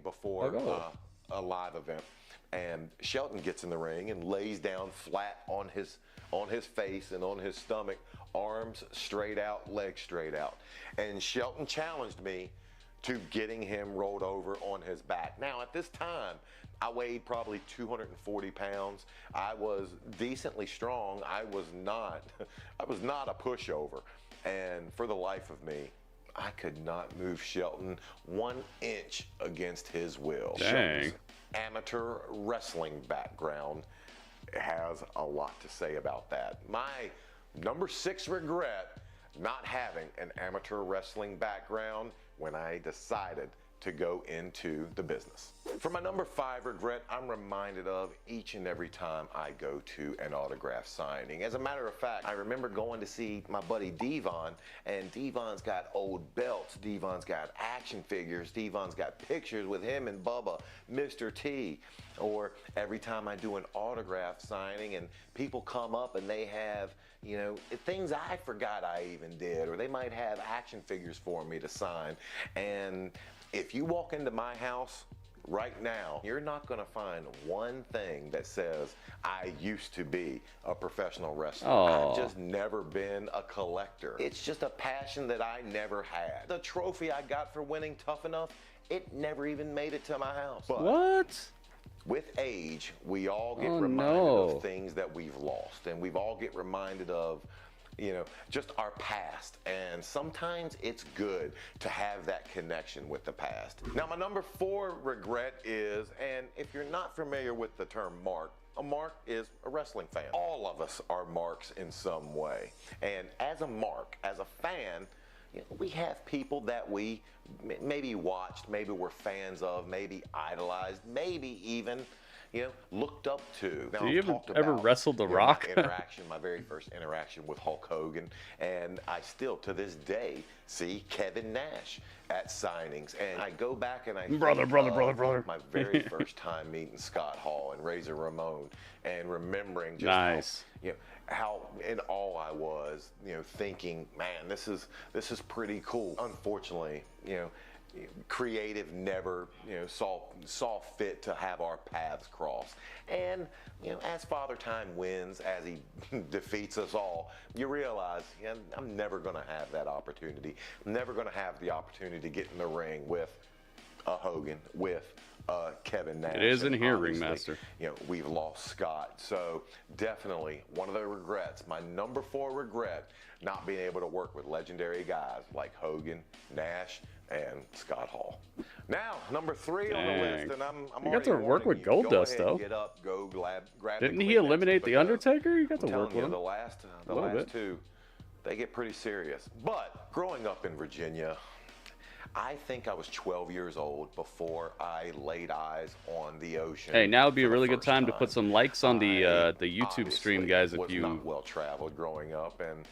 before a live event, and Shelton gets in the ring and lays down flat on his face and on his stomach, arms straight out, legs straight out. And Shelton challenged me to getting him rolled over on his back. Now, at this time, I weighed probably 240 pounds. I was decently strong. I was not a pushover. And for the life of me, I could not move Shelton 1 inch against his will. Dang. Shelton's amateur wrestling background has a lot to say about that. My number 6 regret, not having an amateur wrestling background when I decided to go into the business. For my number 5 regret, I'm reminded of each and every time I go to an autograph signing. As a matter of fact, I remember going to see my buddy Devon, and Devon's got old belts, Devon's got action figures, Devon's got pictures with him and Bubba, Mr. T. Or every time I do an autograph signing and people come up and they have, you know, things I forgot I even did, or they might have action figures for me to sign. And if you walk into my house right now, you're not going to find one thing that says I used to be a professional wrestler. I've just never been a collector. It's just a passion that I never had. The trophy I got for winning Tough Enough, it never even made it to my house. But what? With age, we all get reminded of things that we've lost, and we've all get reminded of, you know, just our past. And sometimes it's good to have that connection with the past. Now, my number 4 regret is, and if you're not familiar with the term mark, a mark is a wrestling fan. All of us are marks in some way. And as a mark, as a fan, you know, we have people that we maybe watched, maybe were fans of, maybe idolized, maybe even, you know, looked up to. Now, Did you ever wrestle The Rock? My very first interaction with Hulk Hogan, and I still, to this day, see Kevin Nash at signings. And I go back and I think brother. my very first time meeting Scott Hall and Razor Ramon, and remembering just how, you know, how in awe I was, you know, thinking, man, this is pretty cool. Unfortunately, you know, creative never, you know, saw fit to have our paths cross. And, you know, as Father Time wins, as he defeats us all, you realize, you know, I'm never going to have that opportunity. I'm never going to have the opportunity to get in the ring with a Hogan, with Kevin Nash. It is in here, Ringmaster. You know, we've lost Scott. So definitely one of the regrets, my number 4 regret, not being able to work with legendary guys like Hogan, Nash, and Scott Hall. Now, number 3 on the list, and I'm you got to work with Goldust, though. Get up, go grab Didn't he eliminate The Undertaker? You got to work with him. The last 2, they get pretty serious. But growing up in Virginia, I think I was 12 years old before I laid eyes on the ocean. Hey, now would be a really good time to put some likes on the YouTube stream, guys. If you not well traveled growing up, and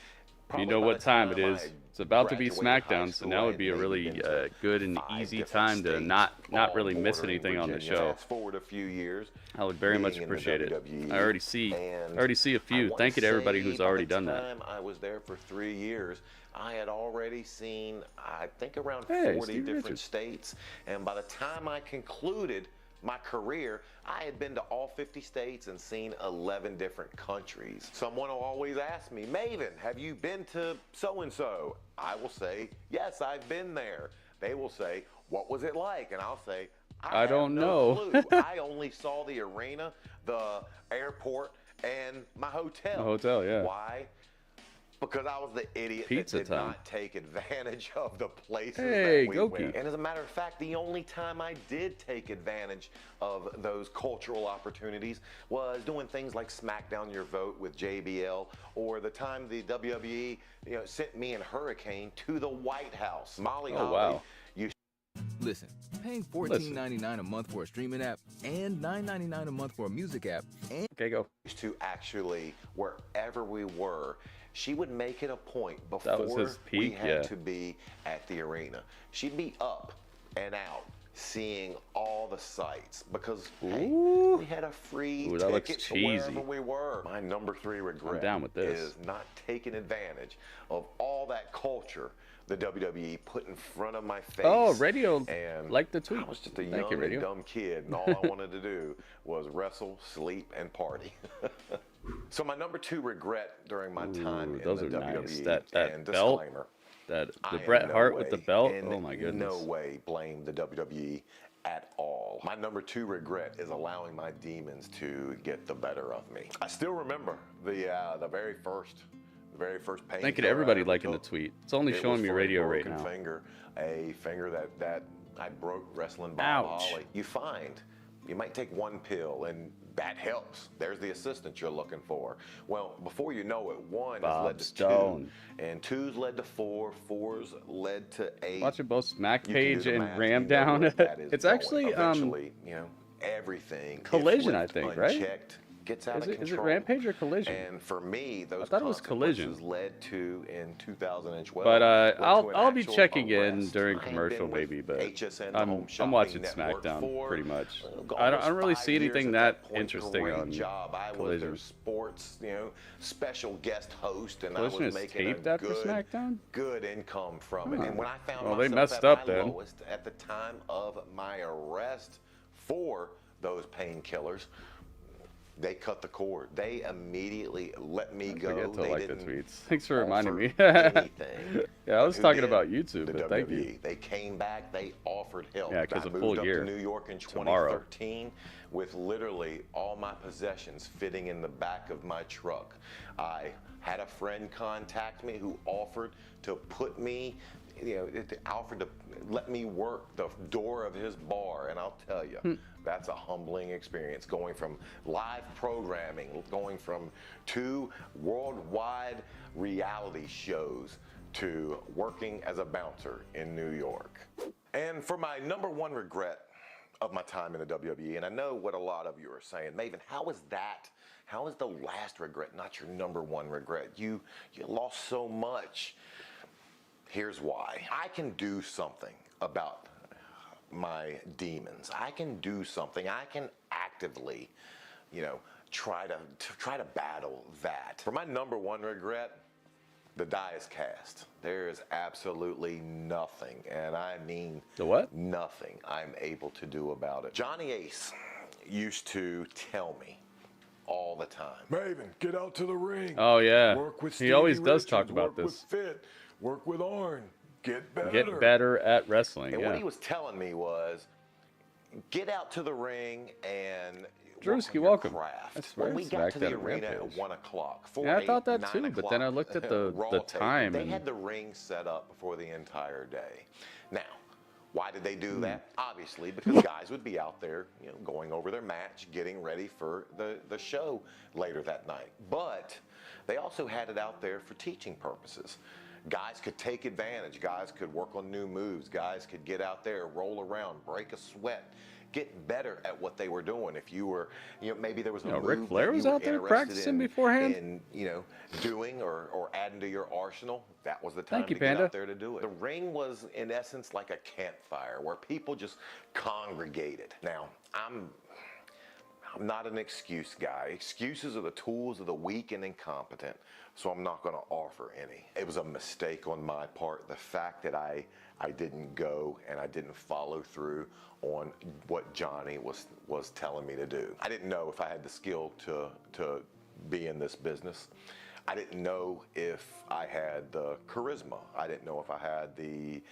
you know what time it is. It's about to be SmackDown, so now would be a really good and easy time to not really miss anything on the show. Fast forward a few years, I would very much appreciate it. I already see a few. Thank you to everybody who's already done that. I was there for 3 years. I had already seen, I think, around 40 different states, and by the time I concluded my career, I had been to all 50 states and seen 11 different countries. Someone will always ask me, Maven, have you been to so-and-so? I will say, yes, I've been there. They will say, what was it like? And I'll say, I don't know. Clue. I only saw the arena, the airport, and my hotel. The hotel, yeah. Why? Because I was the idiot that did not take advantage of the places that we went. And as a matter of fact, the only time I did take advantage of those cultural opportunities was doing things like SmackDown Your Vote with JBL, or the time the WWE, you know, sent me and Hurricane to the White House. Molly Holly. Wow. Listen, paying $14.99 a month for a streaming app and $9.99 a month for a music app, and to actually, wherever we were, she would make it a point before we had to be at the arena. She'd be up and out seeing all the sights because hey, we had a free ticket to wherever we were. My number 3 regret is not taking advantage of all that culture the WWE put in front of my face. Oh, Radio and like the tweet. I was just a young and dumb kid, and all I wanted to do was wrestle, sleep, and party. So my number 2 regret during my time in the WWE, nice. That and belt, disclaimer, the Bret Hart with the belt. Oh my in goodness. no way blame the WWE at all. My number 2 regret is allowing my demons to get the better of me. I still remember the very first pain. Thank you to everybody liking the tweet. It's only showing me Radio right now. A finger that I broke wrestling Bob Holly. You might take one pill and that helps. There's the assistant you're looking for. Well, before you know it, 1 has led to 2, and 2's led to 4, 4's led to 8. Watching both Smackpage and Ram Down. It's actually eventually, everything Collision, I think, unchecked, right? Gets out of control. Is it Rampage or Collision? And for me, those I thought it was Collision. led to in 2012. But I'll be checking in during commercial maybe, but I'm watching SmackDown pretty much. I don't really see anything that interesting on Collision. Sports, special guest host, and Collision I was making a good income from it. And when I found they myself messed at up my then. lowest at the time of my arrest for those painkillers, they cut the cord. They immediately let me go. They like didn't the tweets. Thanks for reminding me. anything. Yeah, I was talking about YouTube, but thank WWE. you. They came back. They offered help. Yeah, because I a moved full up year. to New York in 2013 with literally all my possessions fitting in the back of my truck. I had a friend contact me who offered to put me, offered to let me work the door of his bar, and I'll tell you, that's a humbling experience, going from live programming, going from 2 worldwide reality shows to working as a bouncer in New York. And for my number 1 regret of my time in the WWE, and I know what a lot of you are saying, Maven, how is that? How is the last regret not your number 1 regret? You lost so much. Here's why. I can do something about my demons. I can do something. I can actively, try to battle that. For my number 1 regret, the die is cast. There is absolutely nothing, and I mean nothing I'm able to do about it. Johnny Ace used to tell me all the time, Maven, get out to the ring. Oh yeah, work with he always Richards, does talk about work this. With Fit, work with Arn, get better. Get better at wrestling. And what he was telling me was, get out to the ring and Drewski, welcome. That's when we got to the arena at 1 o'clock. Yeah, I thought that too, but then I looked at the time. They had the ring set up before the entire day. Now, why did they do that? Obviously, because guys would be out there, going over their match, getting ready for the show later that night. But they also had it out there for teaching purposes. Guys could take advantage. Guys could work on new moves. Guys could get out there, roll around, break a sweat, get better at what they were doing. If you were, maybe there was a move Ric Flair was out there practicing beforehand. Doing or adding to your arsenal, that was the time to get out there to do it. The ring was, in essence, like a campfire where people just congregated. Now, I'm not an excuse guy. Excuses are the tools of the weak and incompetent, so I'm not going to offer any. It was a mistake on my part. The fact that I didn't go and I didn't follow through on what Johnny was telling me to do. I didn't know if I had the skill to be in this business. I didn't know if I had the charisma. I didn't know if I had the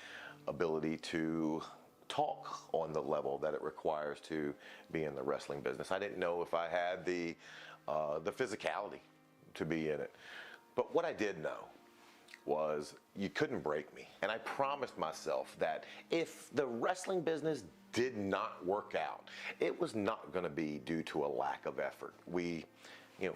ability to talk on the level that it requires to be in the wrestling business. I didn't know if I had the physicality to be in it. But what I did know was you couldn't break me. And I promised myself that if the wrestling business did not work out, it was not going to be due to a lack of effort. We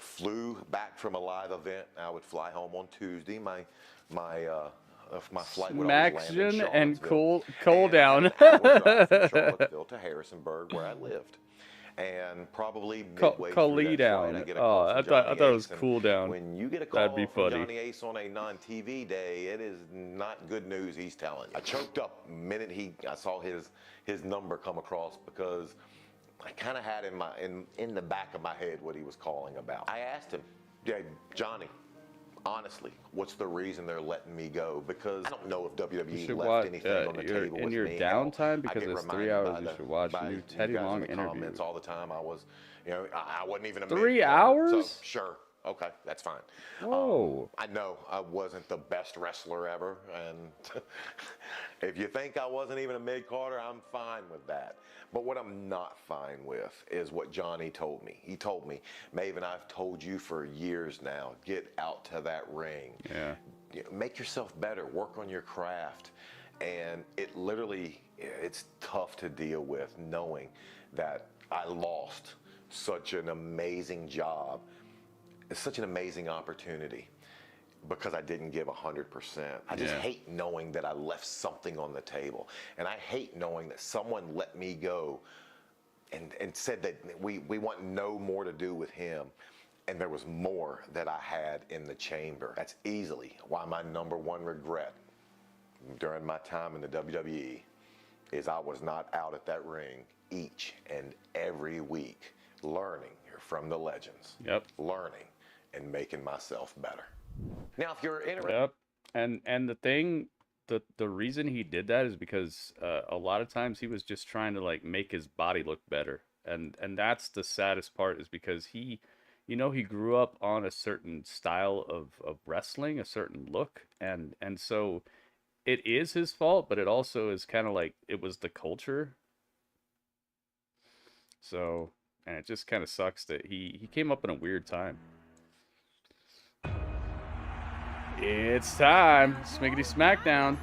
flew back from a live event. I would fly home on Tuesday. My flight would always land in and Charlottesville. cool down. And I would drive from Charlottesville to Harrisonburg, where I lived. And probably midway through that flight, I get a call from Johnny I thought it was Ace. cool down. When you get a call That'd be from funny. Johnny Ace on a non-TV day, it is not good news he's telling you. I choked up the minute I saw his number come across, because I kind of had in the back of my head what he was calling about. I asked him, yeah, Johnny, Honestly, what's the reason they're letting me go? Because I don't know if WWE left anything on the table with me. In your downtime, because it's 3 hours you should watch. You Teddy Long interview. All the time, I was, I wasn't even a 3 hours. So sure, okay, that's fine. Whoa. I know I wasn't the best wrestler ever, and if you think I wasn't even a mid-carder, I'm fine with that. But what I'm not fine with is what Johnny told me. He told me, Maven, I've told you for years now, get out to that ring. Yeah. Make yourself better, work on your craft. And it literally, it's tough to deal with knowing that I lost such an amazing job. It's such an amazing opportunity because I didn't give 100%. I just hate knowing that I left something on the table. And I hate knowing that someone let me go and said that we want no more to do with him. And there was more that I had in the chamber. That's easily why my #1 regret during my time in the WWE is I was not out at that ring each and every week learning from the legends. Yep. Learning and making myself better. Now, if you're interested... Yep. And the thing, the reason he did that is because a lot of times he was just trying to like make his body look better. And that's the saddest part, is because he grew up on a certain style of wrestling, a certain look. And so it is his fault, but it also is kind of like it was the culture. So, and it just kind of sucks that he came up in a weird time. It's time. Smiggity Smackdown.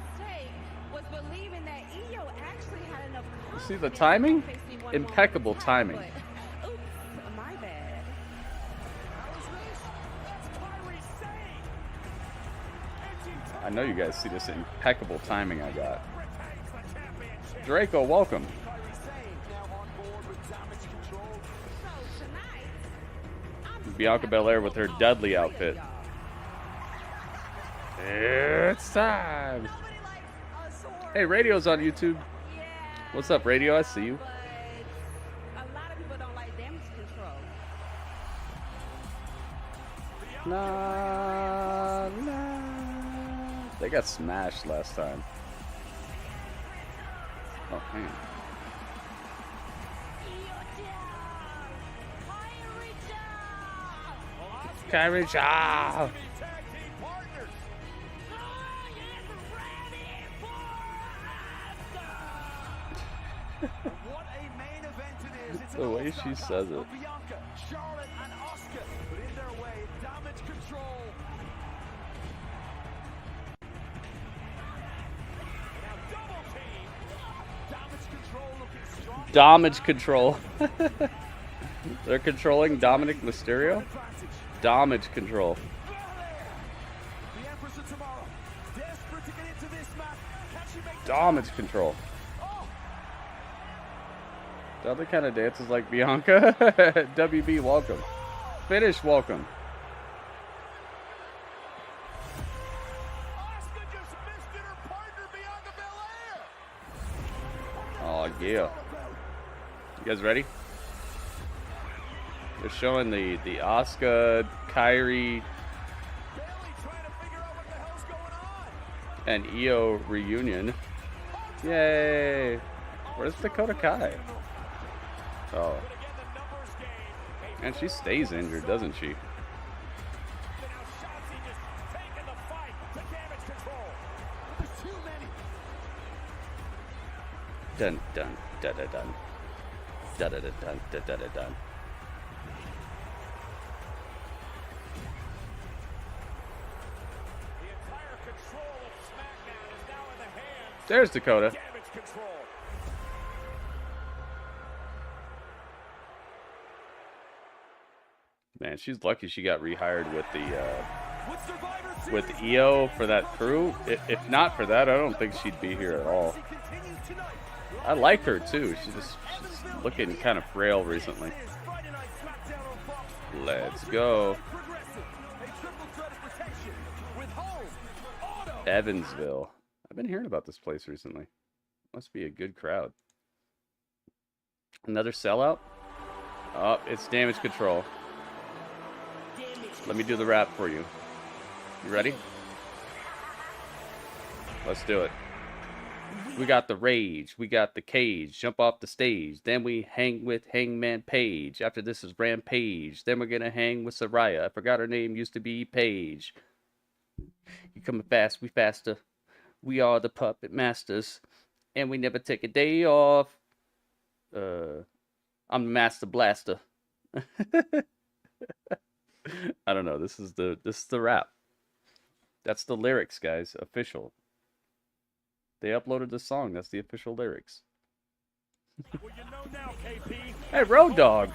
You see the timing? Impeccable timing. I know you guys see this impeccable timing I got. Draco, welcome. Bianca Belair with her Dudley outfit. It's time. Hey, Radio's on YouTube. What's up, Radio? I see you. Nah. They got smashed last time. Oh, man. Kairi. The way she says it. Damage control. They're controlling Dominic Mysterio? Damage control. Damage control. Dudley kind of dances like Bianca. WB, welcome. Finish, welcome. Oh, yeah. You guys ready? They're showing the Asuka, Kairi, and Io reunion. Yay! Where's Dakota Kai? Oh. And she stays injured, doesn't she? Dun dun da da dun. Da da da dun da da da dun. There's Dakota. Man, she's lucky she got rehired with the with Io for that crew. If not for that, I don't think she'd be here at all. I like her too. She's looking kind of frail recently. Let's go. Evansville. I've been hearing about this place recently. Must be a good crowd. Another sellout? Oh, it's Damage Control. Let me do the rap for you. You ready? Let's do it. We got the rage. We got the cage. Jump off the stage. Then we hang with Hangman Page. After this is Rampage. Then we're going to hang with Saraya. I forgot her name. Used to be Paige. You coming fast. We faster. We are the puppet masters. And we never take a day off. I'm the Master Blaster. I don't know. This is the rap. That's the lyrics, guys. Official. They uploaded the song. That's the official lyrics. Well, you know now, KP, Hey, Road Dogg.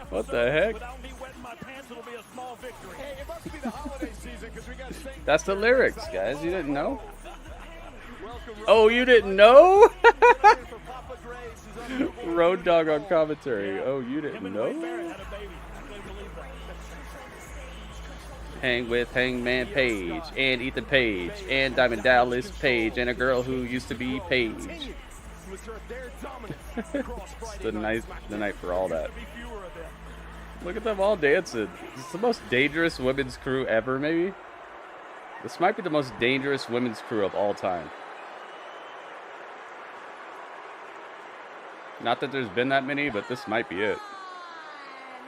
What the heck? without me wetting my pants, it'll be a small victory. Hey, it must be the holiday season because we got Sane. That's the lyrics, guys. You didn't know? Oh, you didn't know? Road Dogg on commentary. Oh, you didn't know? Hang with Hangman Page and Ethan Page and Diamond Dallas Page and a girl who used to be Paige. It's the night for all that. Look at them all dancing. It's the most dangerous women's crew ever, maybe? This might be the most dangerous women's crew of all time. Not that there's been that many, but this might be it.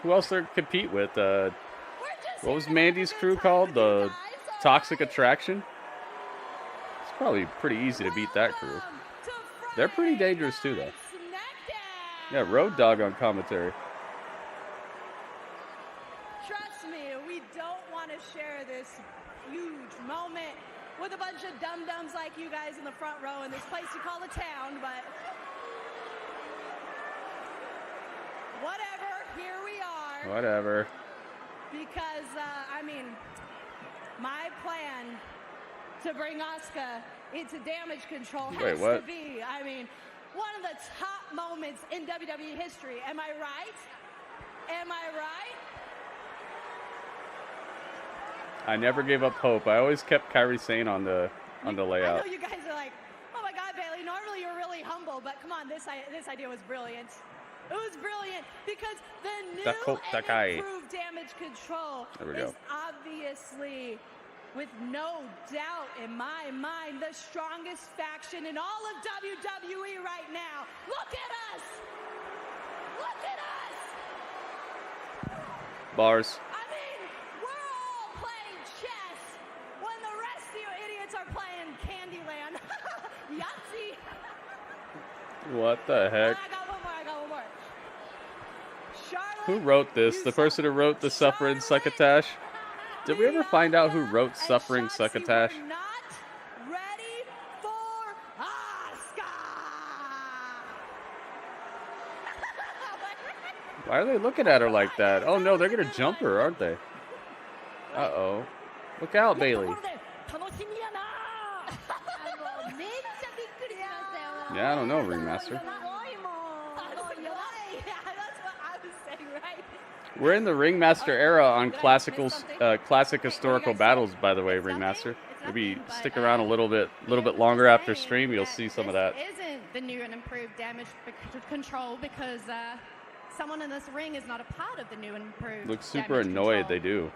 Who else they compete with? What was Mandy's crew called? The Toxic Attraction? It's probably pretty easy to beat that crew. They're pretty dangerous too, though. Yeah, Road Dogg on commentary. Trust me, we don't want to share this huge moment with a bunch of dum-dums like you guys in the front row in this place you call a town, but whatever, here we are. Whatever. Because, I mean, my plan to bring Asuka into Damage Control has to be, I mean, one of the top moments in WWE history. Am I right? Am I right? I never gave up hope. I always kept Kairi Sane on the layout. I know you guys are like, oh my God, Bailey, normally you're really humble, but come on, this idea was brilliant. It was brilliant because the new and improved Damage Control is obviously, with no doubt in my mind, the strongest faction in all of WWE right now. Look at us! Look at us! Bars. I mean, we're all playing chess when the rest of you idiots are playing Candyland. Yahtzee! What the heck? I got one more. Charlotte, Who wrote this? The person who wrote the Suffering Succotash? Did we ever find out who wrote Suffering Succotash? We're not ready for Asuka. Why are they looking at her like that? Oh no, they're gonna jump her, aren't they? Uh-oh. Look out, Bailey. Yeah, I don't know, Ringmaster. We're in the Ringmaster era on classic historical battles, by the way, Ringmaster. Maybe stick around a little bit longer after stream. You'll see some of that. This isn't the new and improved Damage Control because someone in this ring is not a part of the new and improved. Looks super annoyed. They do.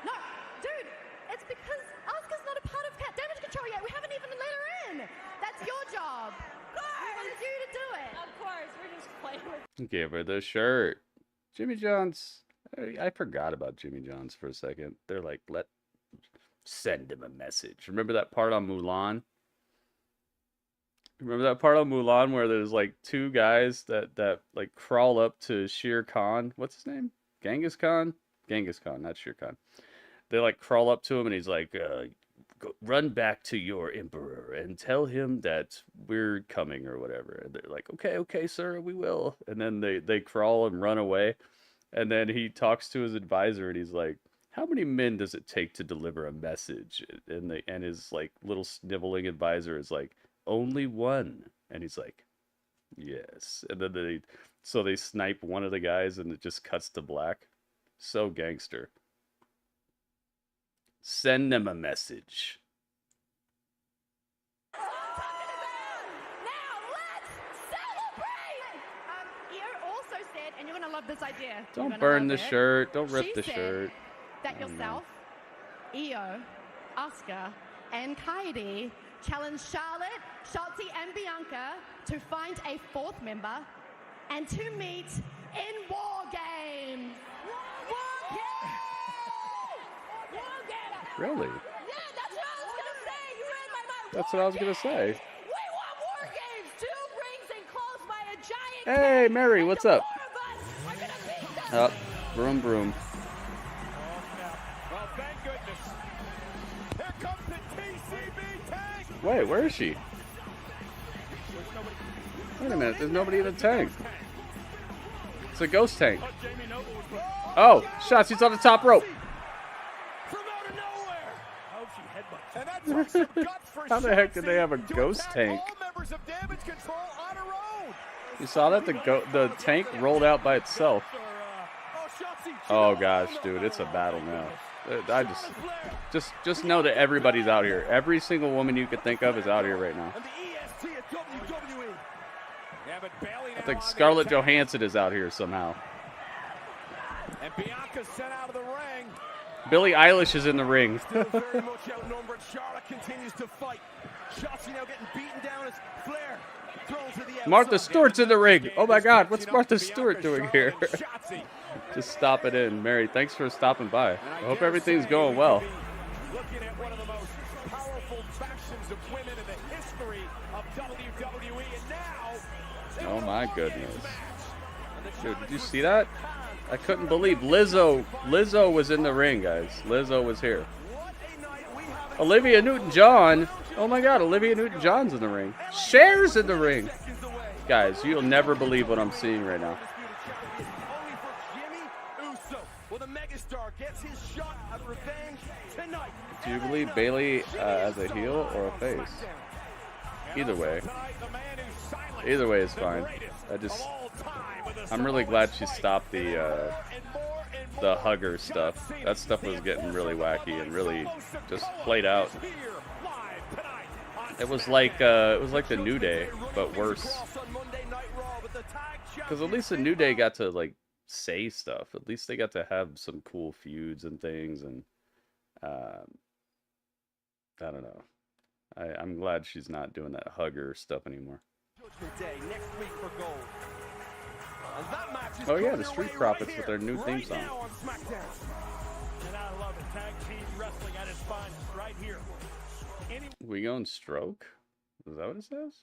No, dude, it's because Asuka's not a part of Damage Control yet. We haven't even let her in. That's your job. We wanted you to do it. Of course, we're just playing with. Give her the shirt. Jimmy John's. I forgot about Jimmy John's for a second. They're like, send him a message. Remember that part on Mulan? Remember that part on Mulan where there's like two guys that like crawl up to Shere Khan? What's his name? Genghis Khan? Genghis Khan, not Shere Khan. They like crawl up to him and he's like, run back to your emperor and tell him that we're coming or whatever. And they're like, okay, sir, we will. And then they crawl and run away. And then he talks to his advisor and he's like, how many men does it take to deliver a message? And his like little sniveling advisor is like, only one. And he's like, yes. And then they snipe one of the guys and it just cuts to black. So gangster. Send them a message. Now let's celebrate! Ihr also said, and you're gonna love this idea. Don't burn the shirt. Don't rip the shirt. That yourself, Io, Asuka, and Kairi challenge Charlotte, Shotzi, and Bianca to find a fourth member and to meet in War Games. Really? Yeah, that's what I was gonna say. You read my mind. That's what I was gonna say. We want War Games. 2 rings enclosed by a giant. Hey, Mary, what's up? Up, broom, broom. Well, thank goodness. Here comes the TCB tank. Wait, where is she? Wait a minute, there's nobody in the tank. It's a ghost tank. Oh, Shotzi's on the top rope. How the heck did they have a ghost tank? You saw that? The tank rolled out by itself. Oh gosh, dude, it's a battle now. I just know that everybody's out here. Every single woman you could think of is out here right now. I think Scarlett Johansson is out here somehow. And Bianca's sent out of the ring. Billie Eilish is in the ring. Still very much outnumbered. Charlotte continues to fight. Shotzi now getting beaten down as Flair throws to the outside. Martha Stewart's in the ring. Oh my God, what's Martha Stewart doing here? Just stop it in. Mary, thanks for stopping by. I hope everything's going well. Looking at one of the most powerful factions of women in the history of WWE, and now. Oh my goodness. Dude, did you see that? I couldn't believe Lizzo was in the ring, guys. Lizzo was here. Olivia Newton-John. Oh my God, Olivia Newton-John's in the ring. Cher's in the ring. Guys, you'll never believe what I'm seeing right now. Do you believe Bayley as a heel or a face? Either way. Either way is fine. I'm really glad she stopped the hugger stuff. That stuff was getting really wacky and really just played out. It was like the New Day, but worse. Because at least the New Day got to like say stuff. At least they got to have some cool feuds and things. And I don't know. I'm glad she's not doing that hugger stuff anymore. Oh yeah, the Street Profits with their new theme song. We going stroke? Is that what it says?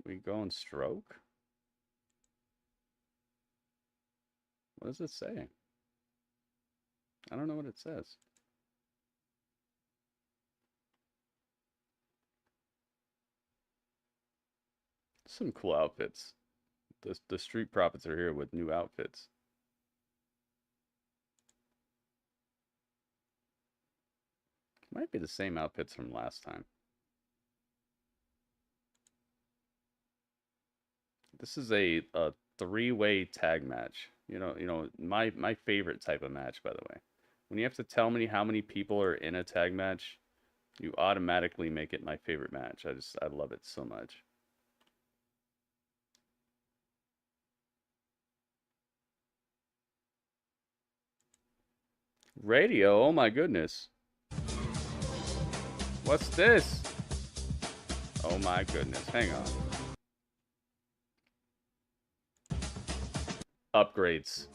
We going stroke? What does it say? I don't know what it says. Some cool outfits. The Street Profits are here with new outfits. Might be the same outfits from last time. This is a 3-way tag match. You know my favorite type of match, by the way. When you have to tell me how many people are in a tag match, you automatically make it my favorite match. I love it so much. Radio, oh my goodness. What's this? Oh my goodness, hang on. Upgrades.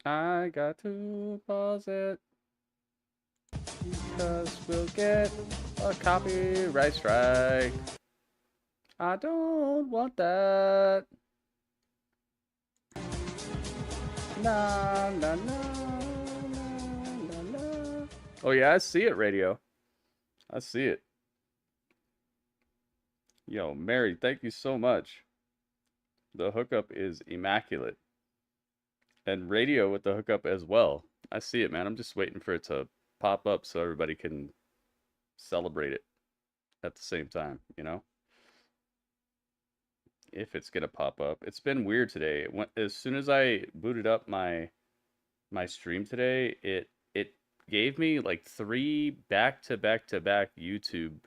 I got to pause it because we'll get a copyright strike. I don't want that. Na, na, na, na, na. Oh yeah, I see it, Radio. I see it. Yo, Mary, thank you so much. The hookup is immaculate. And Radio with the hookup as well. I see it, man. I'm just waiting for it to pop up so everybody can celebrate it at the same time, you know? If it's gonna pop up. It's been weird today. As soon as I booted up my stream today, it gave me like 3 back-to-back YouTube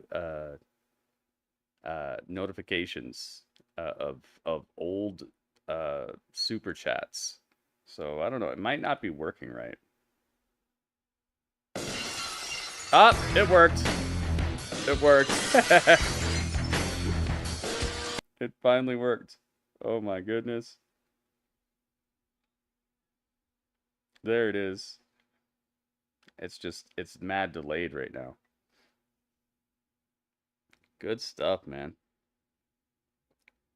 notifications of old super chats. So I don't know. It might not be working right. Ah, it worked. It worked. It finally worked. Oh my goodness. There it is. It's mad delayed right now. Good stuff, man.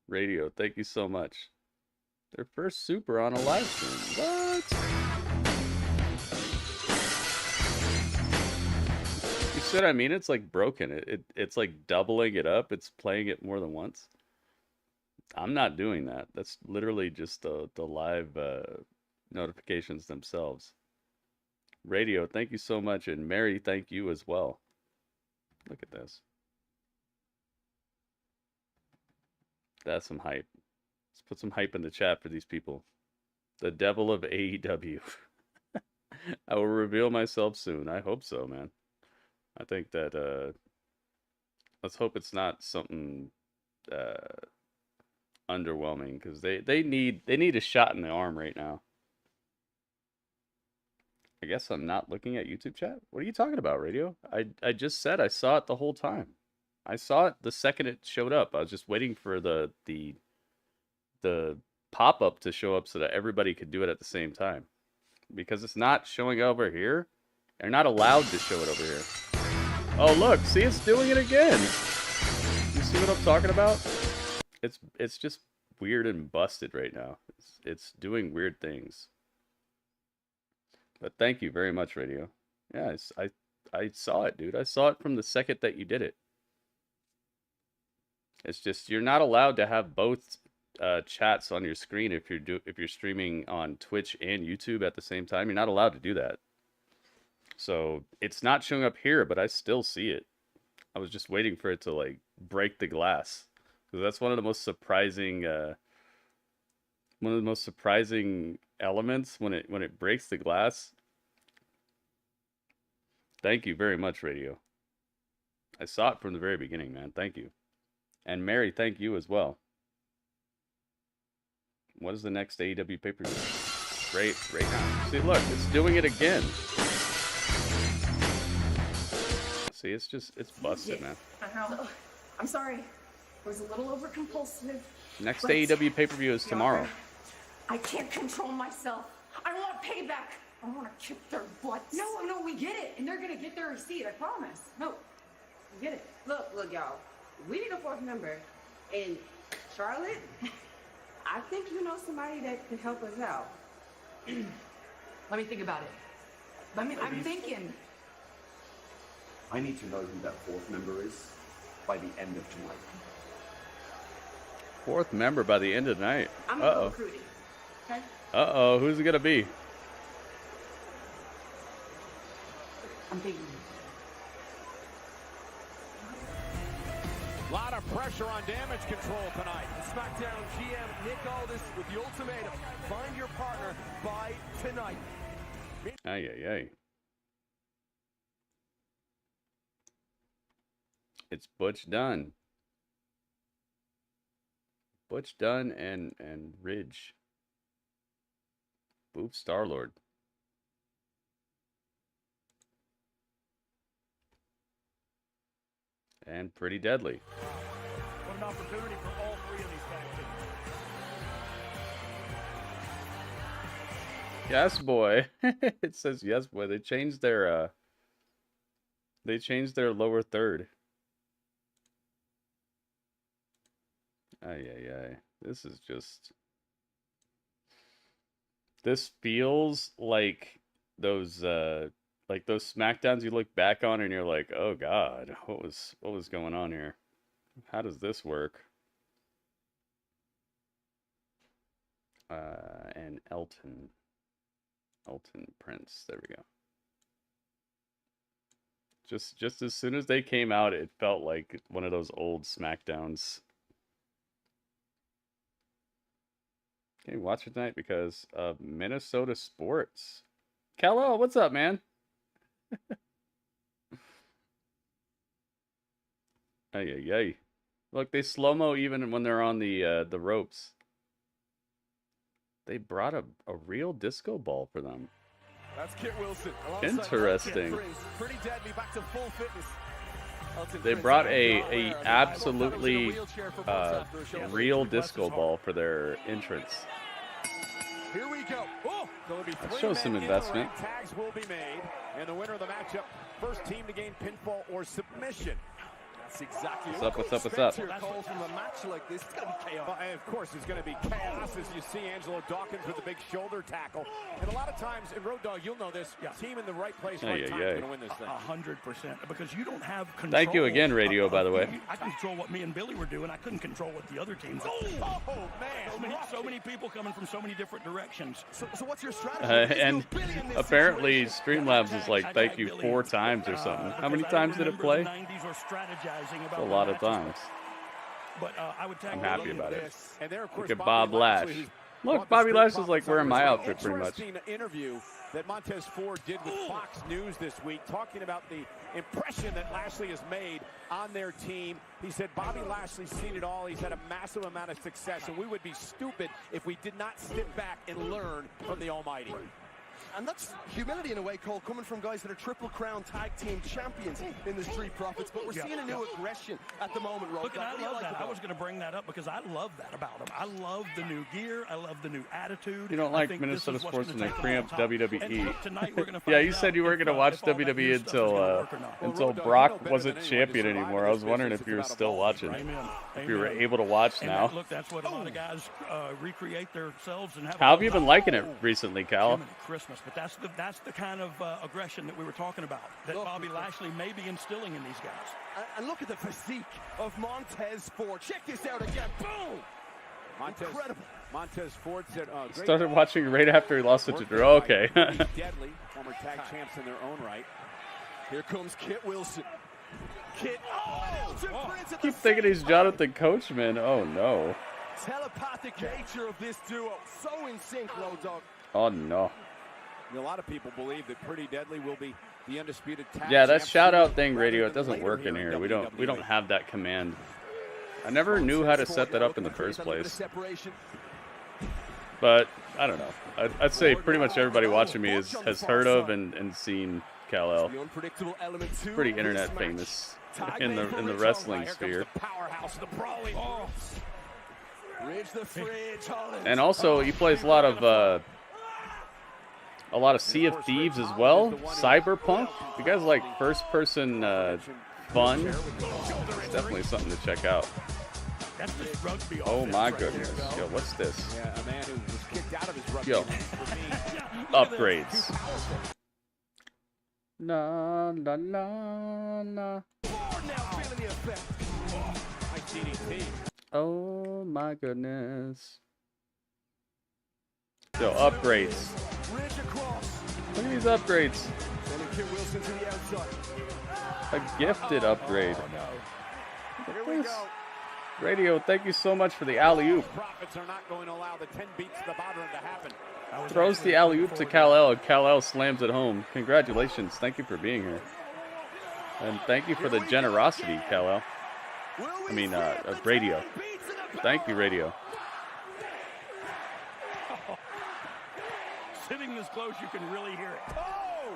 Radio, thank you so much. Their first super on a live stream. What? You said, I mean, it's like broken. It's like doubling it up. It's playing it more than once. I'm not doing that. That's literally just the live notifications themselves. Radio, thank you so much. And Mary, thank you as well. Look at this. That's some hype. Let's put some hype in the chat for these people. The devil of AEW. I will reveal myself soon. I hope so, man. I think that let's hope it's not something underwhelming, because they need a shot in the arm right now. I guess I'm not looking at YouTube chat. What are you talking about, Radio? I just said I saw it the whole time. I saw it the second it showed up. I was just waiting for the pop-up to show up so that everybody could do it at the same time. Because it's not showing over here. They're not allowed to show it over here. Oh, look. See, it's doing it again. You see what I'm talking about? It's just weird and busted right now. It's doing weird things. But thank you very much, Radio. Yeah, I saw it, dude. I saw it from the second that you did it. It's just you're not allowed to have both chats on your screen if you're streaming on Twitch and YouTube at the same time. You're not allowed to do that. So it's not showing up here, but I still see it. I was just waiting for it to like break the glass, because that's one of the most surprising elements when it breaks the glass. Thank you very much, Radio. I saw it from the very beginning, man. Thank you. And Mary, thank you as well. What is the next AEW pay-per-view? Right now. See, look, it's doing it again. See, it's busted, man. I'm sorry. I was a little over-compulsive. Next AEW pay-per-view is tomorrow. I can't control myself. I want payback. I want to kick their butts. No, we get it. And they're going to get their receipt, I promise. No, we get it. Look, y'all. We need a fourth member. And Charlotte, I think you know somebody that could help us out. Let me think about it. I'm thinking. I need to know who that fourth member is by the end of tonight. Fourth member by the end of the night. I'm going to go recruiting. Okay? Uh-oh, who's it going to be? I'm thinking. A lot of pressure on Damage Control tonight. SmackDown GM Nick Aldis with the ultimatum. Find your partner by tonight. Ay. It's Butch Dunn. Butch Dunn and Ridge. Boof Star-Lord. And Pretty Deadly. What an opportunity for all three of these tag teams. Yes, boy. It says yes, boy. They changed their lower third. Ay. This feels like those SmackDowns you look back on and you're like, oh God, what was going on here? How does this work? And Elton Prince, there we go. Just as soon as they came out, it felt like one of those old SmackDowns. Okay, watch it tonight because of Minnesota sports. Kal-El, what's up, man? Ay. Look, they slow-mo even when they're on the ropes. They brought a real disco ball for them. That's Kit Wilson. Interesting. Pretty deadly, back to full fitness. They brought a absolutely real disco ball for their entrance. Here we go. Oh, that shows some investment. Tags will be made, and the winner of the matchup, first team to gain pinfall or submission. That's exactly what's up. What's up? From a match like this, it's going to be chaos. And of course, it's going to be chaos as you see Angelo Dawkins with the big shoulder tackle. And a lot of times, in Road Dogg, you'll know this. Team in the right place, right time, going to win this thing. 100%, because you don't have control. Thank you again, Radio. By the way, I can control what me and Billy were doing. I couldn't control what the other teams. Oh man! So many people coming from so many different directions. So what's your strategy? And apparently, Streamlabs is like, thank you 4 times or something. How many times did it play? A lot of times. But I'm happy about it. Look at Bob Lash. Look, Bobby Lash is like wearing my outfit pretty much. Interview that Montez Ford did with Fox News this week, talking about the impression that Lashley has made on their team. He said Bobby Lashley's seen it all. He's had a massive amount of success, and we would be stupid if we did not sit back and learn from the Almighty. And that's humility in a way, Cole, coming from guys that are Triple Crown Tag Team champions in the Street Profits. But we're seeing a new aggression at the moment, Rob. Look, I love that. I was going to bring that up because I love that about him. I love the new gear. I love the new attitude. You don't like Minnesota sports when they preempt WWE. Yeah, you said you weren't going to watch WWE until Brock wasn't champion anymore. I was wondering if you were still watching. If you were able to watch now. Look, that's what a lot of guys recreate themselves and have. How have you been liking it recently, Cal? Christmas. But that's the kind of aggression that we were talking about, that Bobby Lashley may be instilling in these guys. And look at the physique of Montez Ford. Check this out again. Boom! Incredible. Montez Ford said, started watching right after he lost it to Drew. Okay. Deadly, former tag champs in their own right. Here comes Kit Wilson. Kit. Keep thinking he's Jonathan Coachman. Oh no. Telepathic nature of this duo. So in sync, Road Dogg. Oh no. A lot of people believe that Pretty Deadly will be the undisputed tag. Yeah, that shout out thing, Radio, it doesn't work in here. We don't have that command. I never knew how to set that up in the first place. But I don't know. I'd say pretty much everybody watching me has heard of and seen Kal-El. Pretty internet famous in the wrestling sphere. And also he plays a lot of Sea of Thieves as well. Cyberpunk. If you guys like first-person fun, it's definitely something to check out. Oh my goodness. Yo, what's this? Yeah, a man who was kicked out of his rugby. Yo. Upgrades. La la la la. Oh my goodness. Yo, upgrades. Look at these upgrades. A gifted upgrade. Look Radio, thank you so much for the alley-oop. Throws the alley-oop to Kal-El, and Kal-El slams it home. Congratulations. Thank you for being here. And thank you for the generosity, Kal-El. I mean, Radio. Thank you, Radio. Sitting this close, you can really hear it. Oh!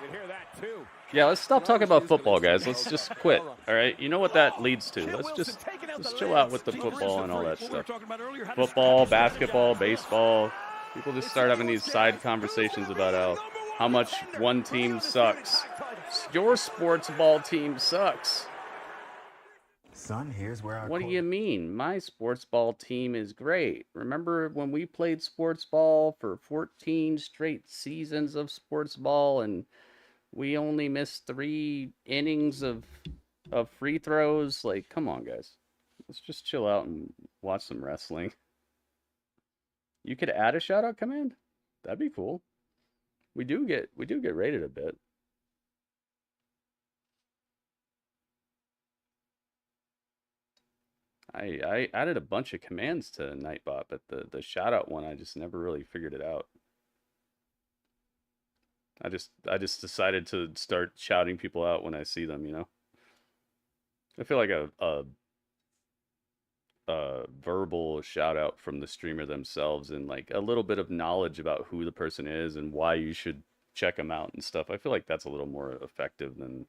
You can hear that, too. Yeah, let's stop talking about football, guys. Let's just quit, all right? You know what that leads to. Let's just chill out with the football and all that stuff. Football, basketball, baseball. People just start having these side conversations about how much one team sucks. Your sports ball team sucks. Son, here's where I. What do you mean? My sports ball team is great. Remember when we played sports ball for 14 straight seasons of sports ball and we only missed 3 innings of free throws? Like, come on, guys. Let's just chill out and watch some wrestling. You could add a shout out command? That'd be cool. We do get rated a bit. I added a bunch of commands to Nightbot, but the shout out one I just never really figured it out. I just decided to start shouting people out when I see them, you know. I feel like verbal shout out from the streamer themselves and like a little bit of knowledge about who the person is and why you should check them out and stuff. I feel like that's a little more effective than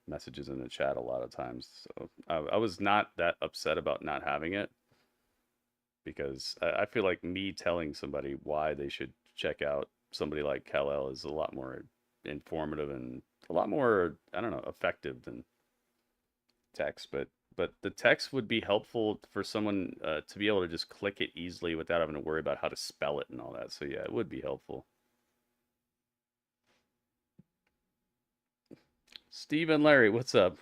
messages in the chat a lot of times. So I was not that upset about not having it, because I feel like me telling somebody why they should check out somebody like Kal-El is a lot more informative and a lot more, I don't know, effective than text. But the text would be helpful for someone to be able to just click it easily without having to worry about how to spell it and all that. So yeah, it would be helpful. Steve and Larry, what's up?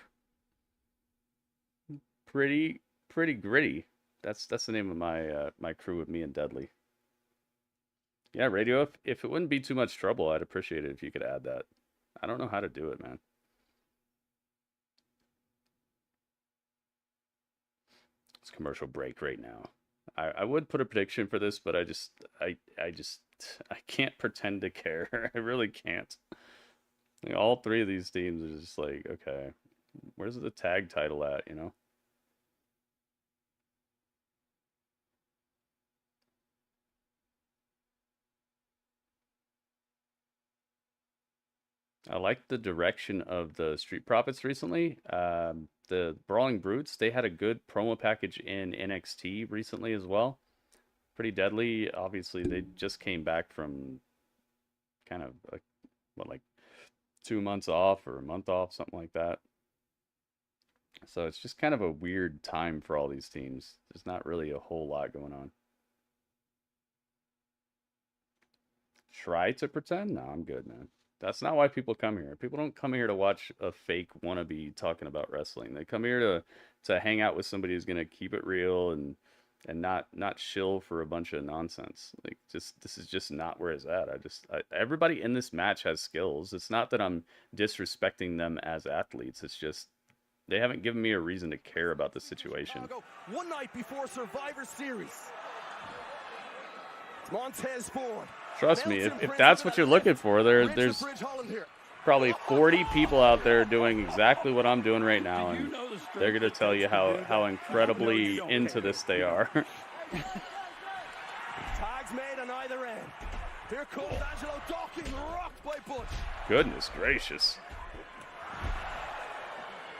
Pretty gritty. That's the name of my my crew with me and Deadly. Yeah, Radio, if it wouldn't be too much trouble, I'd appreciate it if you could add that. I don't know how to do it, man. It's commercial break right now. I would put a prediction for this, but I can't pretend to care. I really can't. Like, all three of these teams are just like, okay, where's the tag title at, you know? I like the direction of the Street Profits recently. The Brawling Brutes, they had a good promo package in NXT recently as well. Pretty deadly. Obviously, they just came back from kind of, like 2 months off or a month off, something like that. So it's just kind of a weird time for all these teams. There's not really a whole lot going on. Try to pretend? No, I'm good, man. That's not why people come here. People don't come here to watch a fake wannabe talking about wrestling. They come here to hang out with somebody who's gonna keep it real and not shill for a bunch of nonsense. Like, this is just not where it's at. Everybody in this match has skills. It's not that I'm disrespecting them as athletes. It's just they haven't given me a reason to care about the situation. One night before Survivor Series, Montez Ford. Trust me, if that's what you're looking for, there's probably 40 people out there doing exactly what I'm doing right now, and they're going to tell you how incredibly into this they are. Tags made on either end. Here comes Angelo Dawkins, rocked by Butch. Goodness gracious.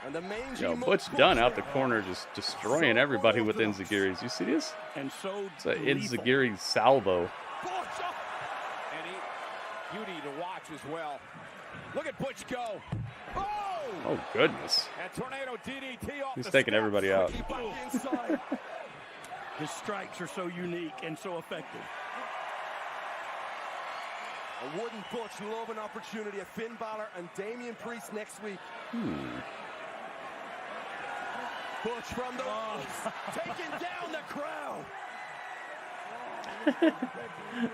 And the Yo, Butch Dunn out the corner just destroying everybody with enziguris. You see this? And so it's an enziguri salvo. Beauty to watch as well. Look at Butch go. Oh goodness. And tornado DDT off. He's taking everybody out. His strikes are so unique and so effective. Wouldn't Butch love an opportunity at Finn Balor and Damian Priest next week? Butch from the taking down the crowd.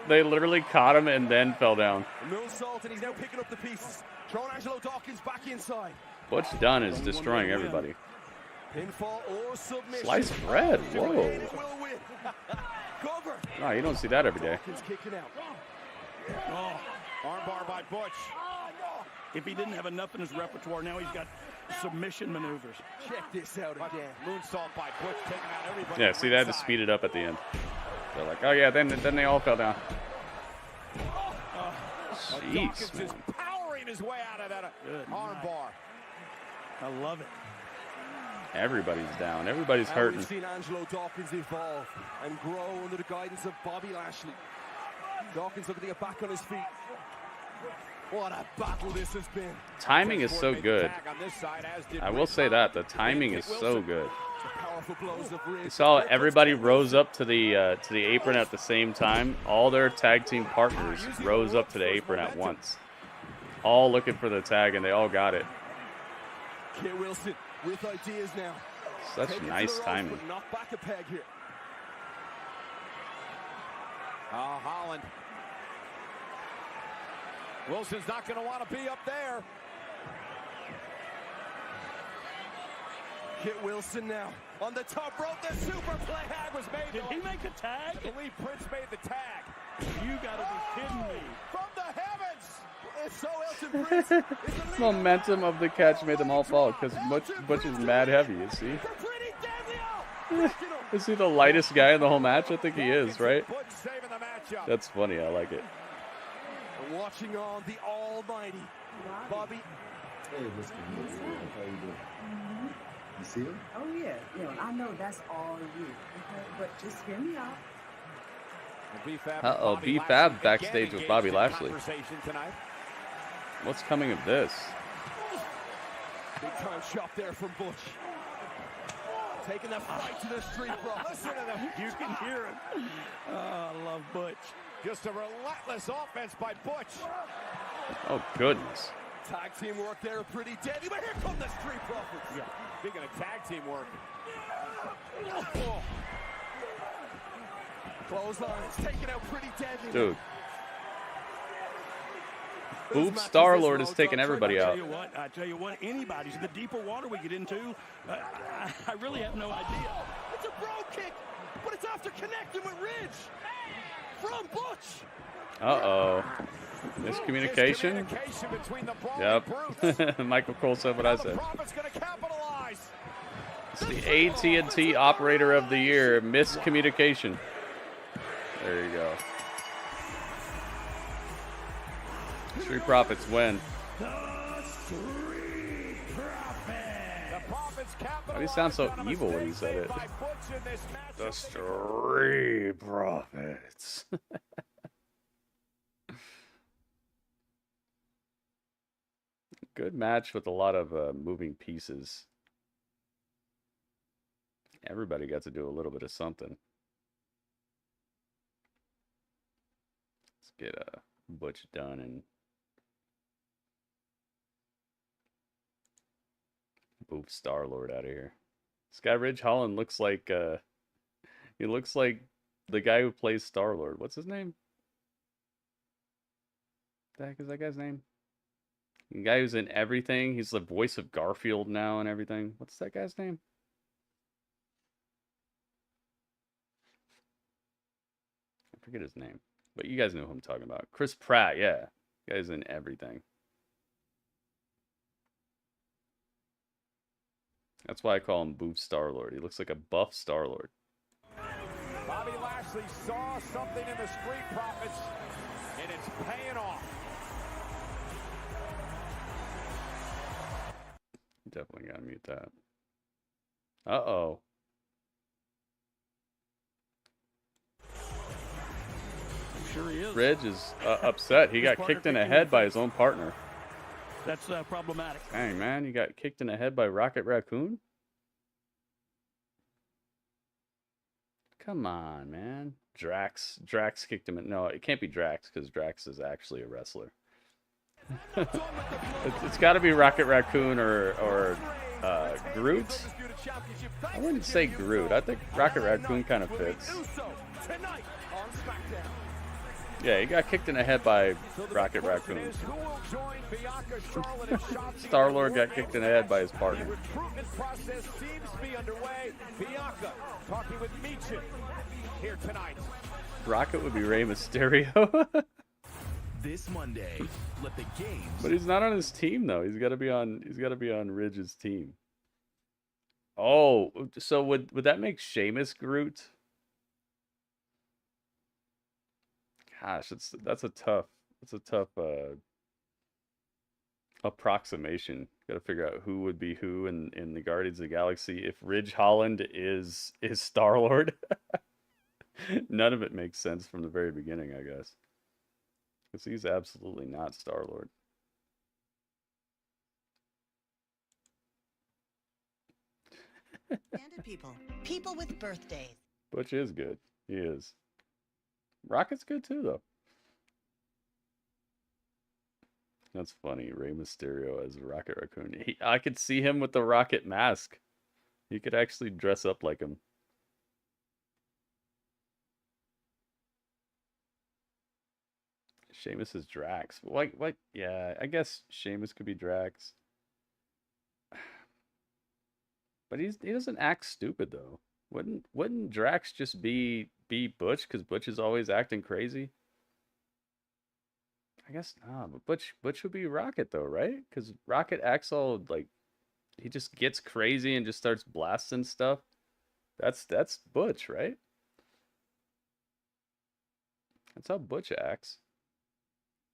They literally caught him and then fell down. Moonsault, and he's now picking up the pieces. Throwing Angelo Dawkins back inside. Butch Dunn is destroying everybody. Pinfall or submission. Sliced bread. Whoa. Cover. Oh, you don't see that every day. Kicking out. Armbar by Butch. If he didn't have enough in his repertoire, now he's got submission maneuvers. Check this out again. Moonsault by Butch, taking out everybody. Yeah, see, they had to speed it up at the end. They're like, oh yeah, then they all fell down. Jeez, Dawkins is powering his way out of that armbar. I love it. Everybody's down. Everybody's hurting. We've seen Angelo Dawkins evolve and grow under the guidance of Bobby Lashley. Dawkins looking to get back on his feet. What a battle this has been. Timing is so good. I will say that. The timing is so good. You saw everybody rose up to the apron at the same time. All their tag team partners rose up to the apron at once. All looking for the tag, and they all got it. Kit Wilson with ideas now. Such nice timing. Knock back a peg here. Holland. Wilson's not going to want to be up there. Kit Wilson now on the top rope. The super play tag was made. Did he make a tag? I believe Prince made the tag. You got to be kidding me. From the heavens. It's so Elton Prince. Momentum of the catch made them all fall because Butch is mad heavy, you see? Is he the lightest guy in the whole match? I think he is, right? That's funny. I like it. And watching on the almighty Bobby. Hey, what's going on? How you doing? You see him? Oh, yeah. You know, I know that's all you. Okay? But just hear me out. Uh-oh, B-Fab backstage with Bobby Lashley. What's coming of this? Big time shot there from Butch. Taking that fight to the street, bro. Listen to them. You can hear him. Oh, I love Butch. Just a relentless offense by Butch. Oh, goodness. Tag team work there, pretty deadly. But here come the Street Profits. Yeah. Speaking of tag team work. Oh. Clotheslines taking out pretty deadly. Dude. Boob Star-Lord is taking everybody out. I tell you what, anybody's. The deeper water we get into, I really have no idea. It's a bro kick, but it's after connecting with Ridge. From Butch. Uh-oh. Miscommunication? Yep. Michael Cole said what I said. It's the AT&T Operator of the Year. Miscommunication. There you go. Street Profits win. Why do you sound so evil when you said it? The Street Profits. Good match with a lot of moving pieces. Everybody got to do a little bit of something. Let's get Butch done and move Star-Lord out of here. This guy Ridge Holland looks like he looks like the guy who plays Star-Lord. What's his name? What the heck is that guy's name? The guy who's in everything. He's the voice of Garfield now and everything. What's that guy's name? I forget his name. But you guys know who I'm talking about. Chris Pratt, yeah. The guy's in everything. That's why I call him Boof Star-Lord. He looks like a buff Star-Lord. Bobby Lashley saw something in the Street Profits, and it's paying off. Definitely gotta mute that. Uh-oh. I'm sure he is. Ridge is upset. He got kicked in the head by his own partner. That's problematic. Dang, man. You got kicked in the head by Rocket Raccoon? Come on, man. Drax kicked him in. No, it can't be Drax because Drax is actually a wrestler. It's got to be Rocket Raccoon or Groot. I wouldn't say Groot. I think Rocket Raccoon kind of fits. Yeah, he got kicked in the head by Rocket Raccoon. Star-Lord got kicked in the head by his partner. Recruitment process seems to be underway. Bianca talking with Meechin here tonight. Rocket would be Rey Mysterio. This Monday, let the games. But he's not on his team though. He's got to be on Ridge's team. Oh, so would that make Sheamus Groot? Gosh, that's a tough approximation. Got to figure out who would be who in the Guardians of the Galaxy if Ridge Holland is Star-Lord. None of it makes sense from the very beginning, I guess. Because he's absolutely not Star-Lord. People with birthdays. Butch is good. He is. Rocket's good too, though. That's funny. Rey Mysterio as Rocket Raccoon. I could see him with the Rocket mask. He could actually dress up like him. Sheamus is Drax. What? Yeah, I guess Sheamus could be Drax. But he doesn't act stupid though. Wouldn't Drax just be Butch because Butch is always acting crazy? I guess not. But Butch would be Rocket though, right? Because Rocket acts all like he just gets crazy and just starts blasting stuff. That's Butch, right? That's how Butch acts.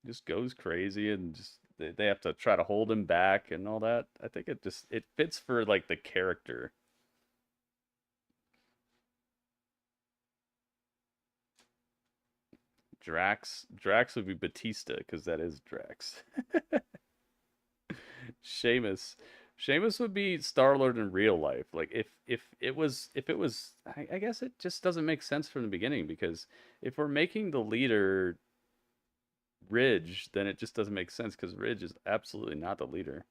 Just goes crazy and just they have to try to hold him back and all that. I think it fits for like the character. Drax would be Batista because that is Drax. Sheamus would be Star-Lord in real life. Like if it was I guess it just doesn't make sense from the beginning, because if we're making the leader Ridge, then it just doesn't make sense because Ridge is absolutely not the leader.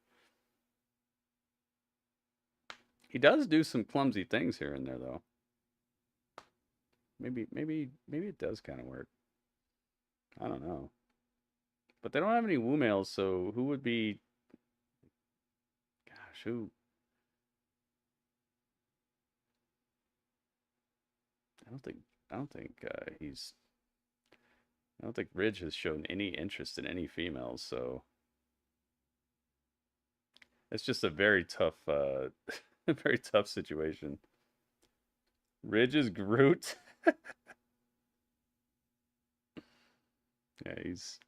He does do some clumsy things here and there though. Maybe it does kind of work. I don't know. But they don't have any Woo males, so who would be... Gosh, who... I don't think Ridge has shown any interest in any females, so... It's just a very tough, a very tough situation. Ridge is Groot. Yeah, he's...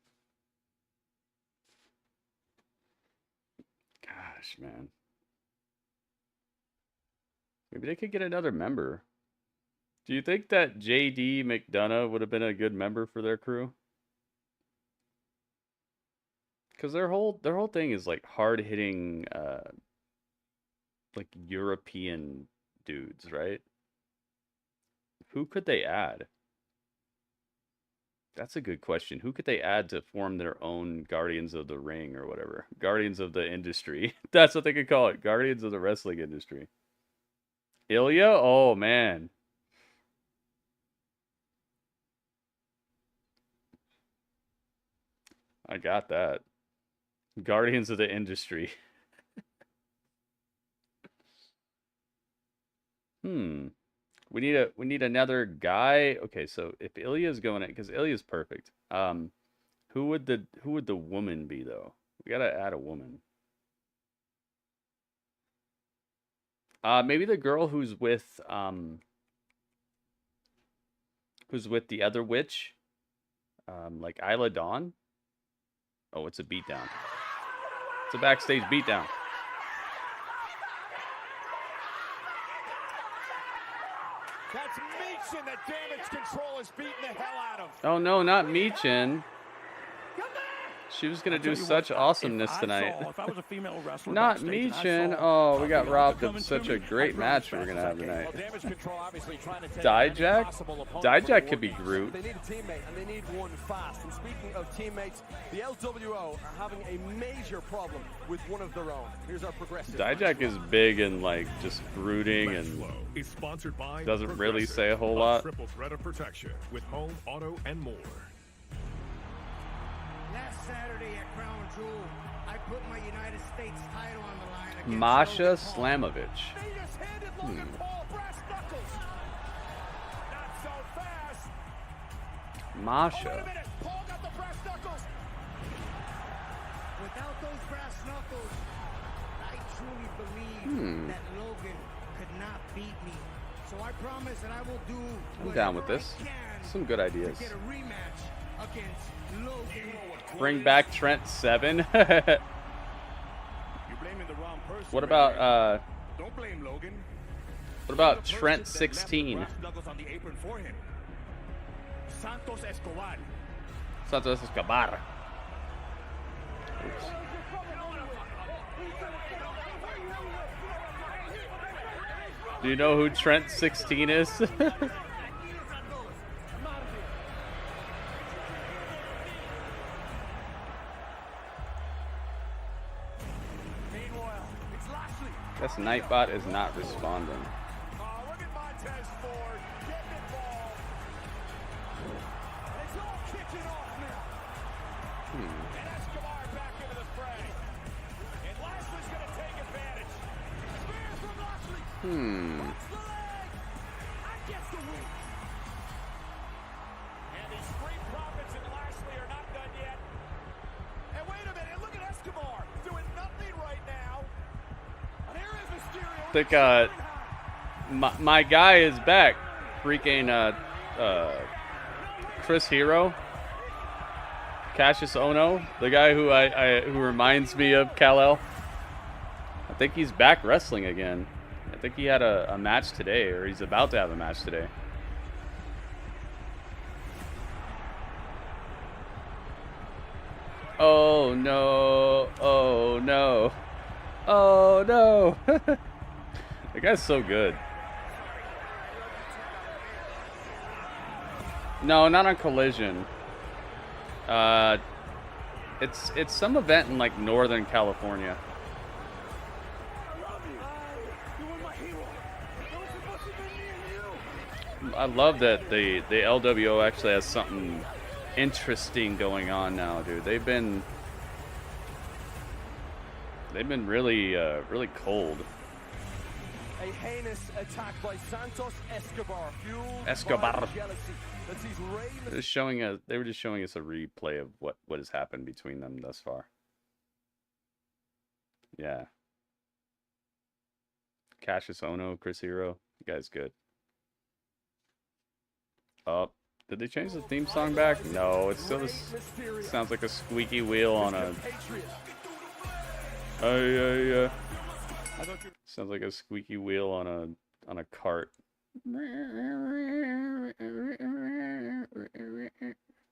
Gosh, man. Maybe they could get another member. Do you think that JD McDonough would have been a good member for their crew? Because their whole thing is like hard-hitting, like European dudes, right? Who could they add? That's a good question. Who could they add to form their own Guardians of the Ring or whatever? Guardians of the Industry. That's what they could call it. Guardians of the Wrestling Industry. Ilya? Oh, man. I got that. Guardians of the Industry. We need another guy. Okay, so if Ilya's going in, because Ilya's perfect. Who would the woman be though? We gotta add a woman. Maybe the girl who's with the other witch, like Isla Dawn. Oh, it's a beatdown. It's a backstage beatdown. That's Meechin that Damage Control is beating the hell out of. Oh no, not Meechin. She was gonna do such awesomeness tonight. If I was a female wrestler, not Meechin. Oh, we got robbed of such a great match we're gonna have tonight. Dijak could be Groot. They need a teammate, and they need one fast. And speaking of teammates, the LWO are having a major problem with one of their own. Here's our progressive. Dijak is big and like just brooding and doesn't really say a whole lot. Triple threat of protection with home, auto, and more. Last Saturday at Crown Jewel, I put my United States title on the line against Masha Slamovich. They just handed Logan Paul brass knuckles. Not so fast. Masha. Oh, wait a minute. Paul got the brass knuckles. Without those brass knuckles, I truly believe that Logan could not beat me. So I promise that I will do I'm down with this. Some good ideas. to get a rematch against Logan. Bring back Trent 7. You're blaming the wrong person. What about Don't blame Logan. what about Trent 16? Knuckles on the apron for him. Santos Escobar. Santos Escobar. Oops. Do you know who Trent 16 is? This Nightbot is not responding. Look at Montez Ford getting involved. It's all kicking off now. And Escobar back into the fray. And Lashley's going to take advantage. Spear from Lashley. Puts the leg. I guess the win. And the Street Profits and Lashley are not done yet. And wait a minute, look at Escobar doing nothing right now. I think My guy is back. Freaking Chris Hero. Cassius Ohno, the guy who reminds me of Kal-El. I think he's back wrestling again. I think he had a match today, or he's about to have a match today. Oh no, oh no, oh no. The guy's so good. No, not on Collision. It's some event in like Northern California. I love that the LWO actually has something interesting going on now, dude. They've been really really cold. A heinous attack by Santos Escobar. Escobar. They were just showing us a replay of what has happened between them thus far. Yeah. Cassius Ohno, Chris Hero, you guys good. Oh, did they change the theme song back? No, it's still sounds like a squeaky wheel on a. Sounds like a squeaky wheel on a cart.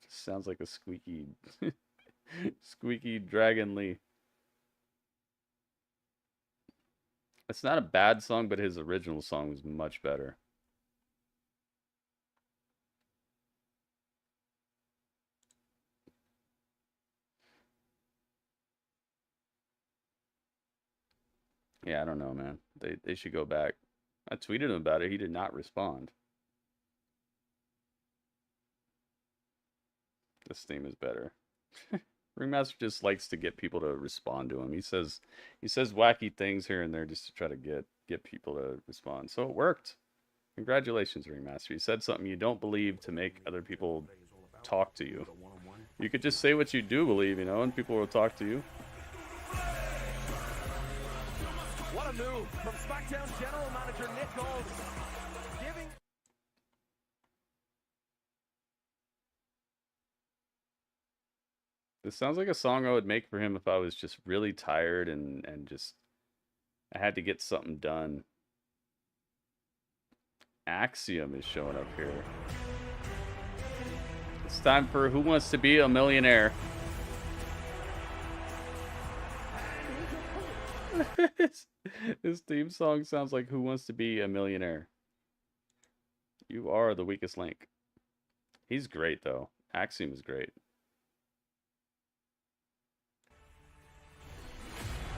Sounds like a squeaky squeaky Dragon Lee. It's not a bad song, but his original song was much better. Yeah, I don't know, man. They should go back. I tweeted him about it. He did not respond. This theme is better. Ringmaster just likes to get people to respond to him. He says wacky things here and there just to try to get people to respond. So it worked. Congratulations, Ringmaster. You said something you don't believe to make other people talk to you. You could just say what you do believe, you know, and people will talk to you. What a move from SmackDown General Manager Nick Aldis. This sounds like a song I would make for him if I was just really tired and just I had to get something done. Axiom is showing up here. It's time for Who Wants to Be a Millionaire? His theme song sounds like Who Wants to Be a Millionaire? You are the weakest link. He's great, though. Axiom is great.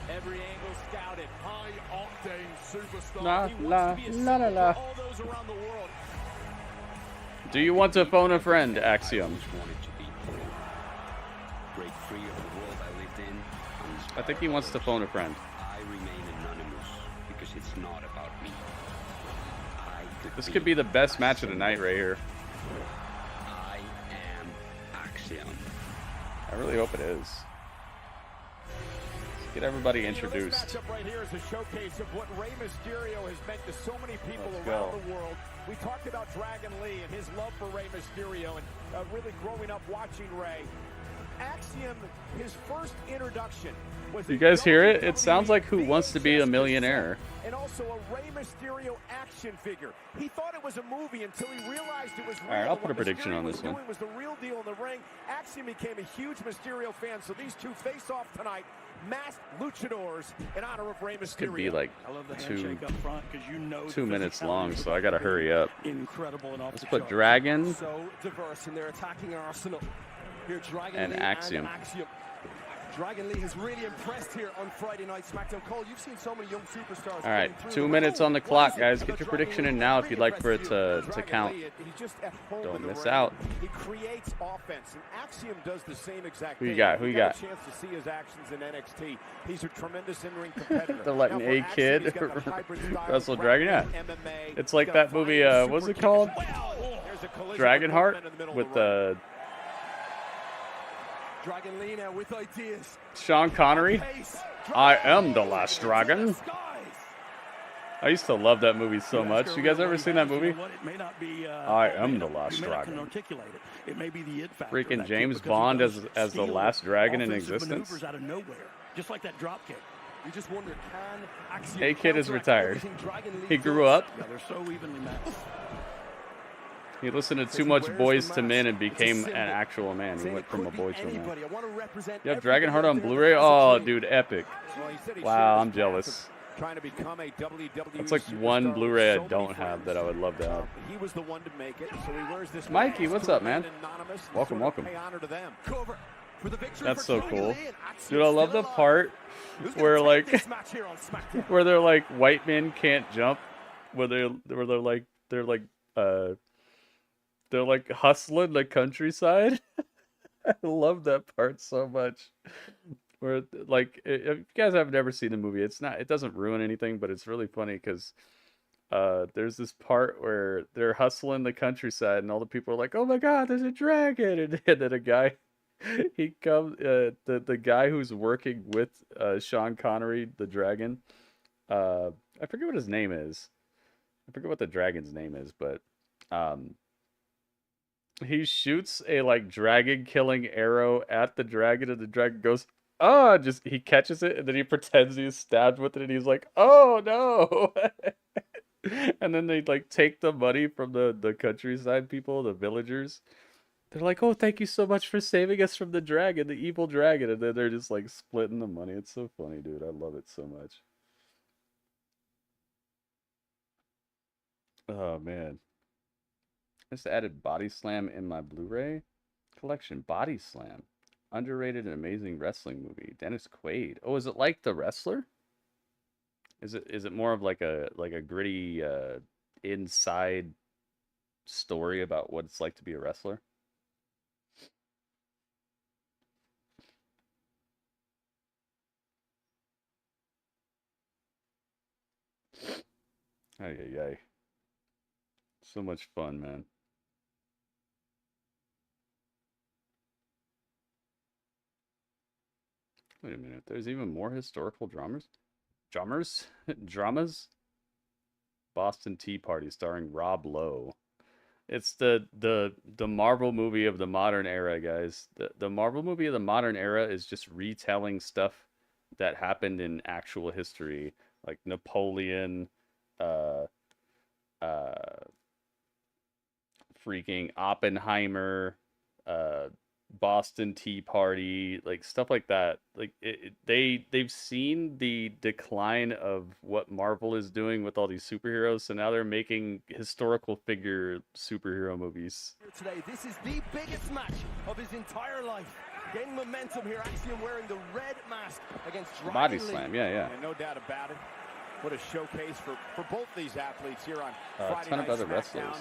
Every angle scouted. High octane superstar. La. All those around the world. Do you want to phone a friend, Axiom? I think he wants to phone a friend. I remain anonymous because it's not about me. This could be the best match of the night right here. I am Axiom. I really hope it is. Get everybody introduced. This matchup right here is a showcase of what Rey Mysterio has meant to so many people around the world. We talked about Dragon Lee and his love for Rey Mysterio and really growing up watching Rey. Axiom, his first introduction was. You guys hear it? It sounds like Who Wants to Be a Millionaire. And also a Rey Mysterio action figure. He thought it was a movie until he realized it was real. All right, I'll put a prediction on this one. Was the real deal in the ring. Axiom became a huge Mysterio fan, so these two face off tonight. Masked luchadors in honor of Rey Mysterio. This could be like two minutes long, so I gotta Mysterio. hurry up. Incredible and off Let's the put chart. Dragon So diverse in their attacking arsenal. Here, Dragon and Lee Axiom. And Axiom. Dragon Lee has really impressed here on Friday Night SmackDown. Cole, you've seen so many young superstars. All right, 2 minutes on the clock, guys. Get your prediction in now if you'd like for it to count. Don't miss out. He creates offense, and Axiom does the same exact Who you thing. got? Who you got? A chance to see his actions in NXT. He's a tremendous in-ring competitor. They're letting Now, for A Axiom, Kid he's got the hybrid style wrestle of Dragon. Yeah, MMA. it's like that movie. What's it called? There's a collision Dragonheart in the middle with of the ring. Dragon Lee now with ideas. Sean Connery. I am the last dragon. I used to love that movie so much. You guys ever seen that movie? I am the last dragon. It may be the it factor. Freaking James Bond as the last dragon in existence. Out of nowhere, just like that drop kick. You just wonder, can Axiom A-Kid is retired. Dragon Lee He grew up. Yeah, they're so evenly matched. He listened to too much Boys to Men and became an actual man. He went from a boy to a man. You have Dragonheart on Blu-ray? Oh, dude, epic. Wow, I'm jealous. Trying to become a WWE That's like one Blu-ray I don't have that I would love to have. He was the one to make it, so he wears this. Mikey, what's up, man? Welcome, welcome. Pay honor to them. That's so cool. Dude, I love the part where like where they're like white men can't jump, where they're like hustling the countryside. I love that part so much. Where like if you guys have never seen the movie, it doesn't ruin anything, but it's really funny because there's this part where they're hustling the countryside and all the people are like, "Oh my God, there's a dragon!" And then a guy. He comes, the guy who's working with Sean Connery, the dragon. I forget what his name is. I forget what the dragon's name is, but he shoots a like dragon killing arrow at the dragon, and the dragon goes, "Oh!" Just he catches it, and then he pretends he's stabbed with it, and he's like, "Oh no!" And then they like take the money from the countryside people, the villagers. They're like, "Oh, thank you so much for saving us from the dragon, the evil dragon." And then they're just like splitting the money. It's so funny, dude. I love it so much. Oh, man. I just added Body Slam in my Blu-ray collection. Body Slam. Underrated and amazing wrestling movie. Dennis Quaid. Oh, is it like The Wrestler? Is it more of like a gritty inside story about what it's like to be a wrestler? Ay, ay, ay. So much fun, man. Wait a minute. There's even more historical dramas? Dramas? Boston Tea Party starring Rob Lowe. It's the Marvel movie of the modern era, guys. The Marvel movie of the modern era is just retelling stuff that happened in actual history, like Napoleon, freaking Oppenheimer, Boston Tea Party, like stuff like that. Like they've seen the decline of what Marvel is doing with all these superheroes, so now they're making historical figure superhero movies. Today, this is the biggest match of his entire life. Gaining momentum here, Axiom wearing the red mask against Dragon Body Lee. Slam, yeah. No doubt about it. What a showcase for both these athletes here on A Friday ton of Night other SmackDown. wrestlers.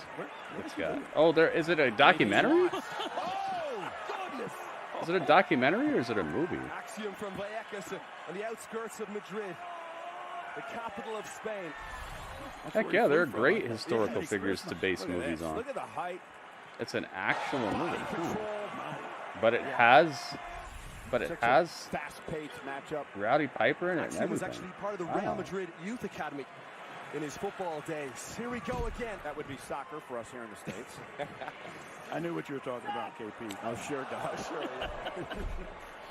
What's got? Oh, is it a documentary? Oh, goodness. Is it a documentary or is it a movie? Axiom from Vallecas on the outskirts of Madrid, the capital of Spain. Heck yeah, they're great historical figures to base movies on. Look at the height. It's an actual movie. But it has fast-paced matchup. Rowdy Piper in it and Axiom was everything. actually part of the Real Madrid Youth Academy in his football days. Here we go again. That would be soccer for us here in the States. I knew what you were talking about, KP. Oh, sure does. Sure.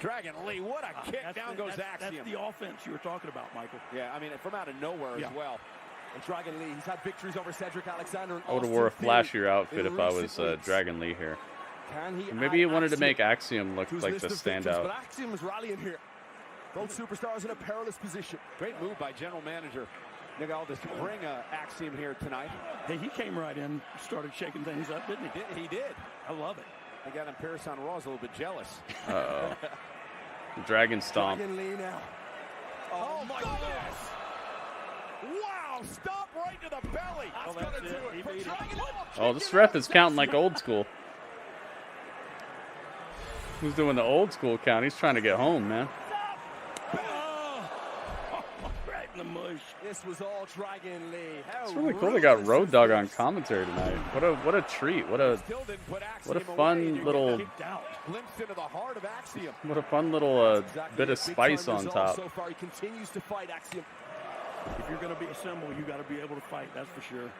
Dragon Lee, what a kick. Down goes Axiom. That's the offense you were talking about, Michael. Yeah, I mean, from out of nowhere as well. And Dragon Lee, he's had victories over Cedric Alexander and I would have wore a flashier outfit if I was Dragon Lee here. Maybe he wanted to make Axiom look like the standout. But Axiom is rallying here. Both superstars in a perilous position. Great move by general manager Nick Aldis to bring Axiom here tonight. Hey, he came right in, started shaking things up, didn't he? He did. I love it. They got him Paris on Raw, is a little bit jealous. Uh-oh. Dragon Stomp. Dragon Lee now. Oh my goodness! Wow! Stop right to the belly. That's gonna do it. Oh, this ref is counting like old school. Who's doing the old school count? He's trying to get home, man. Right in the mush. This was all Dragon Lee. It's really cool they got Road Dogg on commentary tonight. What a treat. What a fun little glimpse into the heart of Axiom. What a fun little bit of spice on top. So far, he continues to fight Axiom. If you're going to be a symbol, you got to be able to fight. That's for sure.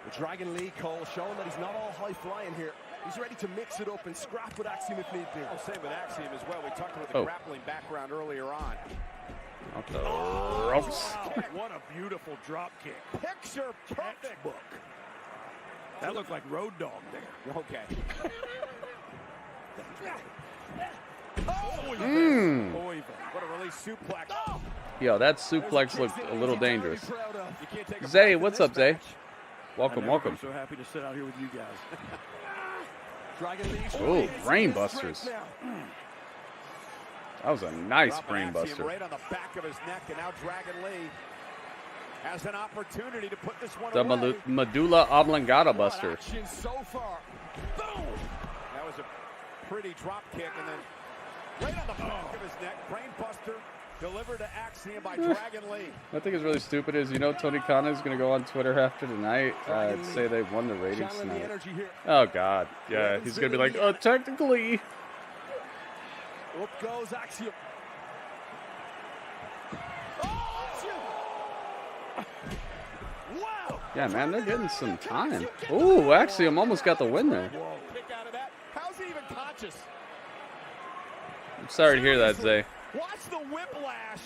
The Dragon Lee, Cole, showing that he's not all high flying here. He's ready to mix it up and scrap with Axiom if need be. I'll say with Axiom as well. We talked about the grappling background earlier on. Off the ropes. What a beautiful drop kick. Picture perfect. Book. That looked like Road Dogg there. Okay. What a release suplex. Yo, that suplex looked a little dangerous. Zay, what's up, Zay? Welcome, welcome. I'm so happy to sit out here with you guys. Oh, brainbusters. That was a nice brainbuster. Right on the back of his neck, and now Dragon Lee has an opportunity to put this one away. Medulla oblongata buster. So far. Boom! That was a pretty drop kick, and then right on the back of his neck, brainbuster delivered to Axiom by Dragon Lee. I think is really stupid is, Tony Khan is going to go on Twitter after tonight and say they won the ratings tonight. Oh, God. Yeah, he's going to be like, technically. Up goes Axiom. Wow! Yeah, man, they're getting some time. Ooh, Axiom almost got the win there. Kick out of that. How's he even conscious? I'm sorry to hear that, Zay. Watch the whiplash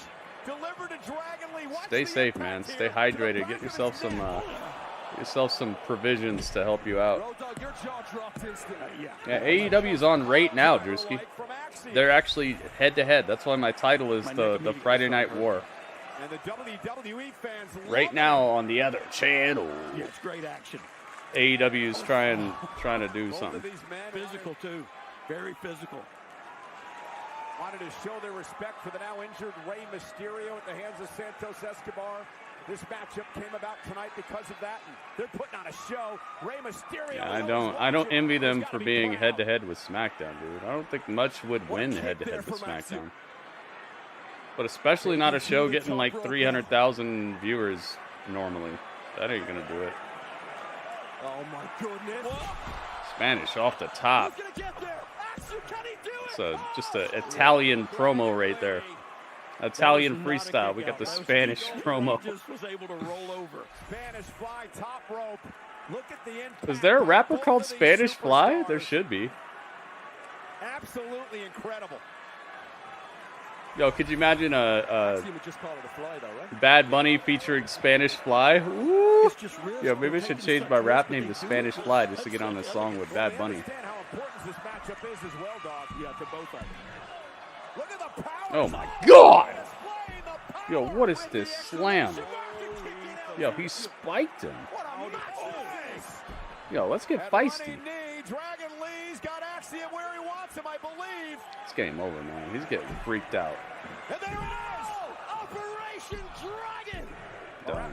delivered to Dragon Lee. Stay safe, man. Stay hydrated. Get yourself some provisions to help you out. Yeah, AEW's on right now, Drewski. They're actually head-to-head. That's why my title is the Friday Night War. And the WWE fans right now on the other channel. Yeah, it's great action. AEW's trying to do something. Physical too. Very physical. Wanted to show their respect for the now injured Rey Mysterio at the hands of Santos Escobar. This matchup came about tonight because of that, and they're putting on a show. Rey Mysterio. Yeah, I don't envy them for being head-to-head with SmackDown, dude. I don't think much would win head-to-head with SmackDown. But especially not a show getting like 300,000 viewers normally. That ain't gonna do it. Oh my goodness! Spanish off the top. It's just an Italian promo right there. Italian freestyle. We got the Spanish promo. Was able to roll over. Spanish Fly top rope. Look at the impact. Is there a rapper called Spanish Fly? There should be. Absolutely incredible. Yo, could you imagine Bad Bunny featuring Spanish Fly? Ooh. Yo, maybe I should change my rap name to Spanish Fly just to get on a song with Bad Bunny. Oh my God! Yo, what is this slam? Yo, he spiked him. Yo, let's get feisty. Dragon Lee's got Axiom where he wants him, I believe. It's game over, man. He's getting freaked out. And there it is! Operation Dragon! Done.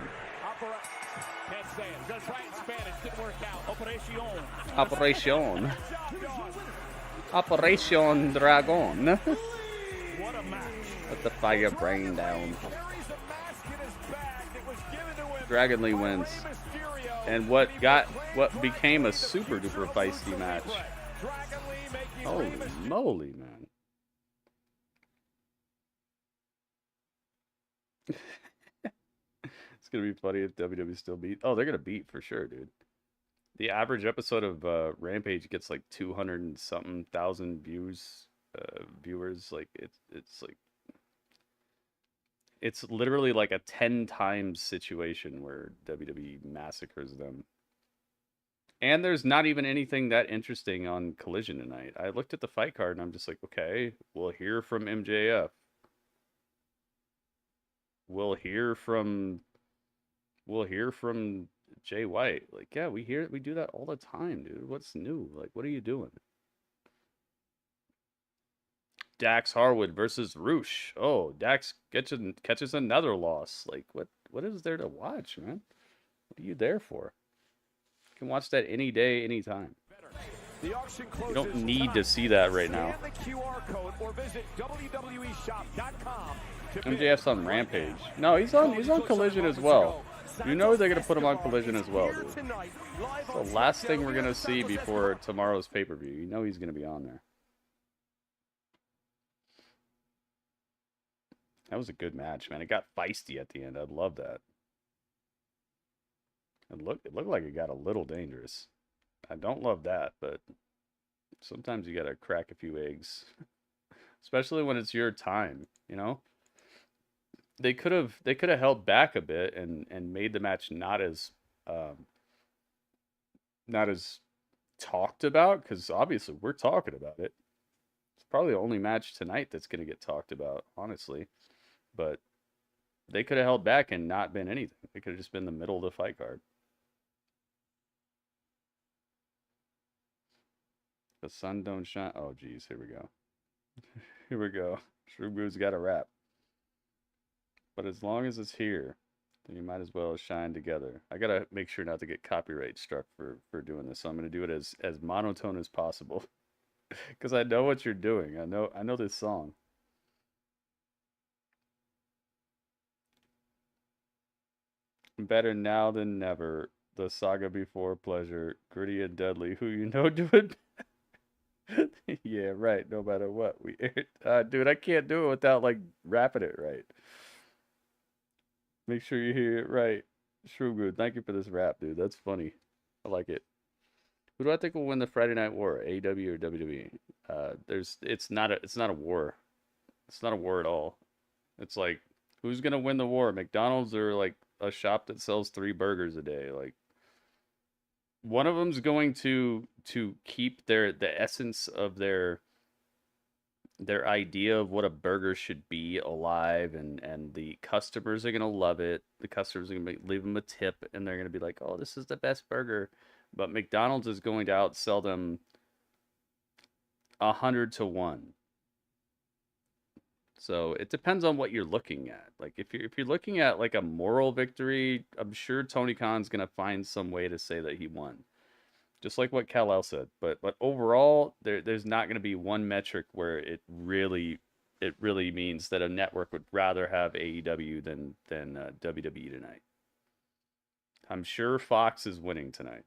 Can't say it. Gonna try it in Spanish. Didn't work out. Operación. Operation. Operation Dragon. What a match. Let the fire brain down. Dragon Lee wins. And what became a super duper feisty match. Holy moly, man. It's gonna be funny if WWE still beat. Oh, they're gonna beat for sure, dude. The average episode of Rampage gets like 200 and something thousand viewers. Like it's literally like a 10 times situation where WWE massacres them. And there's not even anything that interesting on Collision tonight. I looked at the fight card and I'm just like, okay, we'll hear from MJF. We'll hear from Jay White. Like, yeah, we do that all the time, dude. What's new? Like, what are you doing? Dax Harwood versus Roosh. Oh, Dax catches another loss. Like, what is there to watch, man? What are you there for? You can watch that any day, anytime. You don't need to see that right now. MJF's on Rampage. No, he's on Collision as well. You know they're gonna put him on Collision as well, dude. It's the last thing we're gonna see before tomorrow's pay-per-view. You know he's gonna be on there. That was a good match, man. It got feisty at the end. I love that. It looked like it got a little dangerous. I don't love that, but sometimes you gotta crack a few eggs, especially when it's your time. You know, they could have held back a bit and made the match not as talked about, because obviously we're talking about it. It's probably the only match tonight that's gonna get talked about, honestly. But they could have held back and not been anything. It could have just been the middle of the fight card. The sun don't shine. Oh, geez. Here we go. Here we go. Shrewd's got a rap. But as long as it's here, then you might as well shine together. I got to make sure not to get copyright struck for doing this. So I'm going to do it as monotone as possible. Because I know what you're doing. I know this song. Better now than never. The saga before pleasure. Gritty and deadly. Who you know do it. Yeah, right. No matter what we aired. Dude, I can't do it without like rapping it right. Make sure you hear it right. Shrewgood, thank you for this rap, dude. That's funny. I like it. Who do I think will win the Friday Night War? AEW or WWE? It's not a war. It's not a war at all. It's like, who's gonna win the war? McDonald's or like a shop that sells 3 burgers a day? Like, one of them's going to keep the essence of their idea of what a burger should be alive, and the customers are going to love it. The customers are going to leave them a tip, and they're going to be like, oh, this is the best burger. But McDonald's is going to outsell them 100 to 1. So it depends on what you're looking at. Like if you're looking at like a moral victory, I'm sure Tony Khan's gonna find some way to say that he won, just like what Kal-El said. But overall, there's not gonna be one metric where it really means that a network would rather have AEW than WWE tonight. I'm sure Fox is winning tonight.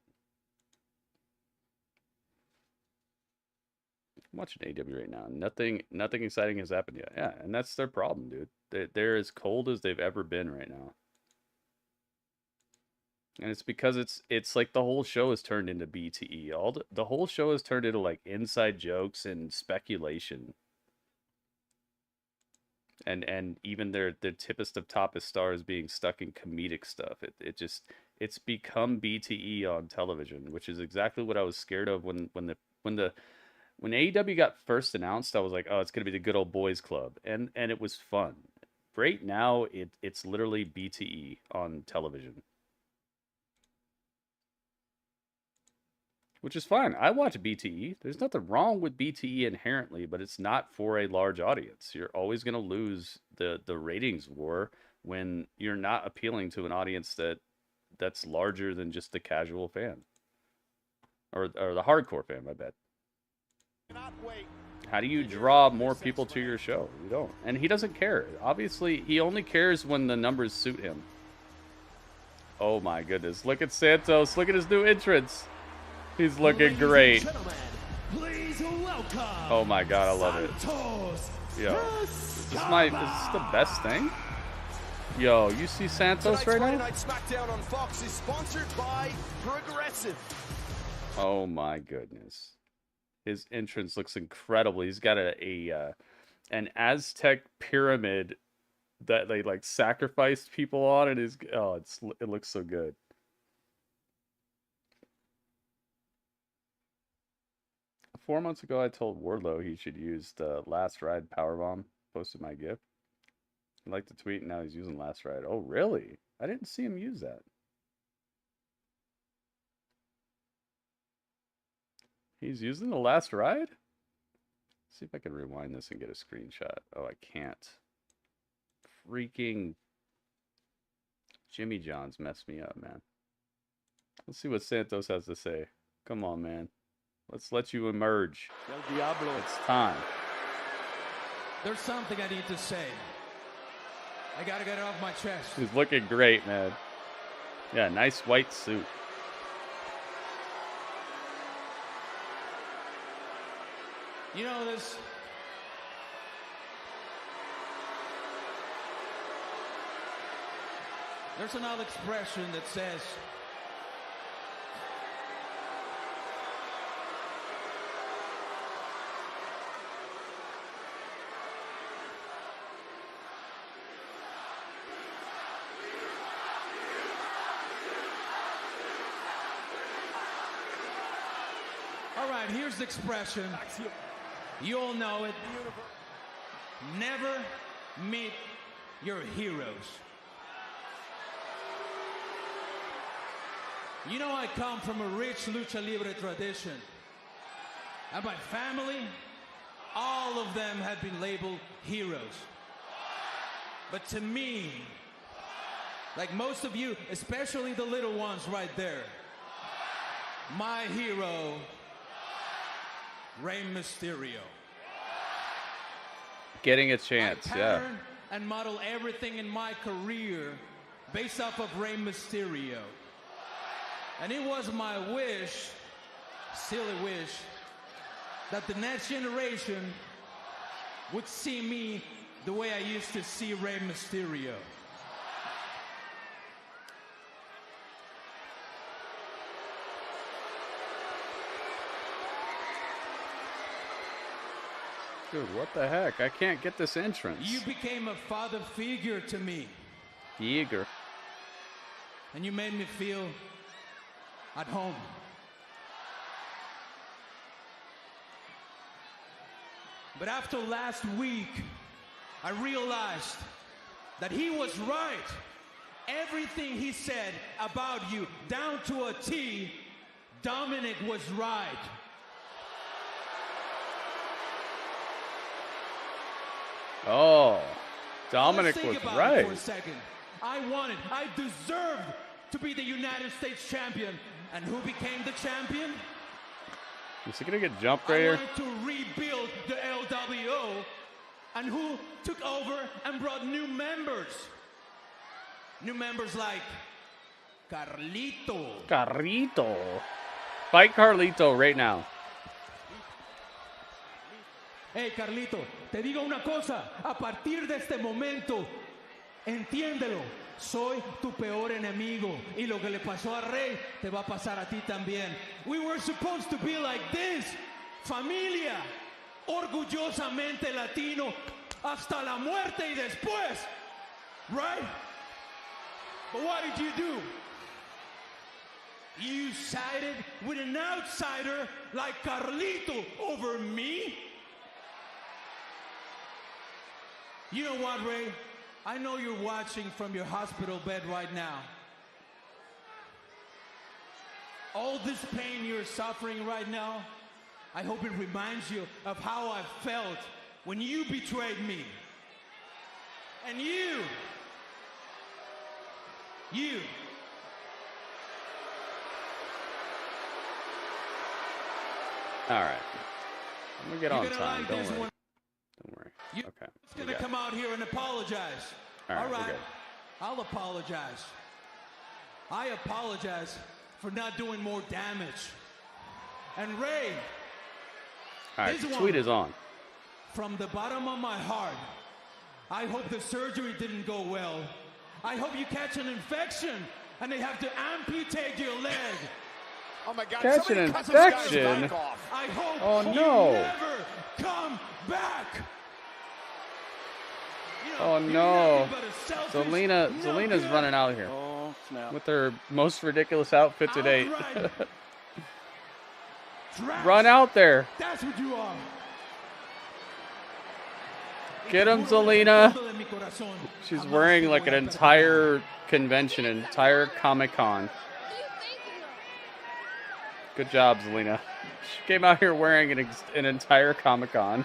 I'm watching AEW right now. Nothing exciting has happened yet. Yeah, and that's their problem, dude. They're as cold as they've ever been right now. And it's because it's like the whole show has turned into BTE. The whole show has turned into like inside jokes and speculation. And even their tippest of toppest stars being stuck in comedic stuff. It's become BTE on television, which is exactly what I was scared of when AEW got first announced. I was like, oh, it's going to be the good old boys club. And it was fun. Right now, it's literally BTE on television. Which is fine. I watch BTE. There's nothing wrong with BTE inherently, but it's not for a large audience. You're always going to lose the ratings war when you're not appealing to an audience that's larger than just the casual fan. Or the hardcore fan, I bet. How do you draw more people to your show? You don't. And he doesn't care. Obviously, he only cares when the numbers suit him. Oh my goodness. Look at Santos. Look at his new entrance. He's looking great. Oh my god, I love it. Yo, is this the best thing? Yo, you see Santos right now? SmackDown on Fox is sponsored by Progressive. Oh my goodness. His entrance looks incredible. He's got an Aztec pyramid that they like sacrificed people on, and it looks so good. Four months ago, I told Wardlow he should use the Last Ride Powerbomb. Posted my GIF. He liked the tweet, and now he's using Last Ride. Oh, really? I didn't see him use that. He's using the Last Ride? Let's see if I can rewind this and get a screenshot. Oh, I can't. Freaking Jimmy John's messed me up, man. Let's see what Santos has to say. Come on, man. Let's let you emerge. El Diablo. It's time. There's something I need to say. I gotta get it off my chest. He's looking great, man. Yeah, nice white suit. You know this. There's another expression that says, all right, here's the expression. You all know it. Never meet your heroes. You know, I come from a rich lucha libre tradition. And my family, all of them have been labeled heroes. But to me, like most of you, especially the little ones right there, my hero, Rey Mysterio. Getting a chance, I pattern and model everything in my career based off of Rey Mysterio. And it was my wish, still a wish, that the next generation would see me the way I used to see Rey Mysterio. Dude, what the heck? I can't get this entrance. You became a father figure to me. Yeager. And you made me feel at home. But after last week, I realized that he was right. Everything he said about you, down to a T, Dominic was right. Oh, Dominic was right. For a second. I deserved to be the United States champion. And who became the champion? Is he gonna get jumped right here? I wanted to rebuild the LWO. And who took over and brought new members? New members like Carlito. Carlito. Fight Carlito right now. Hey, Carlito, te digo una cosa. A partir de este momento, entiéndelo. Soy tu peor enemigo. Y lo que le pasó a Rey, te va a pasar a ti también. We were supposed to be like this. Familia. Orgullosamente latino. Hasta la muerte y después. Right? But what did you do? You sided with an outsider like Carlito over me? You know what, Ray? I know you're watching from your hospital bed right now. All this pain you're suffering right now, I hope it reminds you of how I felt when you betrayed me. And you. All right. I'm going to get on time. Don't worry. Okay. It's going to come out here and apologize. All right. I'll apologize. I apologize for not doing more damage. And Ray. All right, the tweet is on. From the bottom of my heart, I hope the surgery didn't go well. I hope you catch an infection and they have to amputate your leg. Oh my God! Catch an infection. I hope you never come back. Oh no! Zelina's running out here with her most ridiculous outfit to date. Run out there! That's what you are. Get him, Zelina! She's wearing like an entire convention, an entire Comic-Con. Good job, Zelina. She came out here wearing an entire Comic-Con.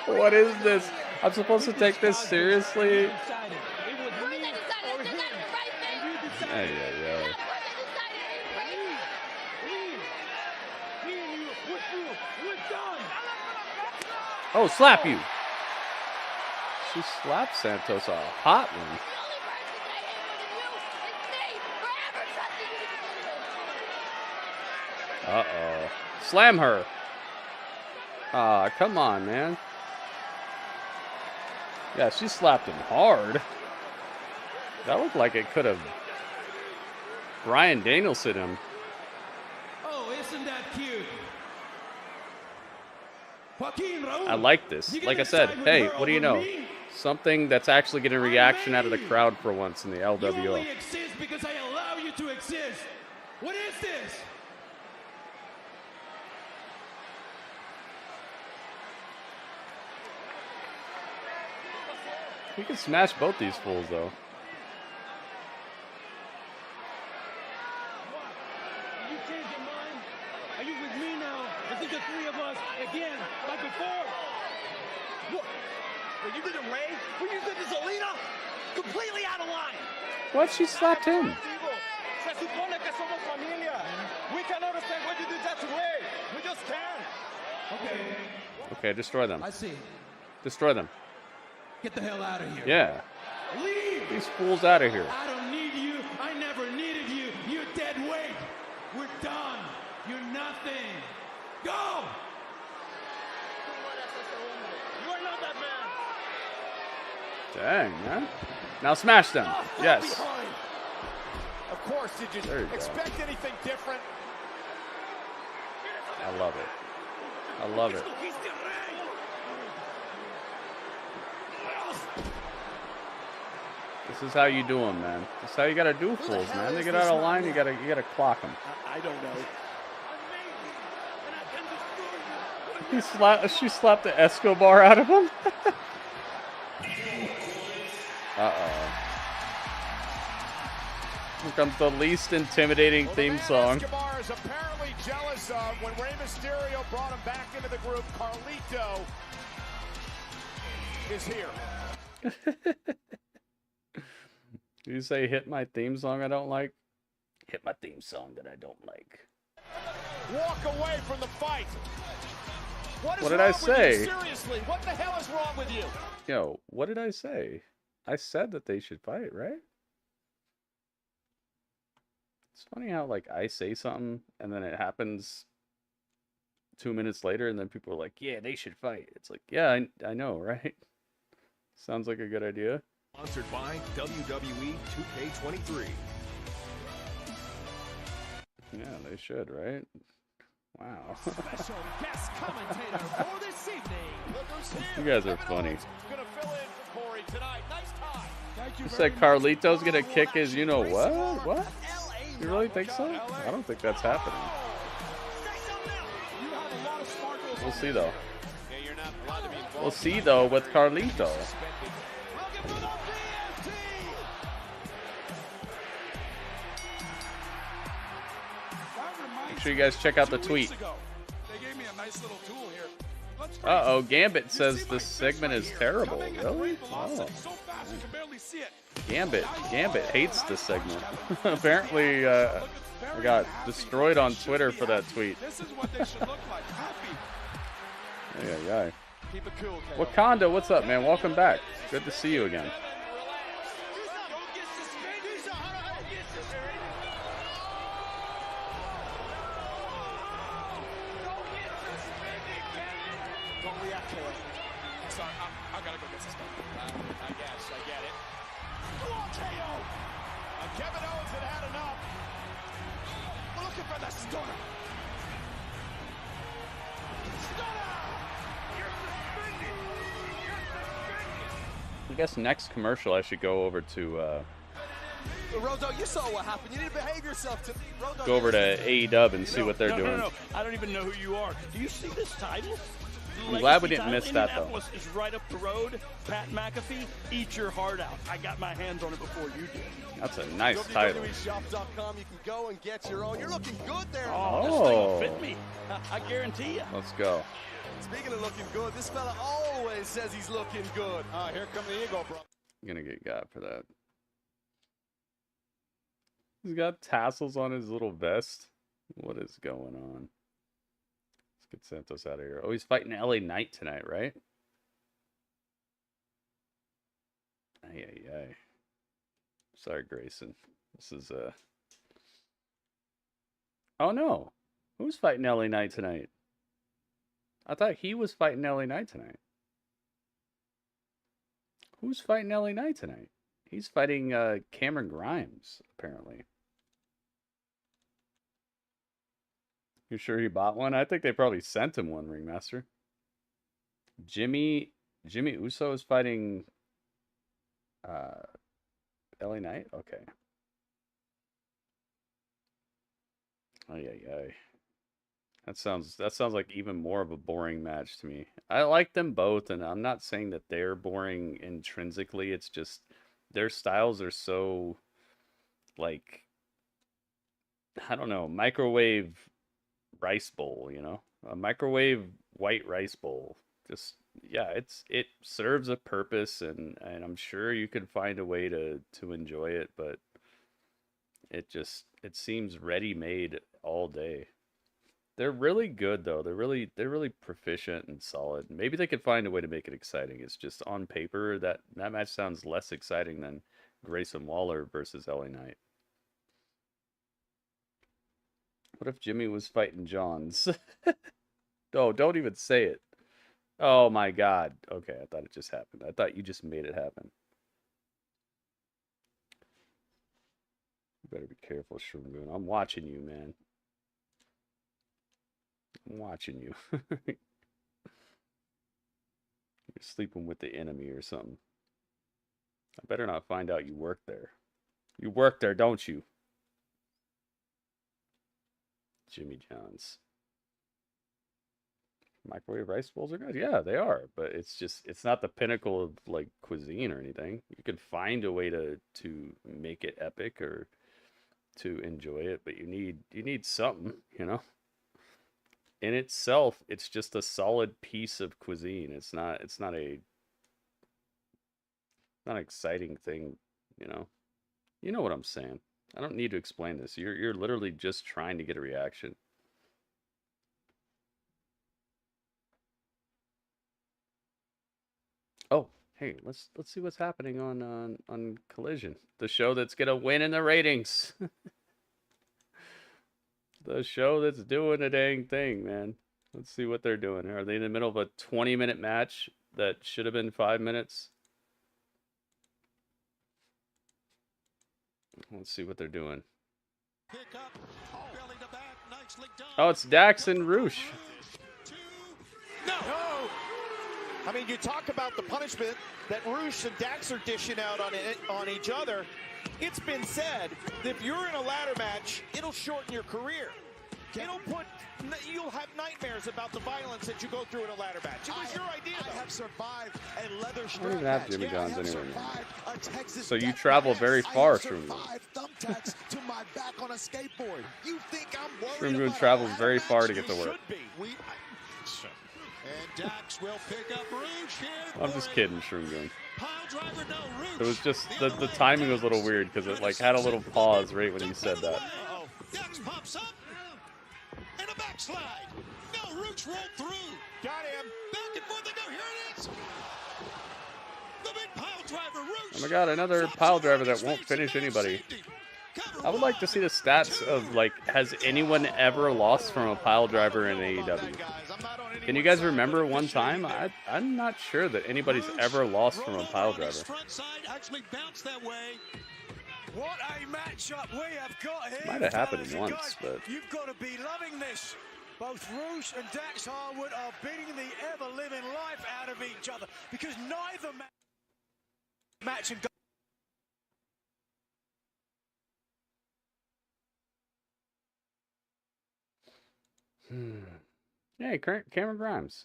What is this? I'm supposed to take this seriously? Oh, slap you. She slapped Santos a hot one. Uh-oh. Slam her. Ah, come on, man. Yeah, she slapped him hard. That looked like it could have Bryan Danielson him. Oh, isn't that cute? I like this. Like I said, hey, what do you know? Something that's actually getting a reaction out of the crowd for once in the You LWO. only exist because I allow you to exist. What is this? He can smash both these fools, though. You changed your mind? Are you with me now? Is it the three of us again, like before? What? When you did a Ray? When you did this Alina? Completely out of line. What? She slapped him. Se supone que somos familia. We can understand why you did that to Ray. We just can't. Okay. Okay, destroy them. I see. Destroy them. Get the hell out of here. Yeah. Leave. These fools out of here. I don't need you. I never needed you. You're dead weight. We're done. You're nothing. Go. You are not that man. Dang, man. Now smash them. Yes. Behind. Of course, did There you you go. expect anything different? I love it. I love it. This is how you do them, man. This is how you gotta do fools, man. They get out of line, you gotta clock them. I don't know. She slapped the Escobar out of him. Uh-oh. Here comes the least intimidating theme song. Escobar is apparently jealous of when Rey Mysterio brought him back into the group. Carlito is here. Do you say hit my theme song I don't like? Hit my theme song that I don't like. Walk away from the fight. What did I say? Seriously, what the hell is wrong with you? Yo, what did I say? I said that they should fight, right? It's funny how, like, I say something, and then it happens 2 minutes later, and then people are like, yeah, they should fight. It's like, yeah, I know, right? Sounds like a good idea. Sponsored by WWE 2K23. Yeah, they should, right? Wow. Special guest commentator for this evening. You guys are funny. Gonna fill in for Corey tonight. Nice tie. Thank You said Carlito's gonna kick his you-know-what? What? You really think so? I don't think that's happening. We'll see, though. We'll see, though, with Carlito. Make sure you guys check out the tweet. Uh-oh, Gambit says this segment is terrible. Really? Oh. Gambit hates this segment. Apparently, I got destroyed on Twitter for that tweet. Yeah. Wakanda, what's up, man? Welcome back. Good to see you again. Don't react to it. Sorry, I gotta go get suspended. I guess, I get it. KO! Kevin Owens had enough. We're looking for the stunner. Stunner! You're suspended! You're suspended! I guess next commercial I should go over to Rozo, you saw what happened. You need to behave yourself. Rozo, go over to AEW and see what they're doing. No. I don't even know who you are. Do you see this title? I'm glad we didn't miss that, though. Indianapolis is right up the road. Pat McAfee, eat your heart out. I got my hands on it before you did. That's a nice title. WWEshop.com, you can go and get your own. You're looking good there. Oh, this thing will fit me. I guarantee you. Let's go. Speaking of looking good, this fella always says he's looking good. Here come the ego, bro. I'm gonna get got for that. He's got tassels on his little vest. What is going on? Let's get Santos out of here. Oh, he's fighting LA Knight tonight, right? Ay. Sorry, Grayson. This is Oh no. Who's fighting LA Knight tonight? I thought he was fighting LA Knight tonight. Who's fighting LA Knight tonight? He's fighting Cameron Grimes, apparently. You sure he bought one? I think they probably sent him one, Ringmaster. Jimmy Uso is fighting LA Knight? Okay. Oh yeah. That sounds like even more of a boring match to me. I like them both, and I'm not saying that they're boring intrinsically. It's just their styles are so, like, I don't know, microwave rice bowl, you know? A microwave white rice bowl. Just, yeah, it serves a purpose, and I'm sure you could find a way to enjoy it, but it seems ready-made all day. They're really good though. They're really proficient and solid. Maybe they could find a way to make it exciting. It's just on paper that match sounds less exciting than Grayson Waller versus LA Knight. What if Jimmy was fighting Johns? Oh, don't even say it. Oh my God. Okay, I thought it just happened. I thought you just made it happen. You better be careful, Shroom. I'm watching you, man. I'm watching you. You're sleeping with the enemy or something. I better not find out you work there. You work there, don't you? Jimmy John's. Microwave rice bowls are good. Yeah, they are. But it's not the pinnacle of like cuisine or anything. You can find a way to make it epic or to enjoy it, but you need something, you know? In itself, it's just a solid piece of cuisine. It's not an exciting thing, you know. You know what I'm saying. I don't need to explain this. You're literally just trying to get a reaction. Oh, hey, let's see what's happening on Collision, the show that's gonna win in the ratings. The show that's doing a dang thing, man. Let's see what they're doing. Are they in the middle of a 20-minute match that should have been 5 minutes? Let's see what they're doing. Oh, it's Dax and Roosh. No! I mean, you talk about the punishment that Roosh and Dax are dishing out on each other. It's been said that if you're in a ladder match, it'll shorten your career. You'll have nightmares about the violence that you go through in a ladder match. It was your idea. I have survived a leather strap. I don't even have Jimmy John's anywhere now. So you travel very far, Shroom. Shroom travels very far to get to work. I'm just kidding, Shroom. It was just the timing was a little weird because it like had a little pause right when he said that. Dax pops up and a backslide. No, Roots rolled through. Got him. Back and forth they go. Here it is. The big pile driver. Roots. Oh my God, another pile driver that won't finish anybody. I would like to see the stats of like, has anyone ever lost from a pile driver in AEW? Can you guys remember one time? I'm not sure that anybody's ever lost from a pile driver. Actually bounced that way. What a matchup we have got here. Might have happened once, but you've got to be loving this. Both Roosh and Dax Harwood are beating the ever-living life out of each other because neither match and Hey, Cameron Grimes.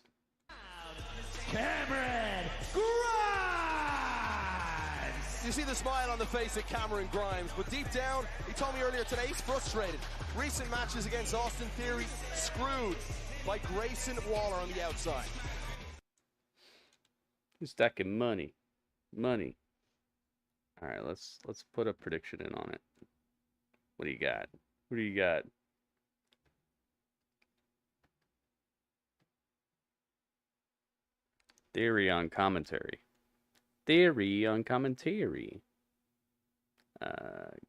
Cameron Grimes! You see the smile on the face of Cameron Grimes, but deep down, he told me earlier today he's frustrated. Recent matches against Austin Theory screwed by Grayson Waller on the outside. He's stacking money. Money. All right, let's put a prediction in on it. What do you got? What do you got? Theory on commentary. Theory on commentary.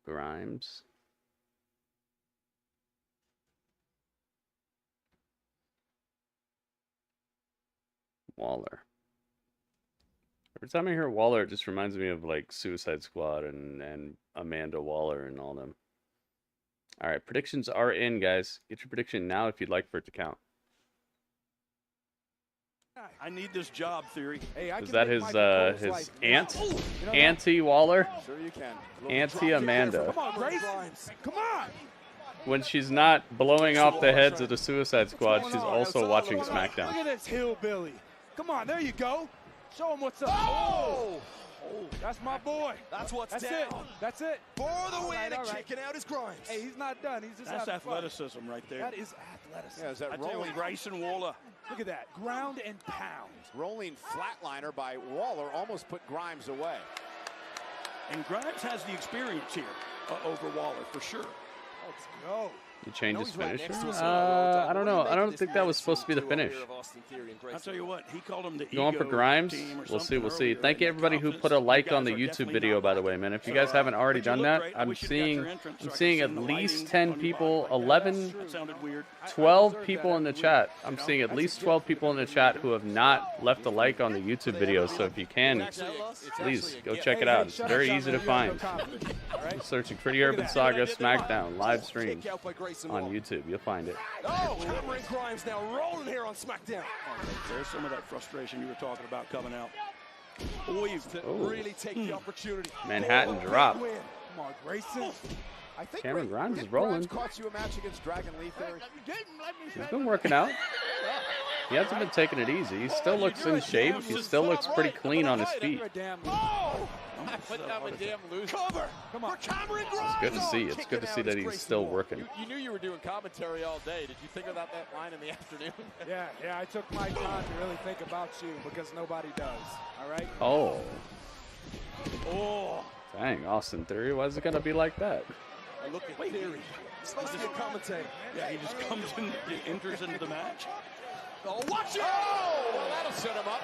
Grimes. Waller. Every time I hear Waller, it just reminds me of like Suicide Squad and Amanda Waller and all them. All right, predictions are in, guys. Get your prediction now if you'd like for it to count. I need this job, Theory. Hey, Is that his aunt? Auntie Waller? Sure you can. Auntie Amanda. Come on, Grayson. Come on. When she's not blowing off the heads of the Suicide Squad, she's also watching SmackDown. Look at this hillbilly. Come on, there you go. Show him what's up. Oh! That's my boy. That's what's That's down. it. That's it. For the win and kicking out his Grimes. Hey, he's not done. He's just That's having fun. athleticism right there. That is athleticism. Yeah, is that I tell you, rolling? Grayson Waller. Look at that. Ground and pound. Rolling flatliner by Waller almost put Grimes away. And Grimes has the experience here over Waller for sure. Let's go. You change his finisher? I don't know. I don't think that was supposed to be the finish. I'll tell you what, he called him the Going for Grimes? We'll see, we'll see. Thank you everybody who put a like on the YouTube video, by the way, man. If you guys haven't already done that, I'm seeing at least 10 people, 11, 12 people in the chat. I'm seeing at least 12 people in the chat who have not left a like on the YouTube video. So if you can, please go check it out. It's very easy to find. Searching Pretty Urban Saga SmackDown live stream on YouTube. You'll find it. Oh, Cameron Grimes now rolling here on SmackDown. There's some of that frustration you were talking about coming out. Really take the opportunity. Manhattan drop. Come on, Grayson. I think Cameron Grimes is rolling. Cost you a match against Dragon Lee Theory. He's been working out. He hasn't been taking it easy. He still looks in shape. He still looks pretty clean on his feet. Cover. Come on, Cameron Grimes. It's good to see. It's good to see that he's still working. You knew you were doing commentary all day. Did you think about that line in the afternoon? Yeah, I took my time to really think about you because nobody does. All right? Oh. Dang, Austin Theory. Why is it going to be like that? Look at Theory. Supposed to be a commentator. Yeah, he just comes in, enters into the match. Oh, watch it! Oh, well, that'll set him up.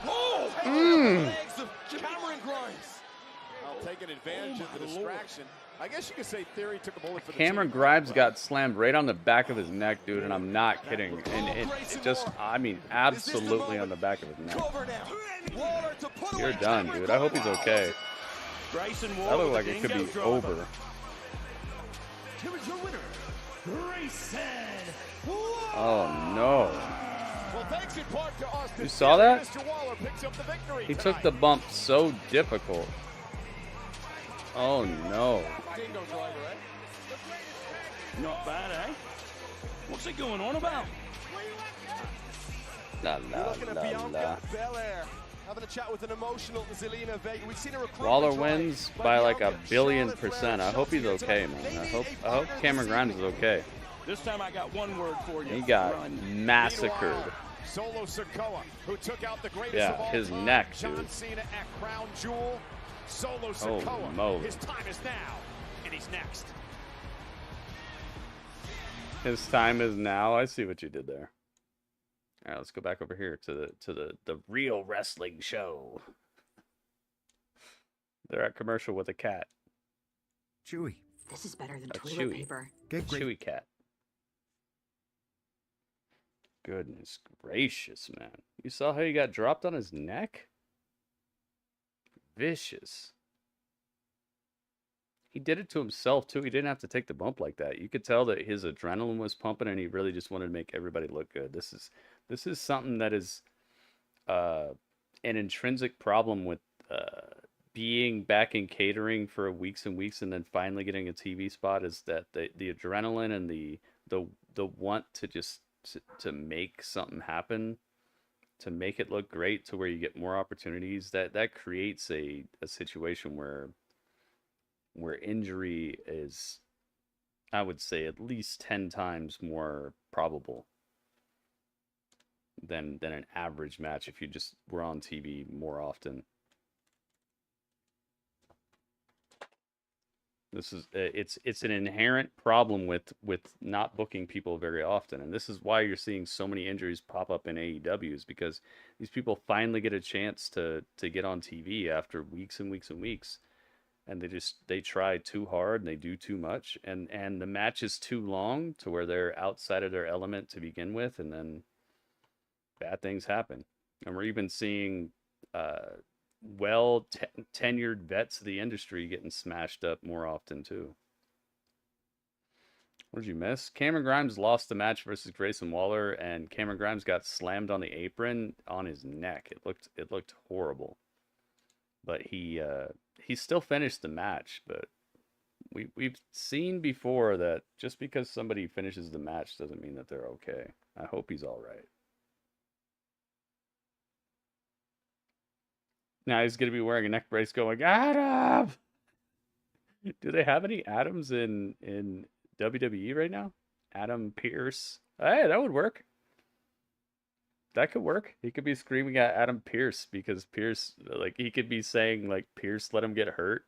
Oh! Legs of Cameron Grimes. Well, taking advantage of the distraction. I guess you could say Theory took a bullet for the Cameron team. Grimes got slammed right on the back of his neck, dude, and I'm not kidding. And it just, I mean, absolutely on the back of his neck. You're done, dude. I hope he's okay. That looked like it could be over. Here is your winner, Grayson. Oh, no. Well, thanks in part to Austin. You saw that? Mr. Waller picks up the victory He tonight. took the bump so difficult. Oh, no. Dingo driver, eh? Not bad, eh? What's he going on about? La, We're looking at la, Bianca Belair having a chat with an emotional Zelina Vega. We've seen her recruitment Waller drive wins by by like Bianca, 1 billion Charlotte %. Flair, I hope he's Chelsea, okay, man. I hope Cameron Grimes is okay. This time I got one word for you. He got Run. massacred. Solo Sikoa, who took out the greatest Yeah, of all his time, neck, John dude. Cena at Crown Jewel. Solo Holy Sikoa. moly. His time is now, and he's next. His time is now. I see what you did there. All right, let's go back over here to the real wrestling show. They're at commercial with a cat. Chewy. This is better than A toilet Chewy. paper. Get great. Chewy cat. Goodness gracious, man. You saw how he got dropped on his neck? Vicious. He did it to himself, too. He didn't have to take the bump like that. You could tell that his adrenaline was pumping, and he really just wanted to make everybody look good. This is something that is an intrinsic problem with being back in catering for weeks and weeks and then finally getting a TV spot, is that the adrenaline and the want to just to make something happen, to make it look great, to where you get more opportunities, that creates a situation where injury is, I would say, at least 10 times more probable than an average match if you just were on TV more often. This is it's an inherent problem with not booking people very often, and this is why you're seeing so many injuries pop up in AEW, is because these people finally get a chance to get on TV after weeks and weeks and weeks, and they try too hard and they do too much, and the match is too long to where they're outside of their element to begin with, and then bad things happen. And we're even seeing tenured vets of the industry getting smashed up more often too. What did you miss? Cameron Grimes lost the match versus Grayson Waller, and Cameron Grimes got slammed on the apron on his neck. It looked horrible. But he still finished the match. But we've seen before that just because somebody finishes the match doesn't mean that they're okay. I hope he's all right. Now he's going to be wearing a neck brace going, Adam! Do they have any Adams in WWE right now? Adam Pearce. Hey, that would work. That could work. He could be screaming at Adam Pearce because Pearce, like, he could be saying, like, Pearce let him get hurt.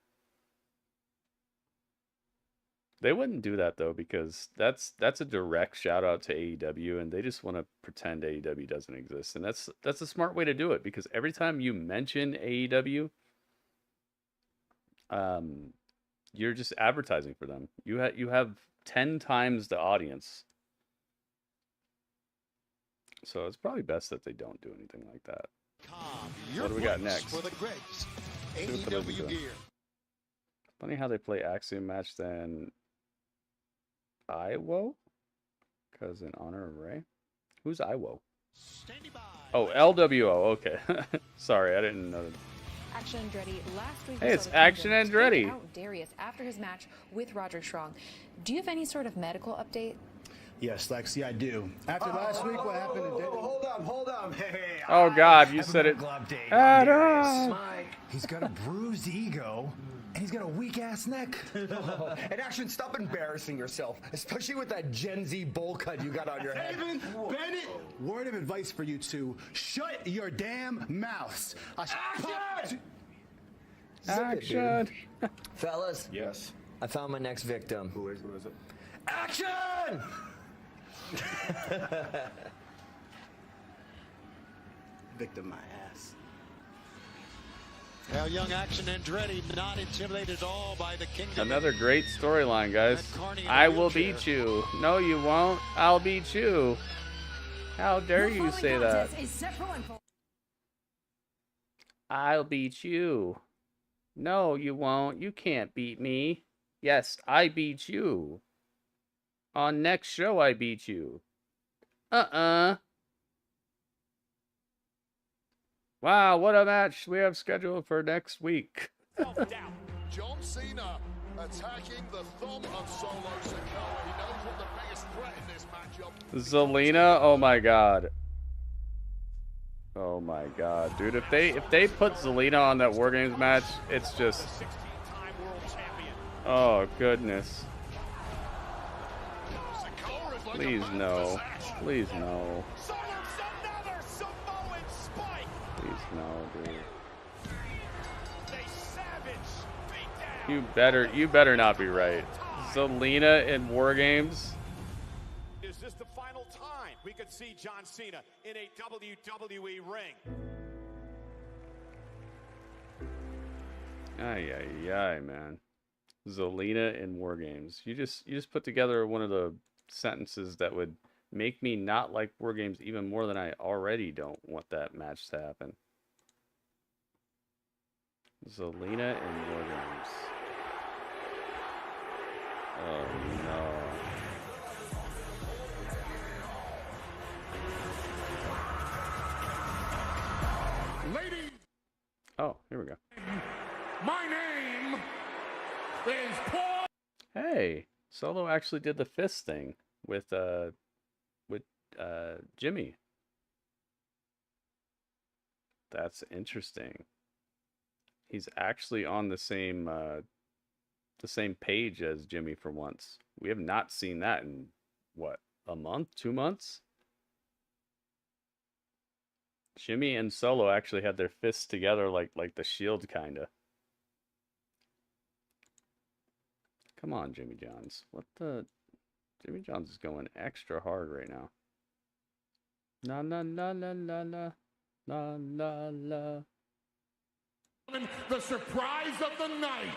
They wouldn't do that, though, because that's a direct shout out to AEW, and they just want to pretend AEW doesn't exist. And that's a smart way to do it, because every time you mention AEW, you're just advertising for them. You have 10 times the audience. So it's probably best that they don't do anything like that. What do we got next? For the Gregs, AEW gear. Funny how they play Axiom match then Iwo? Because in honor of Ray. Who's Iwo? Oh, LWO. Okay. Sorry, I didn't know. Action Andretti last week. Hey, it's Action Andretti. Darius after his match with Roger Strong. Do you have any sort of medical update? Yes, Lexi, I do. After last week, what happened to Hold on. Hey. Oh, God, you said it. Adam! He's got a bruised ego, and he's got a weak-ass neck. And Action, stop embarrassing yourself, especially with that Gen Z bowl cut you got on your head. Evan, Bennett, word of advice for you two. Shut your damn mouths. Action! Fellas. Yes. I found my next victim. Who is it? Action! Victim my ass. Now, young Action Andretti not intimidated at all by the Kingdom. Another great storyline, guys. I will beat you. No, you won't. I'll beat you. How dare you say that? I'll beat you. No, you won't. You can't beat me. Yes, I beat you. On next show, I beat you. Wow, what a match we have scheduled for next week. John Cena attacking the thumb of Solo Sikoa. He knows what the biggest threat in this matchup. Zelina, oh my god. Oh my god, dude! If they put Zelina on that War Games match, it's just. Oh goodness. Please no. Please no. Please no, dude. You better not be right. Zelina in War Games. Is this the final time we could see John Cena in a WWE ring? Ay, man. Zelina in War Games. You just put together one of the sentences that would make me not like War Games even more than I already don't want that match to happen. Zelina in War Games. Oh no. Ladies. Oh, here we go. My name is Paul. Hey, Solo actually did the fist thing with Jimmy. That's interesting. He's actually on the same page as Jimmy for once. We have not seen that in what, a month, 2 months? Jimmy and Solo actually had their fists together like the Shield kinda. Come on, Jimmy Johns. What the? Jimmy Johns is going extra hard right now. La la la la la la la la la. The surprise of the night.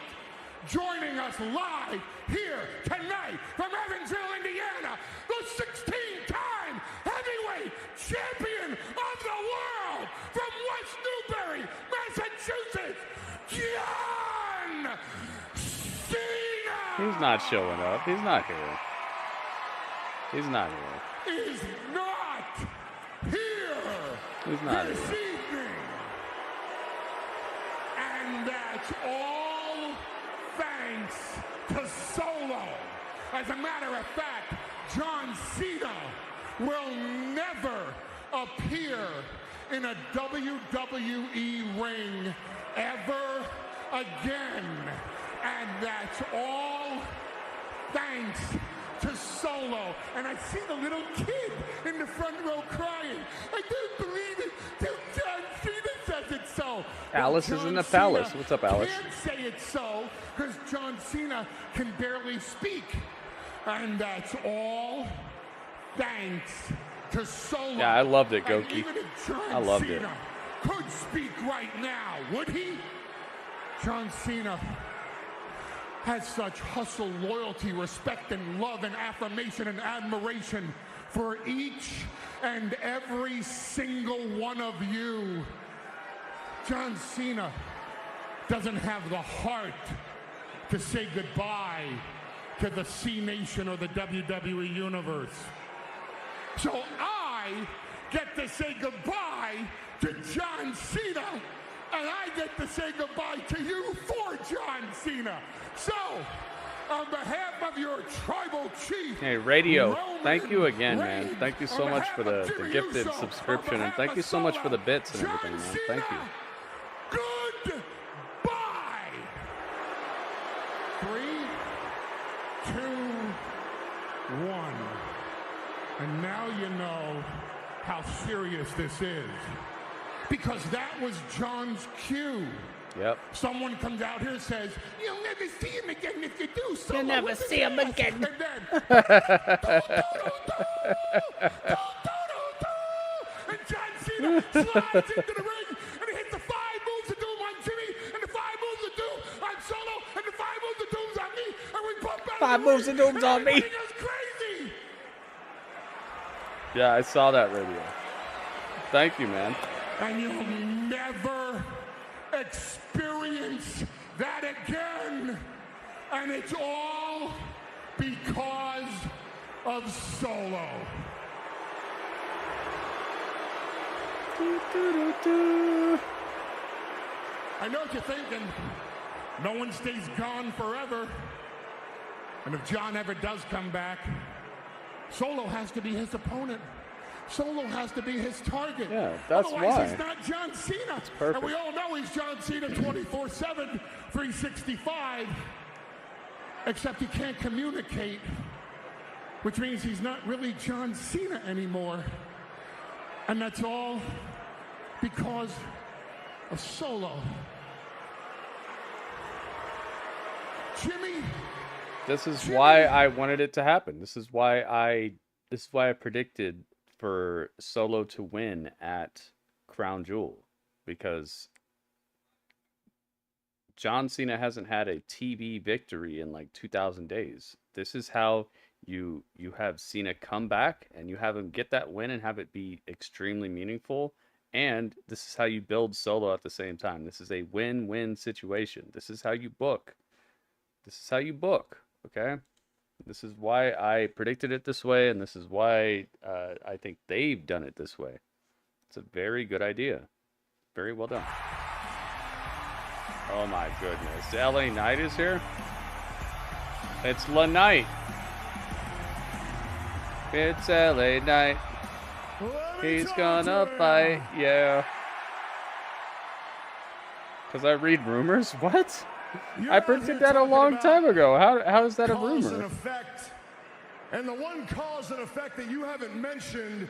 Joining us live here tonight from Evansville, Indiana, the 16-time heavyweight champion of the world, He's not showing up. He's not here. He's not here. Is not here. He's not this here. evening. And that's all thanks to Solo. As a matter of fact, John Cena will never appear in a WWE ring ever again. And that's all thanks to Solo. And I see the little kid in the front row crying. I don't believe it. John Cena says it so. Alice is in the palace. What's up, Alice? Can't say it so because John Cena can barely speak. And that's all thanks to Solo. Yeah, I loved it, And Goki. even if John I loved it. Cena could speak right now, would he? John Cena has such hustle, loyalty, respect, and love, and affirmation and admiration for each and every single one of you. John Cena doesn't have the heart to say goodbye to the C Nation or the WWE Universe. So I get to say goodbye to John Cena, and I get to say goodbye to you for John Cena. So, on behalf of your tribal chief, Hey, Radio, Roman thank you again, man. Reigns, Thank you so on much for behalf the of Jimmy gifted Uso, subscription, on and thank you behalf so of much for the Solo, bits and John everything, man. Thank you. Goodbye. 3, 2, 1. And now you know how serious this is. Because that was John's cue. Yep. Someone comes out here and says, "You'll never see him again if you do so." You'll never see him again. And then, and John Cena slides into the ring, and he hits the 5 moves of doom on Jimmy, and the 5 moves of doom on Solo, and the 5 moves of doom's on me, and we pump out 5 moves of doom's on me. Everybody goes crazy. Yeah, I saw that, Radio. Thank you, man. And you'll never experience that again. And it's all because of Solo. I know what you're thinking. No one stays gone forever. And if John ever does come back, Solo has to be his opponent. Solo has to be his target. Yeah, that's Otherwise, why. he's not John Cena. That's perfect. And we all know he's John Cena 24/7, 365. Except he can't communicate, which means he's not really John Cena anymore. And that's all because of Solo. Jimmy. This is why I wanted it to happen. This is why I predicted for Solo to win at Crown Jewel, because John Cena hasn't had a TV victory in like 2,000 days. This is how you have Cena come back and you have him get that win and have it be extremely meaningful. And this is how you build Solo at the same time. This is a win-win situation. This is how you book. This is how you book, okay? This is why I predicted it this way, and this is why I think they've done it this way. It's a very good idea. Very well done. Oh my goodness. LA Knight is here? It's La Knight. It's LA Knight. He's gonna fight, yeah. Because I read rumors? What? I predicted that a long time ago. How is that a Cause and rumor? effect. And the one cause and effect that you haven't mentioned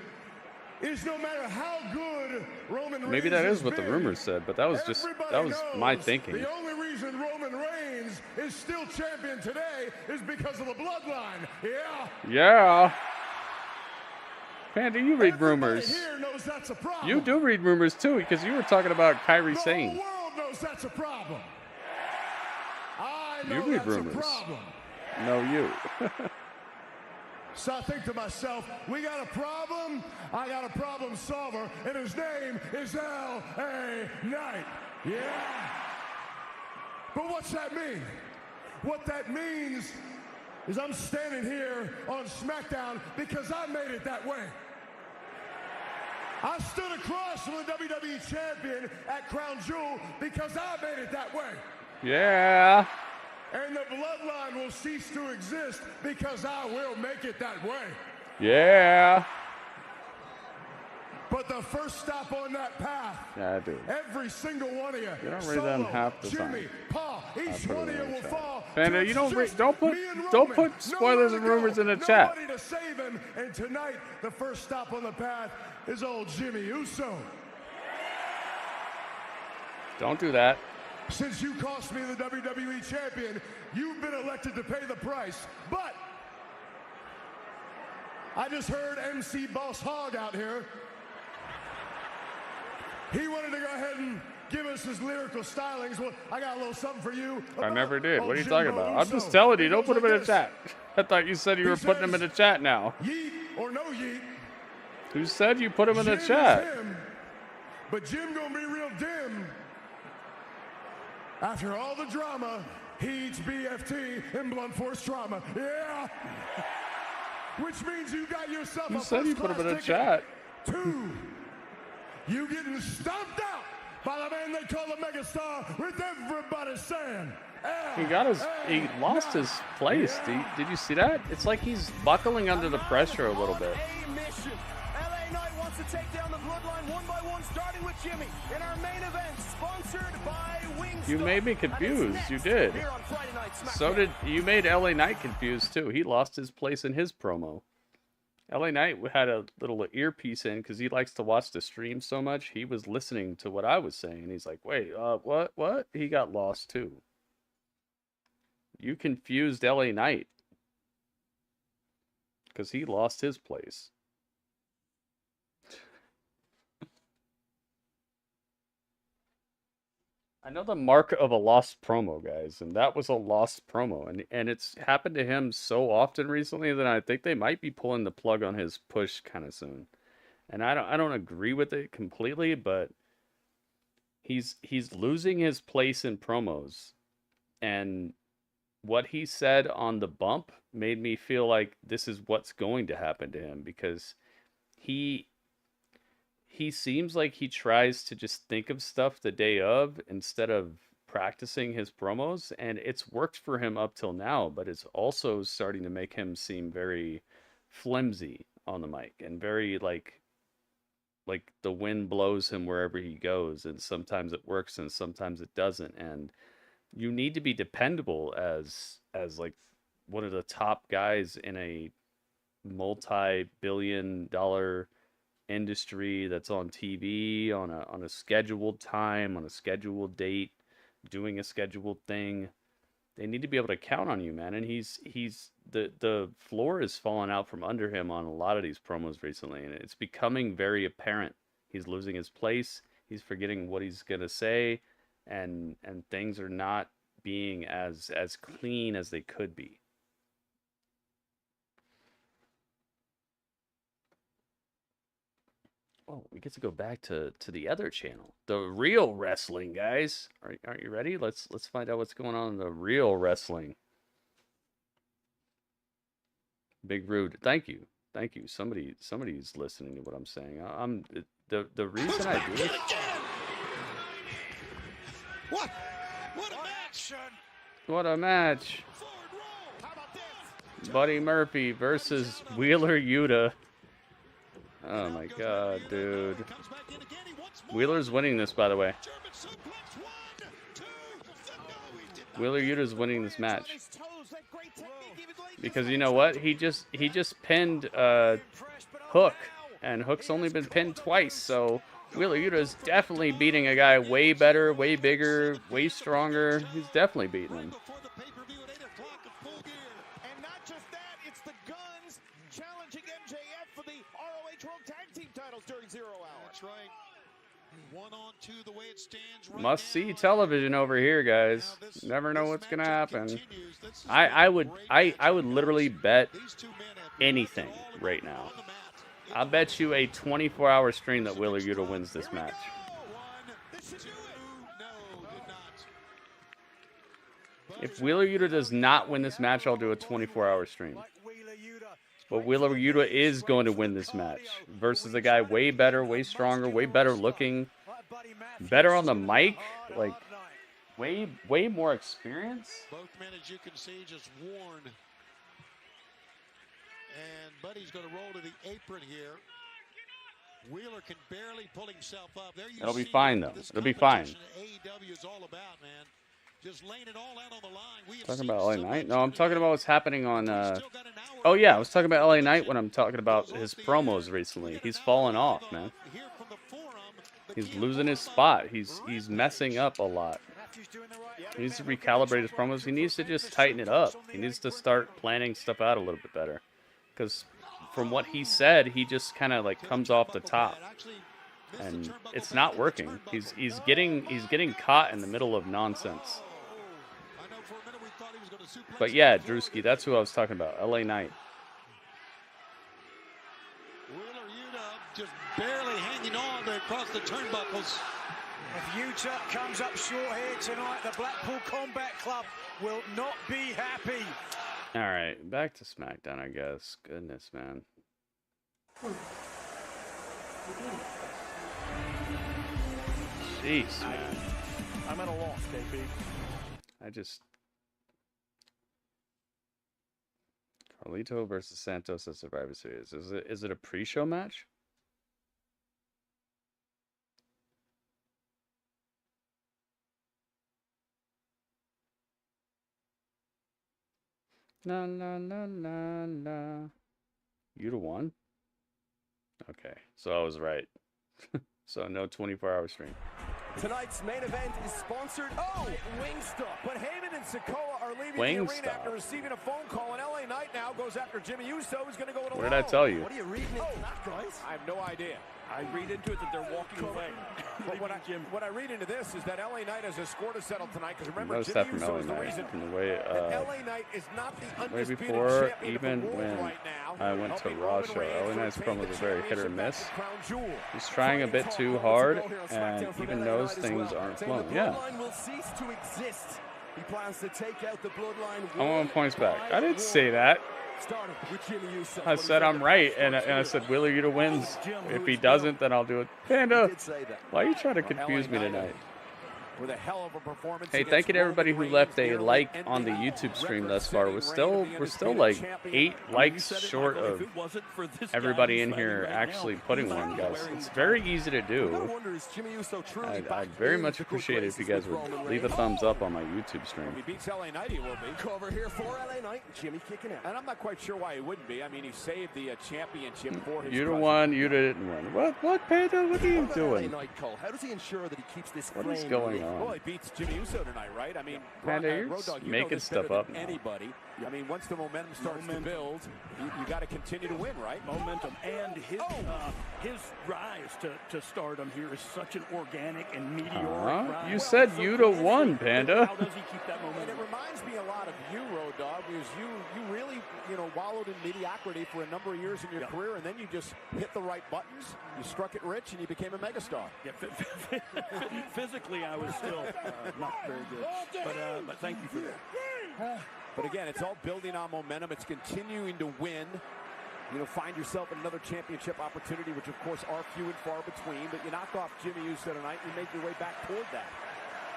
is no matter how good Roman Reigns Maybe that is has what the been, rumors said, but that was my thinking. The only reason Roman Reigns is still champion today is because of the bloodline. Yeah. Yeah. Panda, you read rumors. Here knows that's a problem. You do read rumors too, because you were talking about Kairi Sane. The whole world knows that's a problem. I know You read that's rumors. a problem. No, you. So I think to myself, we got a problem, I got a problem solver, and his name is L.A. Knight. Yeah. But what's that mean? What that means is I'm standing here on SmackDown because I made it that way. I stood across from the WWE champion at Crown Jewel because I made it that way. Yeah. And the bloodline will cease to exist because I will make it that way. Yeah. But the first stop on that path, Yeah, dude. every single one of you, You don't read them Solo, half the Jimmy, time. Paul, each one of you will fall. Panda, to you don't just don't put me and don't Roman. put spoilers and Nowhere to rumors go, in the chat. Nobody to save him. And tonight, the first stop on the path is old Jimmy Uso. Don't do that. Since you cost me the WWE champion, you've been elected to pay the price. But I just heard MC Boss Hog out here. He wanted to go ahead and give us his lyrical stylings. Well, I got a little something for you. I never did. What are you Jimbo talking about? I'm Uso. just telling you, It don't goes put him in like the chat. I thought you said you were putting him in the chat now. Yeet or no yeet. Who said you put him in the Jim is chat? him, but Jim gonna be real dim. After all the drama, he eats BFT and blunt force trauma. Yeah. Which means you got yourself You a said you put him in the first-class chat. ticket to you getting stomped out by the man they call the megastar with everybody saying. He lost his place. Did you see that? It's like he's buckling under the pressure a little bit. A mission. LA Knight wants to take down the Bloodline one by one, starting with Jimmy in our main event, sponsored by Wingstop. You made me confused. You did. Here on Friday Night So did you made LA Knight confused too. He lost his place in his promo. LA Knight had a little earpiece in because he likes to watch the stream so much. He was listening to what I was saying. He's like, wait, what? He got lost too. You confused LA Knight because he lost his place. I know the mark of a lost promo, guys, and that was a lost promo, and it's happened to him so often recently that I think they might be pulling the plug on his push kind of soon. And I don't agree with it completely, but he's losing his place in promos, and what he said on the bump made me feel like this is what's going to happen to him, because he seems like he tries to just think of stuff the day of instead of practicing his promos, and it's worked for him up till now, but it's also starting to make him seem very flimsy on the mic and very like the wind blows him wherever he goes, and sometimes it works and sometimes it doesn't. And you need to be dependable as like one of the top guys in a multi-billion-dollar industry that's on TV on a scheduled time, on a scheduled date, doing a scheduled thing. They need to be able to count on you, man. And he's the floor is falling out from under him on a lot of these promos recently, and it's becoming very apparent. He's losing his place. He's forgetting what he's gonna say, and things are not being as clean as they could be. Oh, we get to go back to the other channel, the real wrestling, guys. Aren't you ready? Let's find out what's going on in the real wrestling. Big Rude, thank you. Somebody's listening to what I'm saying. I'm the reason I do this. What a match! What a match! Buddy Murphy versus Wheeler Yuta. Oh my god, dude. Wheeler's winning this, by the way. Wheeler Yuta's winning this match. Because you know what? He just pinned Hook, and Hook's only been pinned twice, so Wheeler Yuta's definitely beating a guy way better, way bigger, way stronger. He's definitely beating him. That's right. 1-on-2 the way it stands right Must see television over here, guys. Never know what's gonna happen. I would literally bet anything right now. I'll bet you a 24-hour stream that Wheeler Yuta wins this match. If Wheeler Yuta does not win this match, I'll do a 24-hour stream. But Wheeler Yuta is going to win this match versus a guy way better, way stronger, way better looking, better on the mic, like way more experience. Both men, as you can see, just worn. And Buddy's going to roll to the apron here. Wheeler can barely pull himself up. There you It'll be see fine though. It'll be fine. AEW is all about, man. Just laying it all out on the line. We have Talking about LA Knight? No, I'm talking about what's happening on. Oh yeah, I was talking about LA Knight when I'm talking about his promos recently. He's fallen off, man. He's losing his spot. He's messing up a lot. He needs to recalibrate his promos. He needs to just tighten it up. He needs to start planning stuff out a little bit better. Because from what he said, he just kind of like comes off the top, and it's not working. He's getting caught in the middle of nonsense. But yeah, Drewski, that's who I was talking about. LA Knight. Wheeler Yuta just barely hanging on across the turnbuckles. If Yuta comes up short here tonight, the Blackpool Combat Club will not be happy. All right, back to SmackDown, I guess. Goodness, man. Jeez, man. I'm at a loss, KP. Carlito versus Santos at Survivor Series. Is it a pre-show match? La la la la la. Yuta won? Okay, so I was right. So no 24-hour stream. Tonight's main event is sponsored. Oh, Wingstop. But Heyman and Sikoa are leaving the arena after receiving a phone call. And LA Knight now goes after Jimmy Uso, who's going to go it alone. What did I tell you? What are you reading into that, guys? I have no idea. I read into it that they're walking away. But what I read into this is that LA Knight has a score to settle tonight. Because remember, Noticed Jimmy that from Uso LA is the Knight reason from the way, LA Knight is not the way undisputed before, champion even of the world when right now. I went to Raw show, LA Knight's promos are very hit or miss. Jewel. He's trying a bit too hard, and even those things aren't flowing. Yeah. Will cease to exist. He plans to take out the Bloodline. I want points back. I didn't say that. I said I'm right, and I said Wheeler Yuta wins. If he doesn't, then I'll do it. Panda, why are you trying to confuse me tonight? With a hell of a performance. Hey, thank you to everybody who left a like on the YouTube stream thus far. We're still like 8 likes short of everybody in here actually putting one, guys. It's very easy to do. I'd very much appreciate it if you guys would leave a thumbs up on my YouTube stream. If he beats LA Knight, he will be. Cover here for LA Knight. Jimmy kicking out. And I'm not quite sure why he wouldn't be. I mean, he saved the championship for his Yuta won, Yuta didn't win. What, Panda? What are you doing? How does he ensure that he keeps this What is going on? Well, he beats Jimmy Uso tonight, right? I mean, Panda, you're Road-Dogg, you making know this stuff better up than now. anybody. I mean, once the momentum starts to build, you got to continue to win, right? Momentum and his rise to stardom here is such an organic and meteoric rise. You said Yuta won, Panda. How does he keep that momentum? And it reminds me a lot of you, Road-Dogg, because you really, wallowed in mediocrity for a number of years in your career, and then you just hit the right buttons, you struck it rich, and you became a megastar. Yeah, physically, I was still not very good, but thank you for that. But again, it's all building on momentum. It's continuing to win. Find yourself another championship opportunity, which of course are few and far between. But you knock off Jimmy Uso tonight, you make your way back toward that.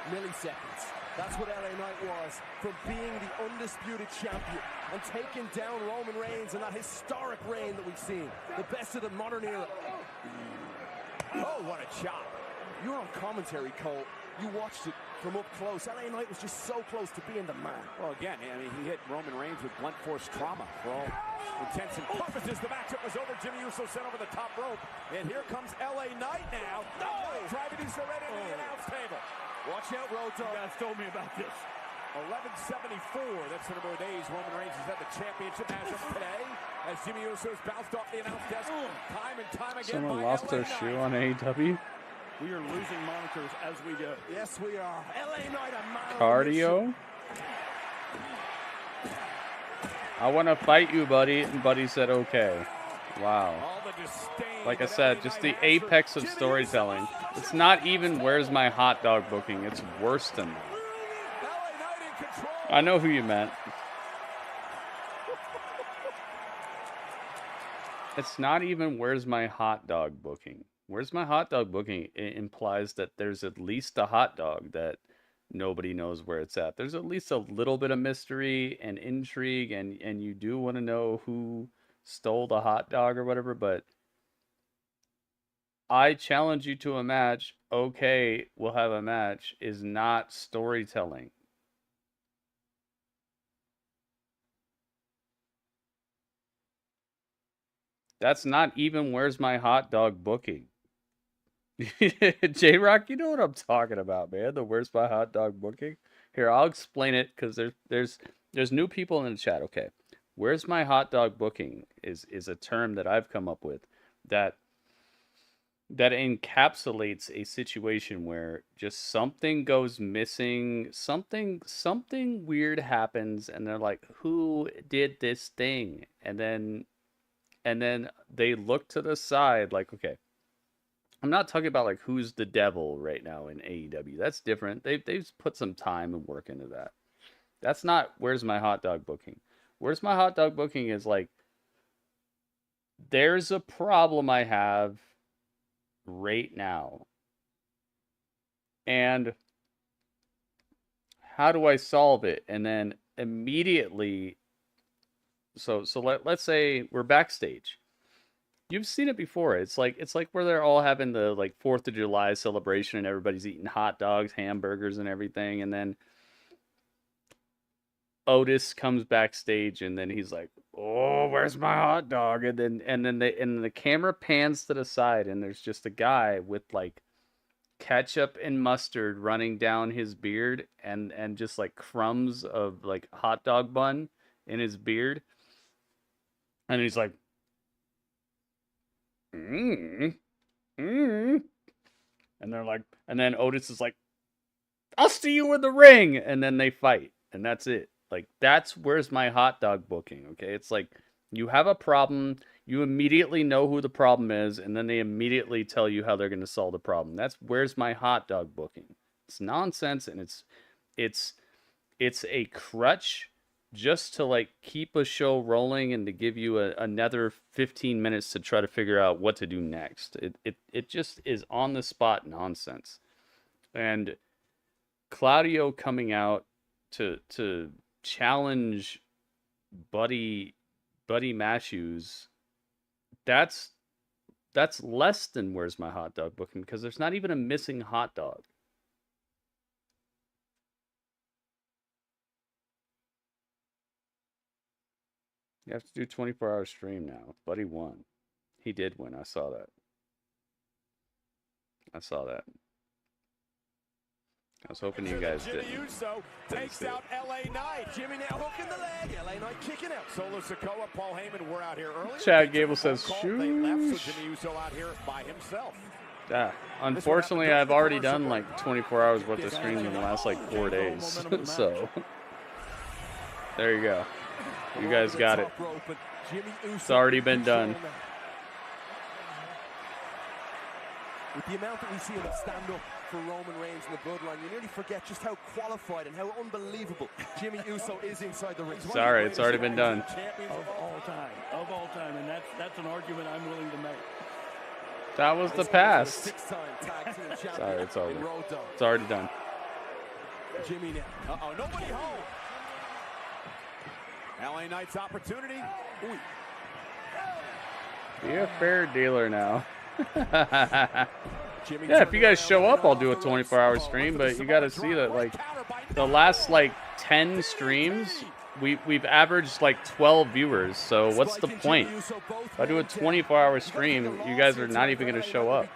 Milliseconds. That's what LA Knight was, from being the undisputed champion and taking down Roman Reigns in that historic reign that we've seen. The best of the modern era. Oh, what a chop. You were on commentary, Cole. You watched it from up close. LA Knight was just so close to being the man. Well, again, I mean, he hit Roman Reigns with blunt force trauma for all intents and purposes. The matchup was over. Jimmy Uso sent over the top rope. And here comes LA Knight now. Driving Uso right into the announce table. Watch out, Road-Dogg. You guys told me about this. 1174. That's the number of days Roman Reigns has had the championship as of today. As Jimmy Uso's bounced off the announce desk time and time again. Someone lost their shoe on AEW. We are losing monitors as we go. Yes, we are. LA Knight, a man. Cardio. I want to fight you, buddy. And Buddy said, okay. Wow. Like I said, just the apex of storytelling. It's not even where's my hot dog booking. It's worse than that. LA Knight in control. I know who you meant. It's not even where's my hot dog booking. Where's my hot dog booking? It implies that there's at least a hot dog that nobody knows where it's at. There's at least a little bit of mystery and intrigue, and you do want to know who stole the hot dog or whatever, but I challenge you to a match. Okay, we'll have a match is not storytelling. That's not even where's my hot dog booking. J-Rock, you know what I'm talking about, man. The where's my hot dog booking. Here, I'll explain it because there's new people in the chat. Okay. Where's my hot dog booking is a term that I've come up with that encapsulates a situation where just something goes missing, something weird happens, and they're like, who did this thing? And then they look to the side like, okay, I'm not talking about like who's the devil right now in AEW. That's different. They've put some time and work into that. That's not where's my hot dog booking. Where's my hot dog booking is like, there's a problem I have right now. And how do I solve it? And then immediately, so let's say we're backstage. You've seen it before. It's like where they're all having the like 4th of July celebration and everybody's eating hot dogs, hamburgers, and everything. And then Otis comes backstage and then he's like, "Oh, where's my hot dog?" And then the camera pans to the side and there's just a guy with like ketchup and mustard running down his beard and just like crumbs of like hot dog bun in his beard. And he's like, and they're like, and then Otis is like, "I'll see you in the ring," and then they fight, and that's it. Like, that's where's my hot dog booking. Okay, it's like you have a problem, you immediately know who the problem is, and then they immediately tell you how they're going to solve the problem. That's where's my hot dog booking. It's nonsense, and it's a crutch just to like keep a show rolling and to give you another 15 minutes to try to figure out what to do next. It just is on the spot nonsense. And Claudio coming out to challenge Buddy Matthews, that's less than where's my hot dog booking, because there's not even a missing hot dog. You have to do 24-hour stream now. Buddy won. He did win. I saw that. I was hoping you guys did. Jimmy Uso takes out LA Knight. Jimmy now hooking the leg. LA Knight kicking out. Solo Sikoa, Paul Heyman were out here earlier. Chad Gable says, "Shoot." They left, so Jimmy Uso out here by himself. Yeah. Unfortunately, I've already done like 24 hours worth of streams in the last like 4 days. So there you go. You guys got it. It's already been done. With the amount that we see him stand up for Roman Reigns and the Bloodline, you nearly forget just how qualified and how unbelievable Jimmy Uso is inside the ring. Sorry, it's already been done. Of all time, and that's an argument I'm willing to make. That was the past. Sorry, it's over. It's already done. Jimmy now. Uh-oh, nobody home. LA Knight's opportunity. Ooh. Be a fair dealer now. Yeah, if you guys show up, I'll do a 24-hour stream, but you got to see that, like, the last, like, 10 streams, we've averaged, like, 12 viewers, so what's the point? If I do a 24-hour stream, you guys are not even going to show up.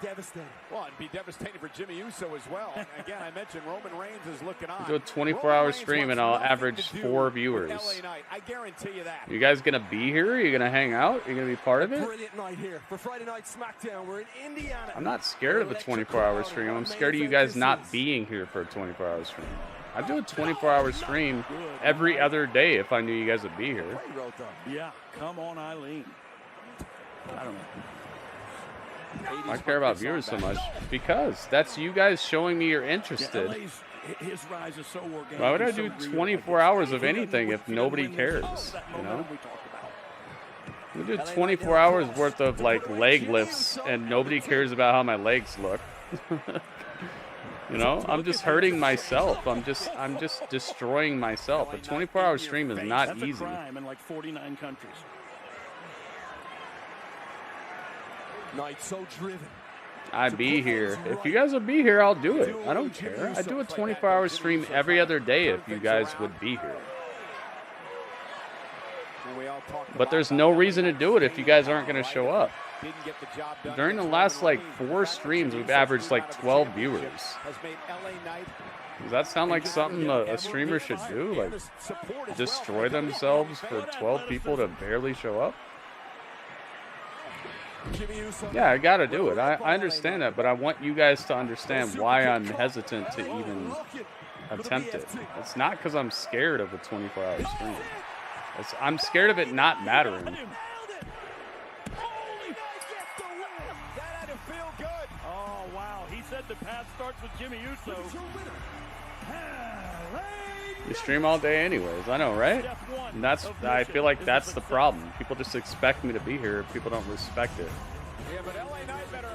Well, it'd be devastating for Jimmy Uso as well. Again, I mentioned Roman Reigns is looking on. Do a 24-hour stream, and I'll average 4 viewers. I guarantee you that. You guys going to be here? Are you going to hang out? Are you going to be part of it? Brilliant night here for Friday Night SmackDown. We're in Indiana. I'm not scared of a 24-hour stream. I'm scared of you guys not being here for a 24-hour stream. I'd do a 24-hour stream every other day if I knew you guys would be here. Yeah, come on, Eileen. I don't know. I care about viewers so much because that's you guys showing me you're interested. his rise is so organic. Why would I and do so real. 24 hours of anything if nobody cares? You know? We do 24 hours worth of like leg lifts and nobody cares about how my legs look. You know, I'm just hurting myself. I'm just destroying myself. A 24-hour stream is not That's easy. a crime in like 49 countries. Knight so driven. I'd be here. If you guys would be here, I'll do it. I don't care. I do a 24-hour stream every other day if you guys would be here. But there's no reason to do it if you guys aren't going to show up. During the last like 4 streams, we've averaged like 12 viewers. Does that sound like something a streamer should do? Like destroy themselves for 12 people to barely show up? Yeah, I gotta do it. I understand that, but I want you guys to understand why I'm hesitant to even attempt it. It's not because I'm scared of a 24-hour stream. I'm scared of it not mattering. Oh, wow. He said the path starts with Jimmy Uso. You stream all day anyways. I know, right? And I feel like that's the problem. People just expect me to be here. People don't respect it. Yeah, but LA Knight better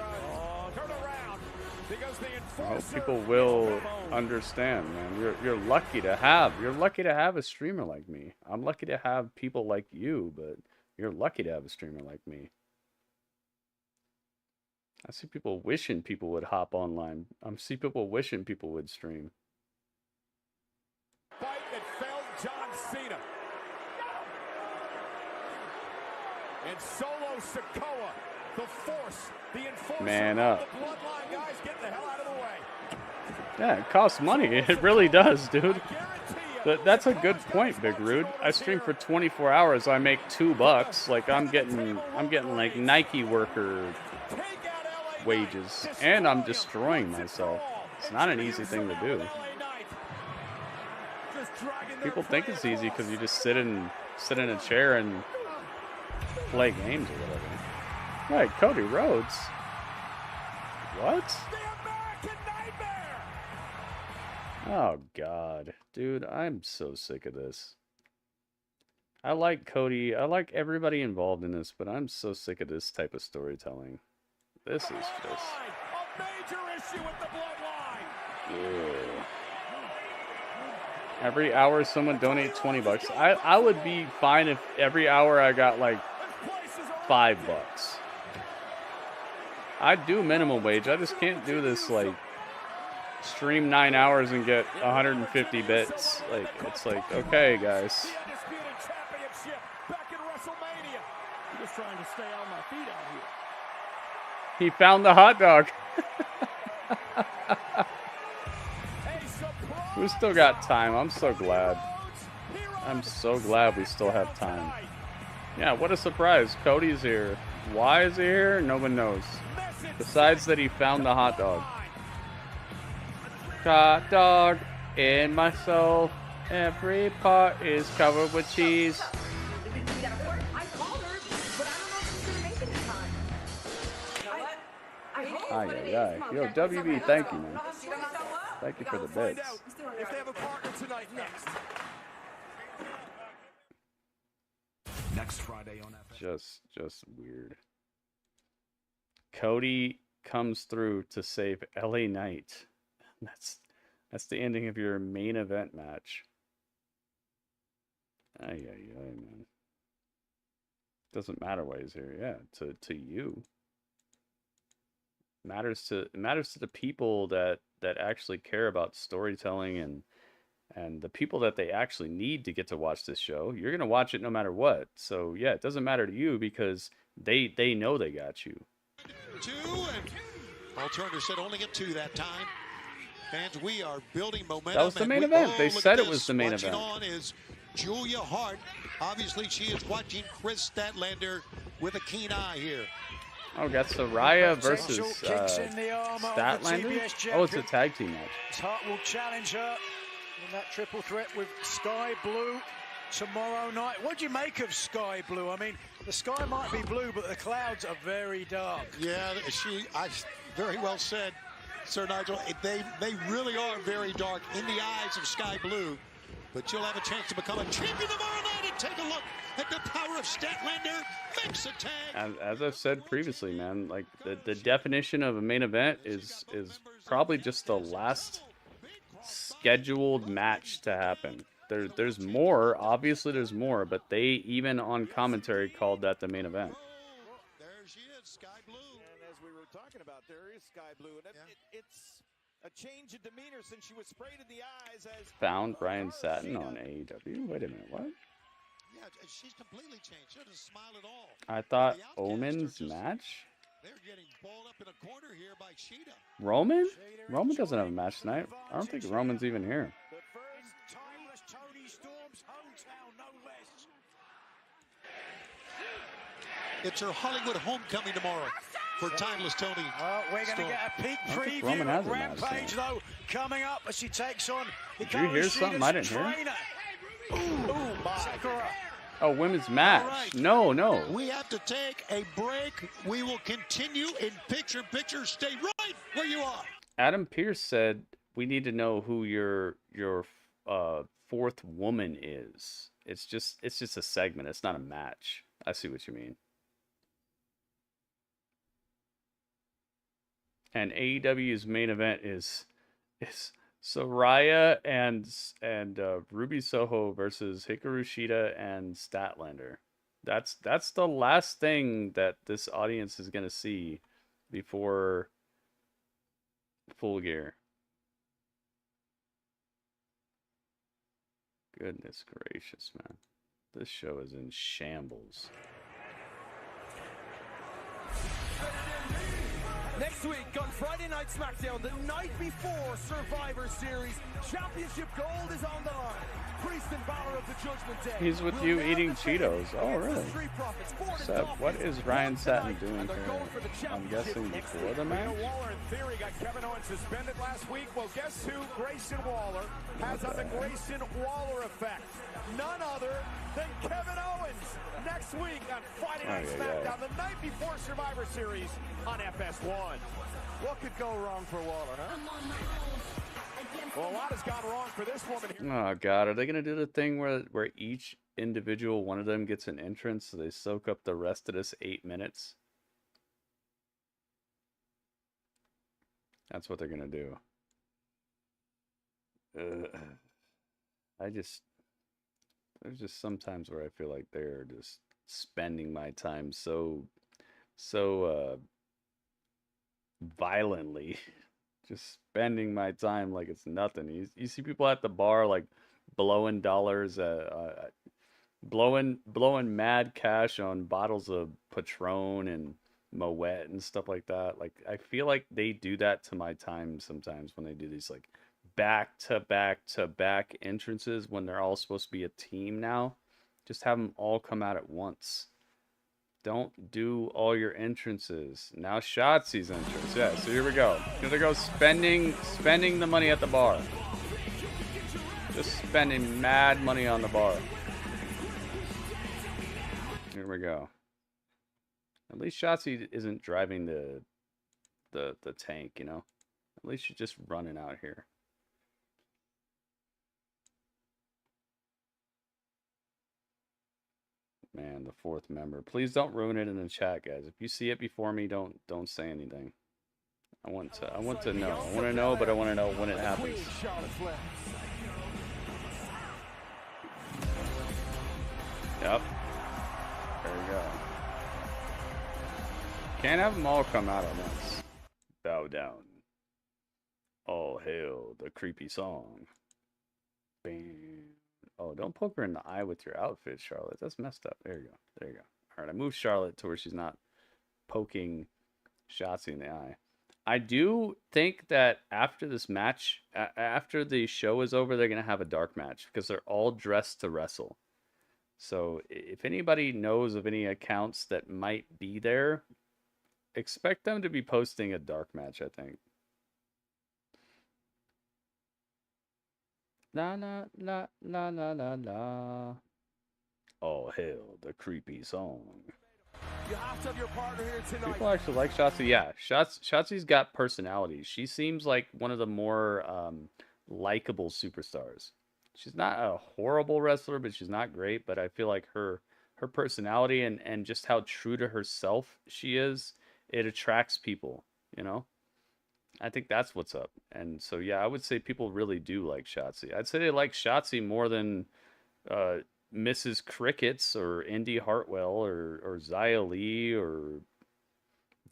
turn around because the I hope enforcer people will understand, man. You're lucky to have a streamer like me. I'm lucky to have people like you, but you're lucky to have a streamer like me. I see people wishing people would hop online. I see people wishing people would stream. fight that felled John Cena. And Solo Sikoa, the force, the enforcer. Man up. The Bloodline guys, get the hell out of the way. Yeah, it costs money. It really does, dude. That's a good point, Big Rude. I stream for 24 hours. I make $2. Like I'm getting like Nike worker wages, and I'm destroying myself. It's not an easy thing to do. People think it's easy because you just sit in a chair and play games or whatever. Right, Cody Rhodes. What? Oh God, dude, I'm so sick of this. I like Cody. I like everybody involved in this, but I'm so sick of this type of storytelling. This is just a major issue with the Bloodline. Yeah. Every hour someone donates $20. I would be fine if every hour I got like $5. I'd do minimum wage. I just can't do this like stream 9 hours and get 150 bits. Like it's like, okay, guys. I'm just trying to stay on my feet out here. He found the hot dog. We still got time. I'm so glad. I'm so glad we still have time. Yeah, what a surprise. Cody's here. Why is he here? No one knows. Besides that he found the hot dog. Hot dog in my soul. Every part is covered with cheese. Aye. Yo, WB, thank you, man. Thank you for the bits. If they have a partner tonight next. Next Friday on FX. Just weird. Cody comes through to save LA Knight. That's the ending of your main event match. Aye, man. Doesn't matter why he's here. Yeah, to you. Matters to the people that actually care about storytelling and the people that they actually need to get to watch this show. You're gonna watch it no matter what. So yeah, it doesn't matter to you because they know they got you. 2, and Paul Turner said only get 2 that time. Fans, we are building momentum. That was the main event. They said it was the main event. Watching on is Julia Hart. Obviously, she is watching Chris Statlander with a keen eye here. Oh, got Saraya versus Statlander? Oh, it's a tag team match. Hart will challenge her in that triple threat with Sky Blue tomorrow night. What do you make of Sky Blue? I mean, the sky might be blue, but the clouds are very dark. Yeah, I very well said. Sir Nigel. They really are very dark in the eyes of Sky Blue. But you'll have a chance to become a champion tomorrow night and take a look at the power of Statlander. Makes a tag. As I've said previously, man, like the definition of a main event is probably just the last scheduled match to happen. There's more, obviously there's more, but they even on commentary called that the main event. There she is, Sky Blue. And as we were talking about, there is Sky Blue, and it's a change in demeanor since she was sprayed in the eyes as Found Ryan Satin on AEW. Wait a minute, what? Yeah, she's completely changed. She doesn't smile at all. I thought Omen's match? They're getting balled up in a corner here by Sheeta. Roman? Roman doesn't have a match tonight. I don't think Roman's even here. The first timeless Tony Storm's hometown, no less. It's her Hollywood homecoming tomorrow for Timeless Tony. Well, we're going to get a peek preview Roman has of a match, Rampage, though, coming up as she takes on Did you hear something I didn't hear? Ooh, Sakura. Oh, women's match. Right. No. We have to take a break. We will continue in picture-in-picture. Stay right where you are. Adam Pearce said we need to know who your fourth woman is. It's just a segment. It's not a match. I see what you mean. And AEW's main event is Soraya and Ruby Soho versus Hikaru Shida and Statlander. That's the last thing that this audience is gonna see before Full Gear. Goodness gracious, man. This show is in shambles. Next week on Friday Night SmackDown, the night before Survivor Series, Championship Gold is on the line. Priest and Balor of the Judgment Day. He's with you eating Cheetos. Oh, really? Seb, what is Ryan Satin doing here? I'm guessing before the match? Waller in theory got Kevin Owens suspended last week. Well, guess who Grayson Waller has on the Grayson Waller effect? None other than Kevin Owens next week on Friday Night SmackDown, the night before Survivor Series on FS1. What could go wrong for Waller, huh? Well, a lot has gone wrong for this woman here. Oh God, are they gonna do the thing where each individual one of them gets an entrance, so they soak up the rest of this 8 minutes? That's what they're gonna do. There's just sometimes where I feel like they're just spending my time so violently. Just spending my time like it's nothing. You see people at the bar like blowing dollars, blowing mad cash on bottles of Patron and Moet and stuff like that. Like I feel like they do that to my time sometimes when they do these like back to back entrances when they're all supposed to be a team now. Just have them all come out at once. Don't do all your entrances. Now Shotzi's entrance. Yeah, so here we go. Here they go spending the money at the bar. Just spending mad money on the bar. Here we go. At least Shotzi isn't driving the tank, you know? At least she's just running out here. Man, the fourth member. Please don't ruin it in the chat, guys. If you see it before me, don't say anything. I want to know. I want to know, but I want to know when it happens. Yep. There we go. Can't have them all come out at once. Bow down. All hail the creepy song. Bam. Oh, don't poke her in the eye with your outfit, Charlotte. That's messed up. There you go. There you go. All right, I moved Charlotte to where she's not poking Shotzi in the eye. I do think that after this match, after the show is over, they're going to have a dark match because they're all dressed to wrestle. So if anybody knows of any accounts that might be there, expect them to be posting a dark match, I think. La la la la la la la. All hail the creepy song. You have to have your partner here tonight. People actually like Shotzi. Yeah, Shotzi's got personality. She seems like one of the more likable superstars. She's not a horrible wrestler, but she's not great. But I feel like her personality and just how true to herself she is, it attracts people, you know? I think that's what's up. And so, yeah, I would say people really do like Shotzi. I'd say they like Shotzi more than Mrs. Crickets or Indy Hartwell or Xia Li or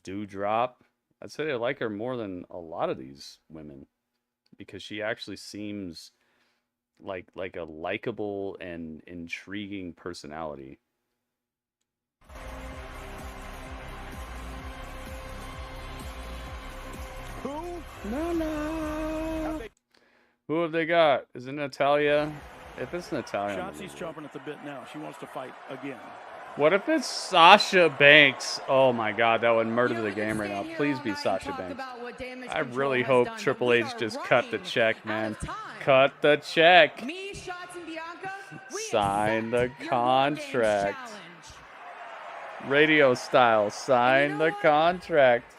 Dewdrop. I'd say they like her more than a lot of these women because she actually seems like a likable and intriguing personality. No. Who have they got? Is it Natalia? If it's Natalia, Shotzi's chomping at the bit now. She wants to fight again. What if it's Sasha Banks? Oh my God, that would murder the game right now. Please be Sasha Banks. I really hope Triple H just cut the check, man. Cut the check. Me, Shots, and Bianca, Sign the contract. Radio style, sign the contract.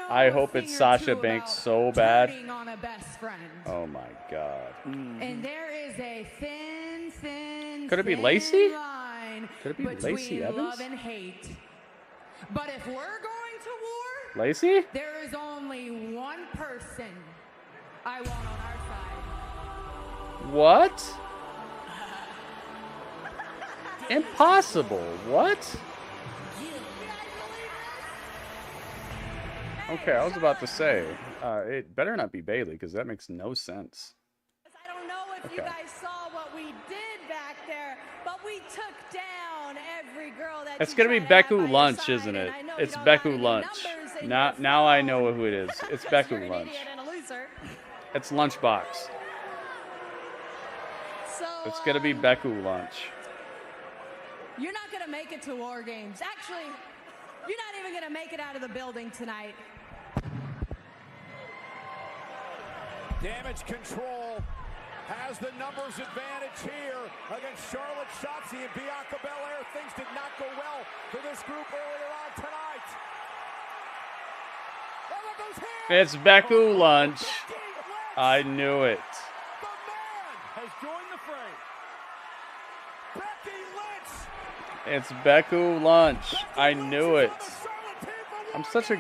I hope it's Sasha Banks so bad. on a best friend. Oh my God. And there is a thin Could it be Lacey? line Could it be Lacey between Evans? love and hate. But if we're going to war, Lacey? there is only one person I want on our side. What? Impossible. What? Okay, I was about to say, it better not be Bailey because that makes no sense. I don't know if you guys saw what we did back there, but we took down every girl that It's gonna be Beku Lunch, isn't it? It's Beku Lunch. Now I know who it is. It's Beku Lunch. It's Lunchbox. It's gonna be Beku Lunch. You're not gonna make it to War Games. Actually, you're not even gonna make it out of the building tonight. Damage Control has the numbers advantage here against Charlotte, Shotzi, and Bianca Belair. Things did not go well for this group earlier on tonight. Oh, look who's here! It's Beku Lunch. I knew it. The man has joined the fray. Becky Lynch. It's Beku Lunch. I knew it. I'm such a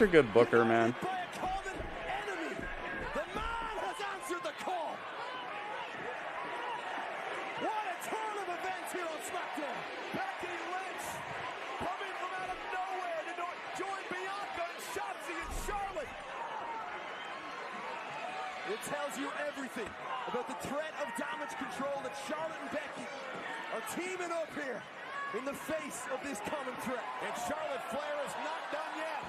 good booker, man. What a turn of events here on SmackDown. Becky Lynch coming from out of nowhere to join Bianca and Shotzi and Charlotte. It tells you everything about the threat of Damage Control that Charlotte and Becky are teaming up here in the face of this common threat. And Charlotte Flair is not done yet.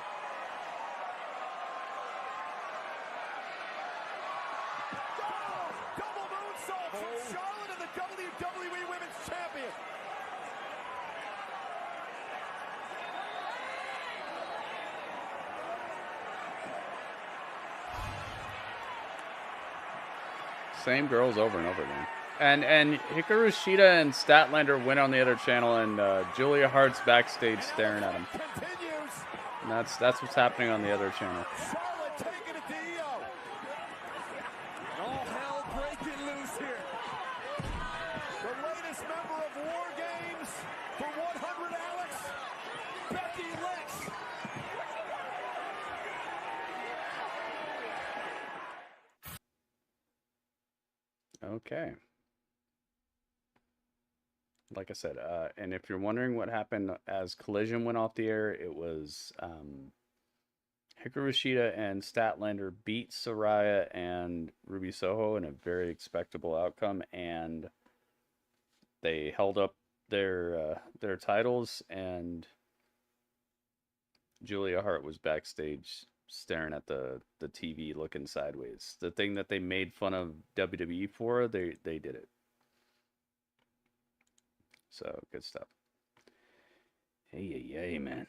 Oh, double moonsault from Charlotte and the WWE Women's Champion. Same girls over and over again. And Hikaru Shida and Statlander went on the other channel, and Julia Hart's backstage staring at him. And that's what's happening on the other channel. Charlotte taking it to Io. All hell breaking loose here. The latest member of War Games for 100 Alex, Becky Lynch. Okay. Like I said, and if you're wondering what happened as Collision went off the air, it was Hikaru Shida and Statlander beat Saraya and Ruby Soho in a very expectable outcome, and they held up their titles, and Julia Hart was backstage staring at the TV looking sideways. The thing that they made fun of WWE for, they did it. So, good stuff. Hey, man.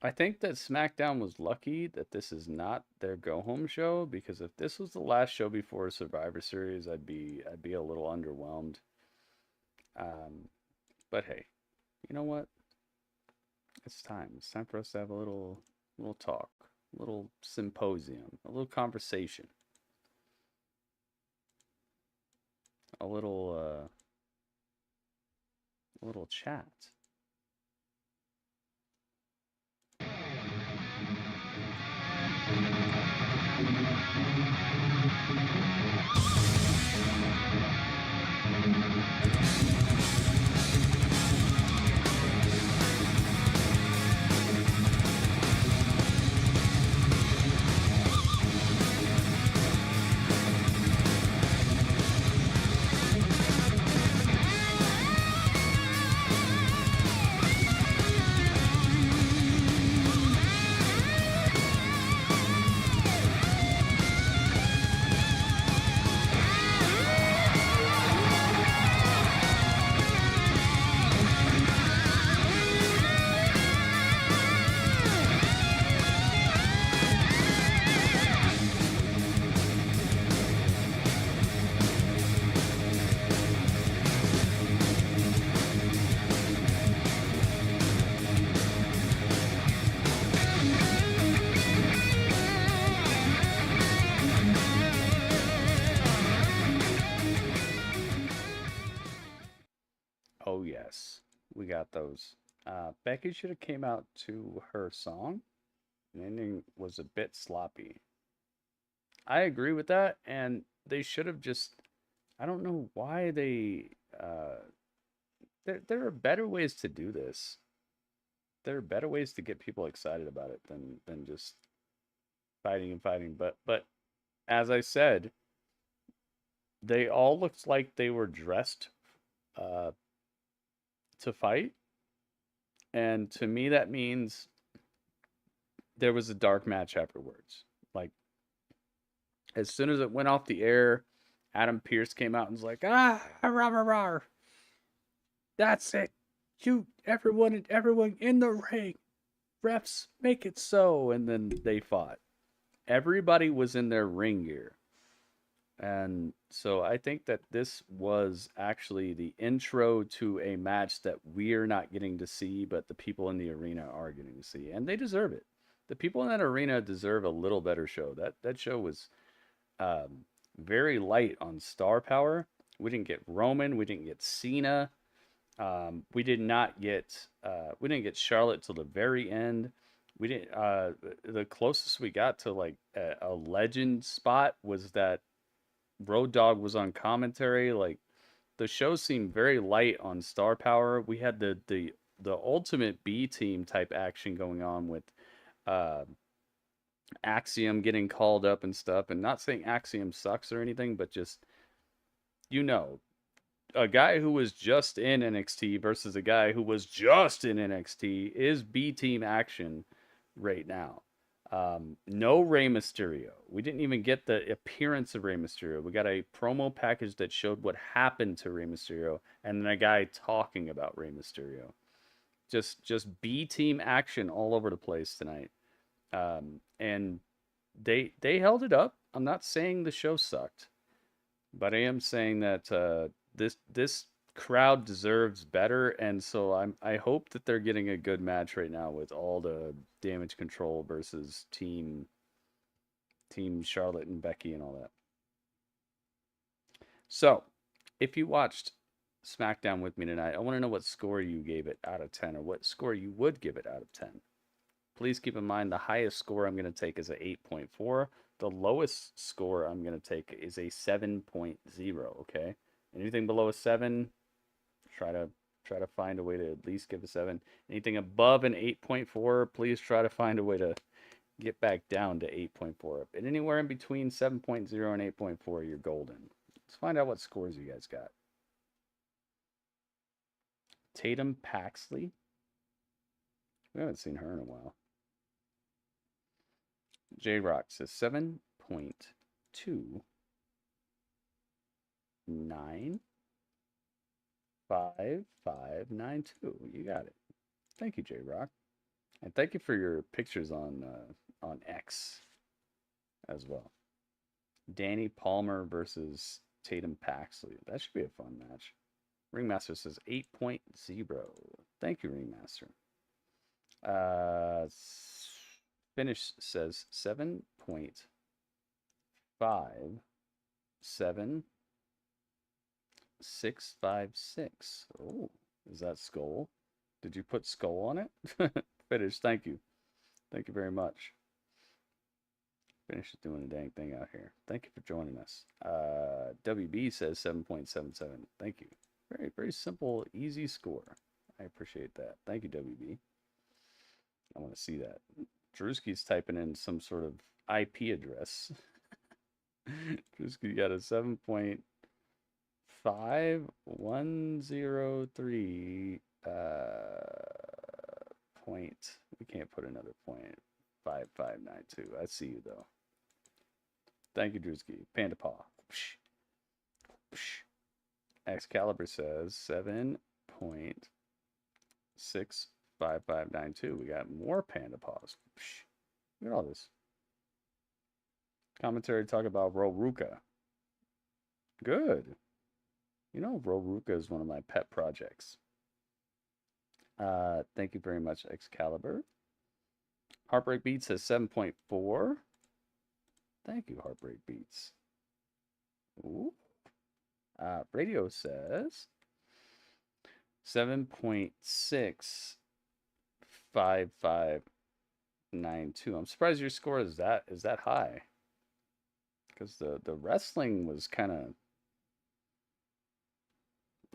I think that SmackDown was lucky that this is not their go-home show, because if this was the last show before Survivor Series, I'd be a little underwhelmed. But hey, you know what? It's time. It's time for us to have a little talk, a little symposium, a little conversation, a little chat. Oh yes, we got those. Becky should have came out to her song. The ending was a bit sloppy. I agree with that, and they should have just. I don't know why they. There are better ways to do this. There are better ways to get people excited about it than just fighting and fighting. But as I said, they all looked like they were dressed to fight. And to me, that means there was a dark match afterwards. Like, as soon as it went off the air, Adam Pearce came out and was like, rah, rah, rah. That's it. Shoot everyone in the ring. Refs, make it so. And then they fought. Everybody was in their ring gear. And so I think that this was actually the intro to a match that we're not getting to see, but the people in the arena are getting to see. And they deserve it. The people in that arena deserve a little better show. That show was very light on star power. We didn't get Roman. We didn't get Cena. We didn't get Charlotte till the very end. We didn't. The closest we got to like a legend spot was that Road Dogg was on commentary. Like, the show seemed very light on star power. We had the ultimate B team type action going on with Axiom getting called up and stuff. And not saying Axiom sucks or anything, but just, a guy who was just in NXT versus a guy who was just in NXT is B team action right now. No Rey Mysterio. We didn't even get the appearance of Rey Mysterio. We got a promo package that showed what happened to Rey Mysterio, and then a guy talking about Rey Mysterio. Just B team action all over the place tonight. And they held it up. I'm not saying the show sucked, but I am saying that this crowd deserves better, and so I hope that they're getting a good match right now with all the Damage Control versus team Charlotte and Becky and all that. So, if you watched SmackDown with me tonight, I want to know what score you gave it out of 10, or what score you would give it out of 10. Please keep in mind the highest score I'm going to take is a 8.4. The lowest score I'm going to take is a 7.0, okay? Anything below a 7, try to find a way to at least give a 7. Anything above an 8.4, please try to find a way to get back down to 8.4. And anywhere in between 7.0 and 8.4, you're golden. Let's find out what scores you guys got. Tatum Paxley. We haven't seen her in a while. J-Rock says 7.29. 5592. You got it. Thank you, J-Rock. And thank you for your pictures on X as well. Danny Palmer versus Tatum Paxley. That should be a fun match. Ringmaster says 8.0. Thank you, Ringmaster. Finish says 7.57656. Oh, is that skull? Did you put skull on it? Finish, thank you. Thank you very much. Finish is doing a dang thing out here. Thank you for joining us. WB says 7.77. Thank you. Very, very simple, easy score. I appreciate that. Thank you, WB. I want to see that. Drewski's typing in some sort of IP address. Drewski got a 7.5103 point. We can't put another point. 5592. I see you though. Thank you, Drewski. Panda Paw. Psh. Psh. Excalibur says 7.65592. We got more Panda Paws. Psh. Look at all this. Commentary talk about Roruka. Good. You know, Roruka is one of my pet projects. Thank you very much, Excalibur. Heartbreak Beats says 7.4. Thank you, Heartbreak Beats. Ooh. Radio says 7.65592. I'm surprised your score is that high. Because the wrestling was kind of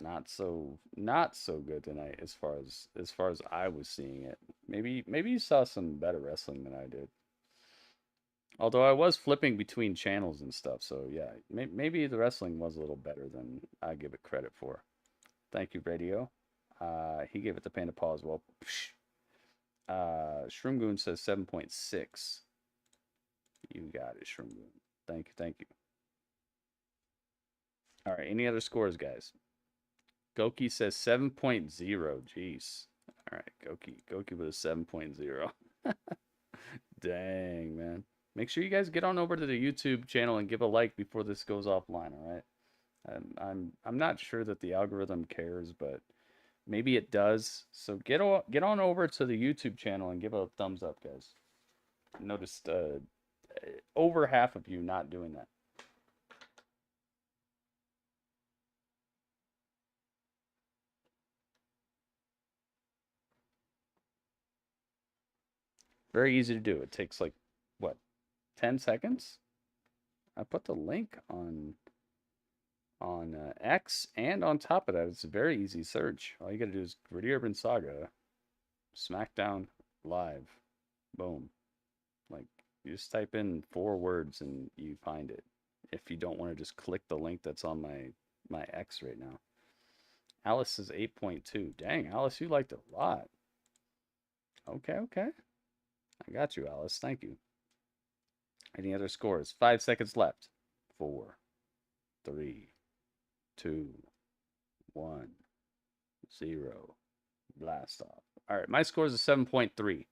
not so good tonight as far as I was seeing it. Maybe you saw some better wrestling than I did. Although I was flipping between channels and stuff, so yeah, maybe the wrestling was a little better than I give it credit for. Thank you, Radio. He gave it the Panda Paw as well. Shroomgoon says 7.6. You got it, Shroomgoon. Thank you. All right, any other scores, guys? Goki says 7.0. Jeez. All right, Goki with a 7.0. Dang, man. Make sure you guys get on over to the YouTube channel and give a like before this goes offline, all right? I'm not sure that the algorithm cares, but maybe it does. So get on over to the YouTube channel and give a thumbs up, guys. I noticed over half of you not doing that. Very easy to do. It takes like, what, 10 seconds? I put the link on X, and on top of that, it's a very easy search. All you gotta do is Gritty Urban Saga, SmackDown Live. Boom. Like, you just type in 4 words and you find it. If you don't want to just click the link that's on my X right now. Alice is 8.2. Dang, Alice, you liked it a lot. Okay. I got you, Alice. Thank you. Any other scores? 5 seconds left. 4, 3, 2, 1, 0. Blast off. All right, my score is a 7.3.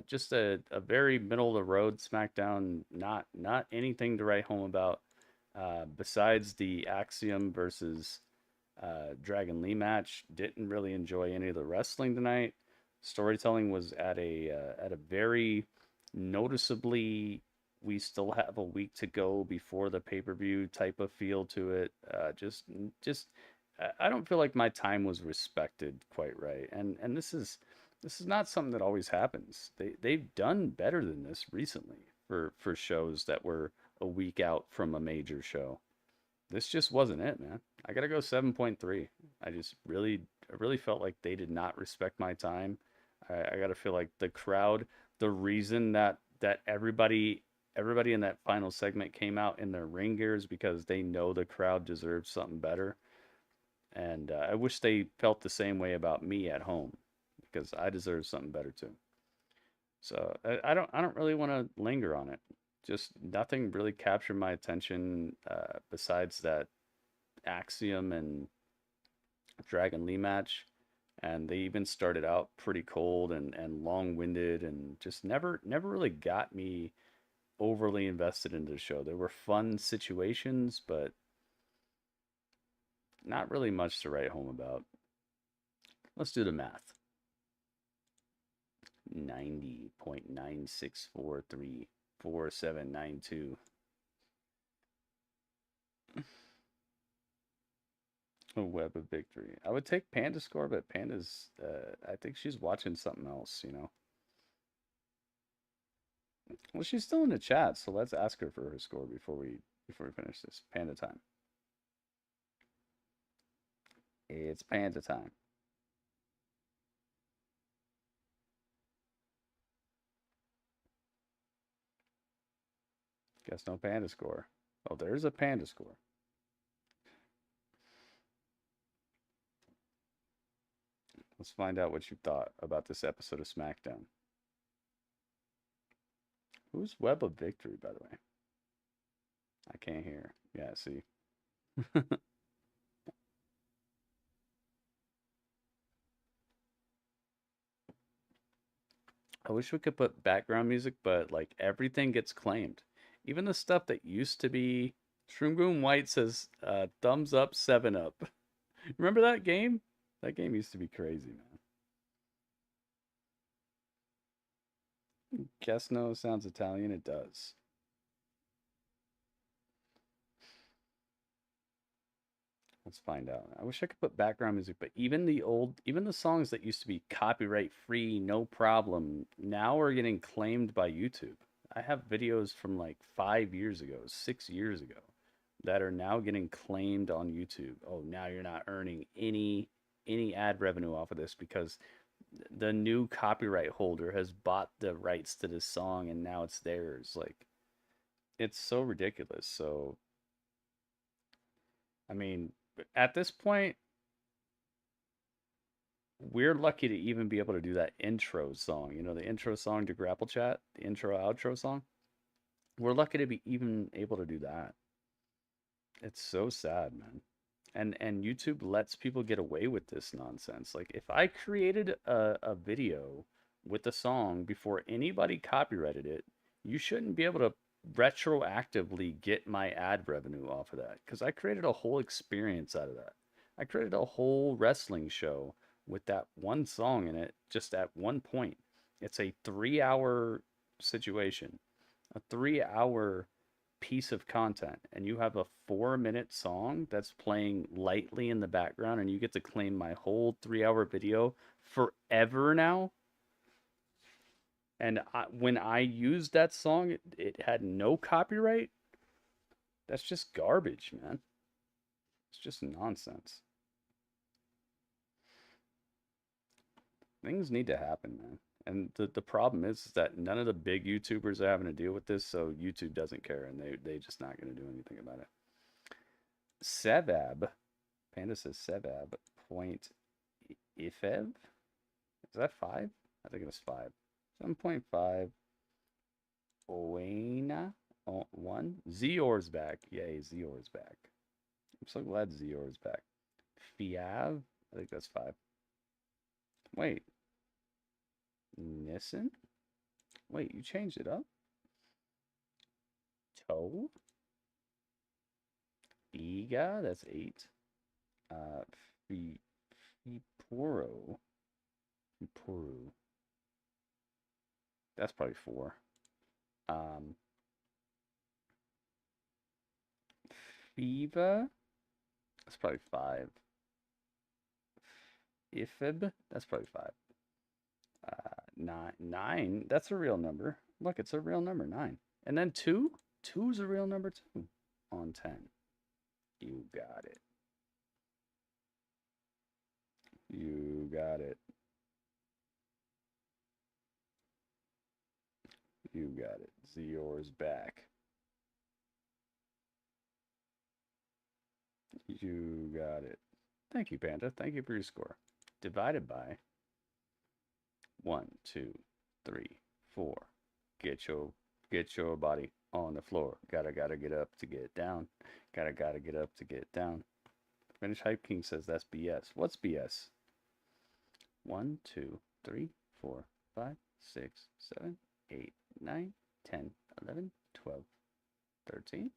Just a very middle of the road SmackDown. Not anything to write home about. Besides the Axiom versus Dragon Lee match, didn't really enjoy any of the wrestling tonight. Storytelling was at a very noticeably, we still have a week to go before the pay-per-view type of feel to it. Just I don't feel like my time was respected quite right. And this is not something that always happens. They've done better than this recently for shows that were a week out from a major show. This just wasn't it, man. I gotta go 7.3. I really felt like they did not respect my time. I gotta feel like the crowd, the reason that everybody in that final segment came out in their ring gear is because they know the crowd deserves something better. And I wish they felt the same way about me at home, because I deserve something better too. So I don't really want to linger on it. Just nothing really captured my attention besides that Axiom and Dragon Lee match. And they even started out pretty cold and long-winded and just never really got me overly invested into the show. There were fun situations, but Not really much to write home about. Let's do the math. 90.96434792. A web of victory. I would take Panda score, but Panda's, I think she's watching something else, you know. Well, she's still in the chat, so let's ask her for her score before we finish this. Panda time. It's Panda time. Guess no Panda score. Oh, there's a Panda score. Let's find out what you thought about this episode of SmackDown. Who's Web of Victory, by the way? I can't hear. Yeah, see. I wish we could put background music, but like everything gets claimed. Even the stuff that used to be Shroom White says thumbs up, 7-up. Remember that game? That game used to be crazy, man. Guess no sounds Italian. It does. Let's find out. I wish I could put background music, but even the songs that used to be copyright free, no problem, now are getting claimed by YouTube. I have videos from like 5 years ago, 6 years ago, that are now getting claimed on YouTube. Oh, now you're not earning any ad revenue off of this because the new copyright holder has bought the rights to this song and now it's theirs. Like, it's so ridiculous. So, I mean, at this point, we're lucky to even be able to do that intro song. You know, the intro song to Grapple Chat, the intro outro song. We're lucky to be even able to do that. It's so sad, man. And YouTube lets people get away with this nonsense. Like, if I created a video with a song before anybody copyrighted it, you shouldn't be able to retroactively get my ad revenue off of that, because I created a whole experience out of that. I created a whole wrestling show with that one song in it, just at one point. It's a 3-hour situation, a 3-hour piece of content, and you have a 4-minute song that's playing lightly in the background, and you get to claim my whole 3-hour video forever now. And when I used that song, it had no copyright. That's just garbage, man. It's just nonsense. Things need to happen, man. And the problem is that none of the big YouTubers are having to deal with this, so YouTube doesn't care, and they're just not going to do anything about it. Sevab. Panda says Sevab. Point Ifeb? Is that 5? I think it was 5. 7.5. Oena 1. Zior's back. Yay, Zior's back. I'm so glad Zior's back. Fiav. I think that's 5. Wait. Nissen? Wait, you changed it up? Toe? Iga, that's 8. Fipuro. That's probably 4. Fiva? That's probably 5. Ifib? That's probably 5. 9, that's a real number. Look, it's a real number, 9. And then 2? 2's a real number too. On 10. You got it. You got it. You got it. Zior's back. You got it. Thank you, Panda. Thank you for your score. Divided by 1, 2, 3, 4. Get your body on the floor. Gotta get up to get down. Gotta get up to get down. Finish Hype King says that's BS. What's BS? 1, 2, 3, 4, 5, 6, 7, 8, 9, 10, 11, 12, 13.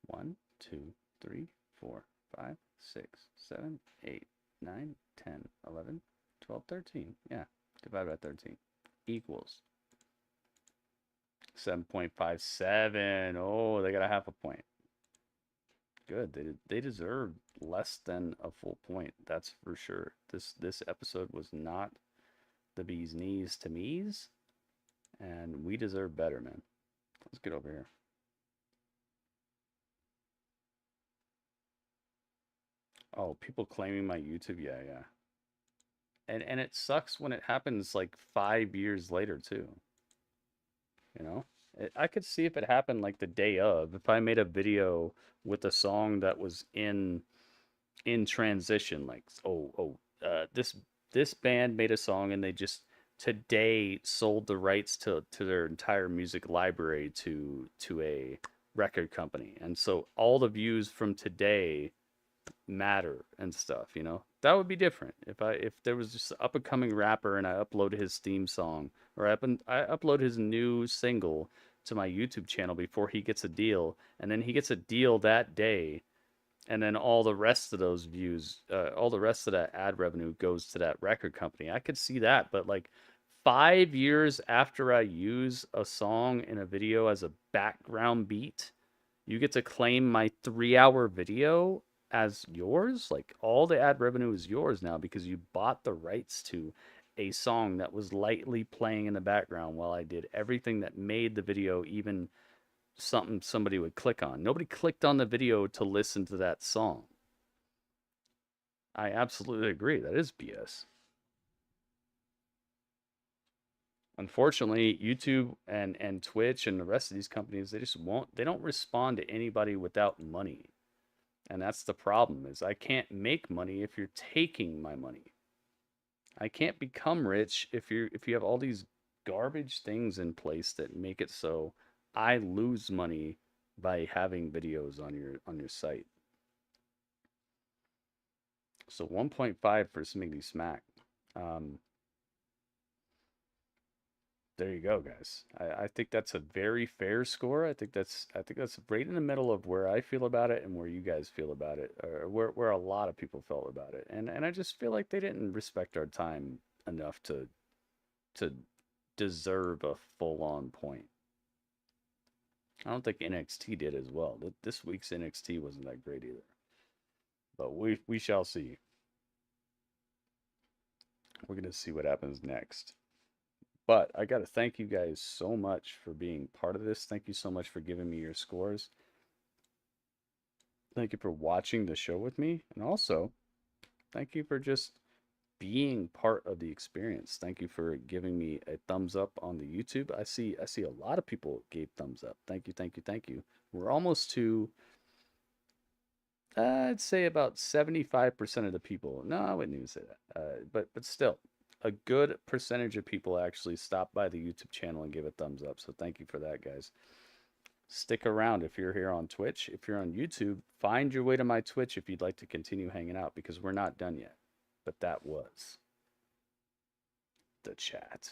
1, 2, 3, 4, 5, 6, 7, 8, 9, 10, 11, 12, 13. Yeah, divided by 13 equals 7.57. Oh, they got a half a point. Good. They deserve less than a full point. That's for sure. This episode was not the bee's knees to me's, and we deserve better, man. Let's get over here. Oh, people claiming my YouTube. Yeah. And it sucks when it happens like 5 years later too. You know? I could see if it happened like the day of. If I made a video with a song that was in transition, like this band made a song and they just today sold the rights to their entire music library to a record company, and so all the views from today matter and stuff, you know, that would be different. If there was just an up and coming rapper and I upload his theme song, or I upload his new single to my YouTube channel before he gets a deal, and then he gets a deal that day, and then all the rest of those views, all the rest of that ad revenue goes to that record company. I could see that, but like 5 years after I use a song in a video as a background beat, you get to claim my 3-hour video as yours? Like, all the ad revenue is yours now because you bought the rights to a song that was lightly playing in the background while I did everything that made the video even something somebody would click on. Nobody clicked on the video to listen to that song. I absolutely agree. That is BS. Unfortunately, YouTube and Twitch and the rest of these companies, they don't respond to anybody without money. And that's the problem, is I can't make money if you're taking my money. I can't become rich if you have all these garbage things in place that make it so I lose money by having videos on your site. So 1.5 for Smiggity Smack. There you go, guys. I think that's a very fair score. I think that's right in the middle of where I feel about it and where you guys feel about it, or where a lot of people felt about it. And I just feel like they didn't respect our time enough to deserve a full-on point. I don't think NXT did as well. This week's NXT wasn't that great either. But we shall see. We're going to see what happens next. But I got to thank you guys so much for being part of this. Thank you so much for giving me your scores. Thank you for watching the show with me. And also, thank you for just being part of the experience. Thank you for giving me a thumbs up on the YouTube. I see a lot of people gave thumbs up. Thank you. We're almost to, I'd say about 75% of the people. No, I wouldn't even say that. But still, a good percentage of people actually stop by the YouTube channel and give a thumbs up. So thank you for that, guys. Stick around if you're here on Twitch. If you're on YouTube, find your way to my Twitch if you'd like to continue hanging out, because we're not done yet. But that was the chat.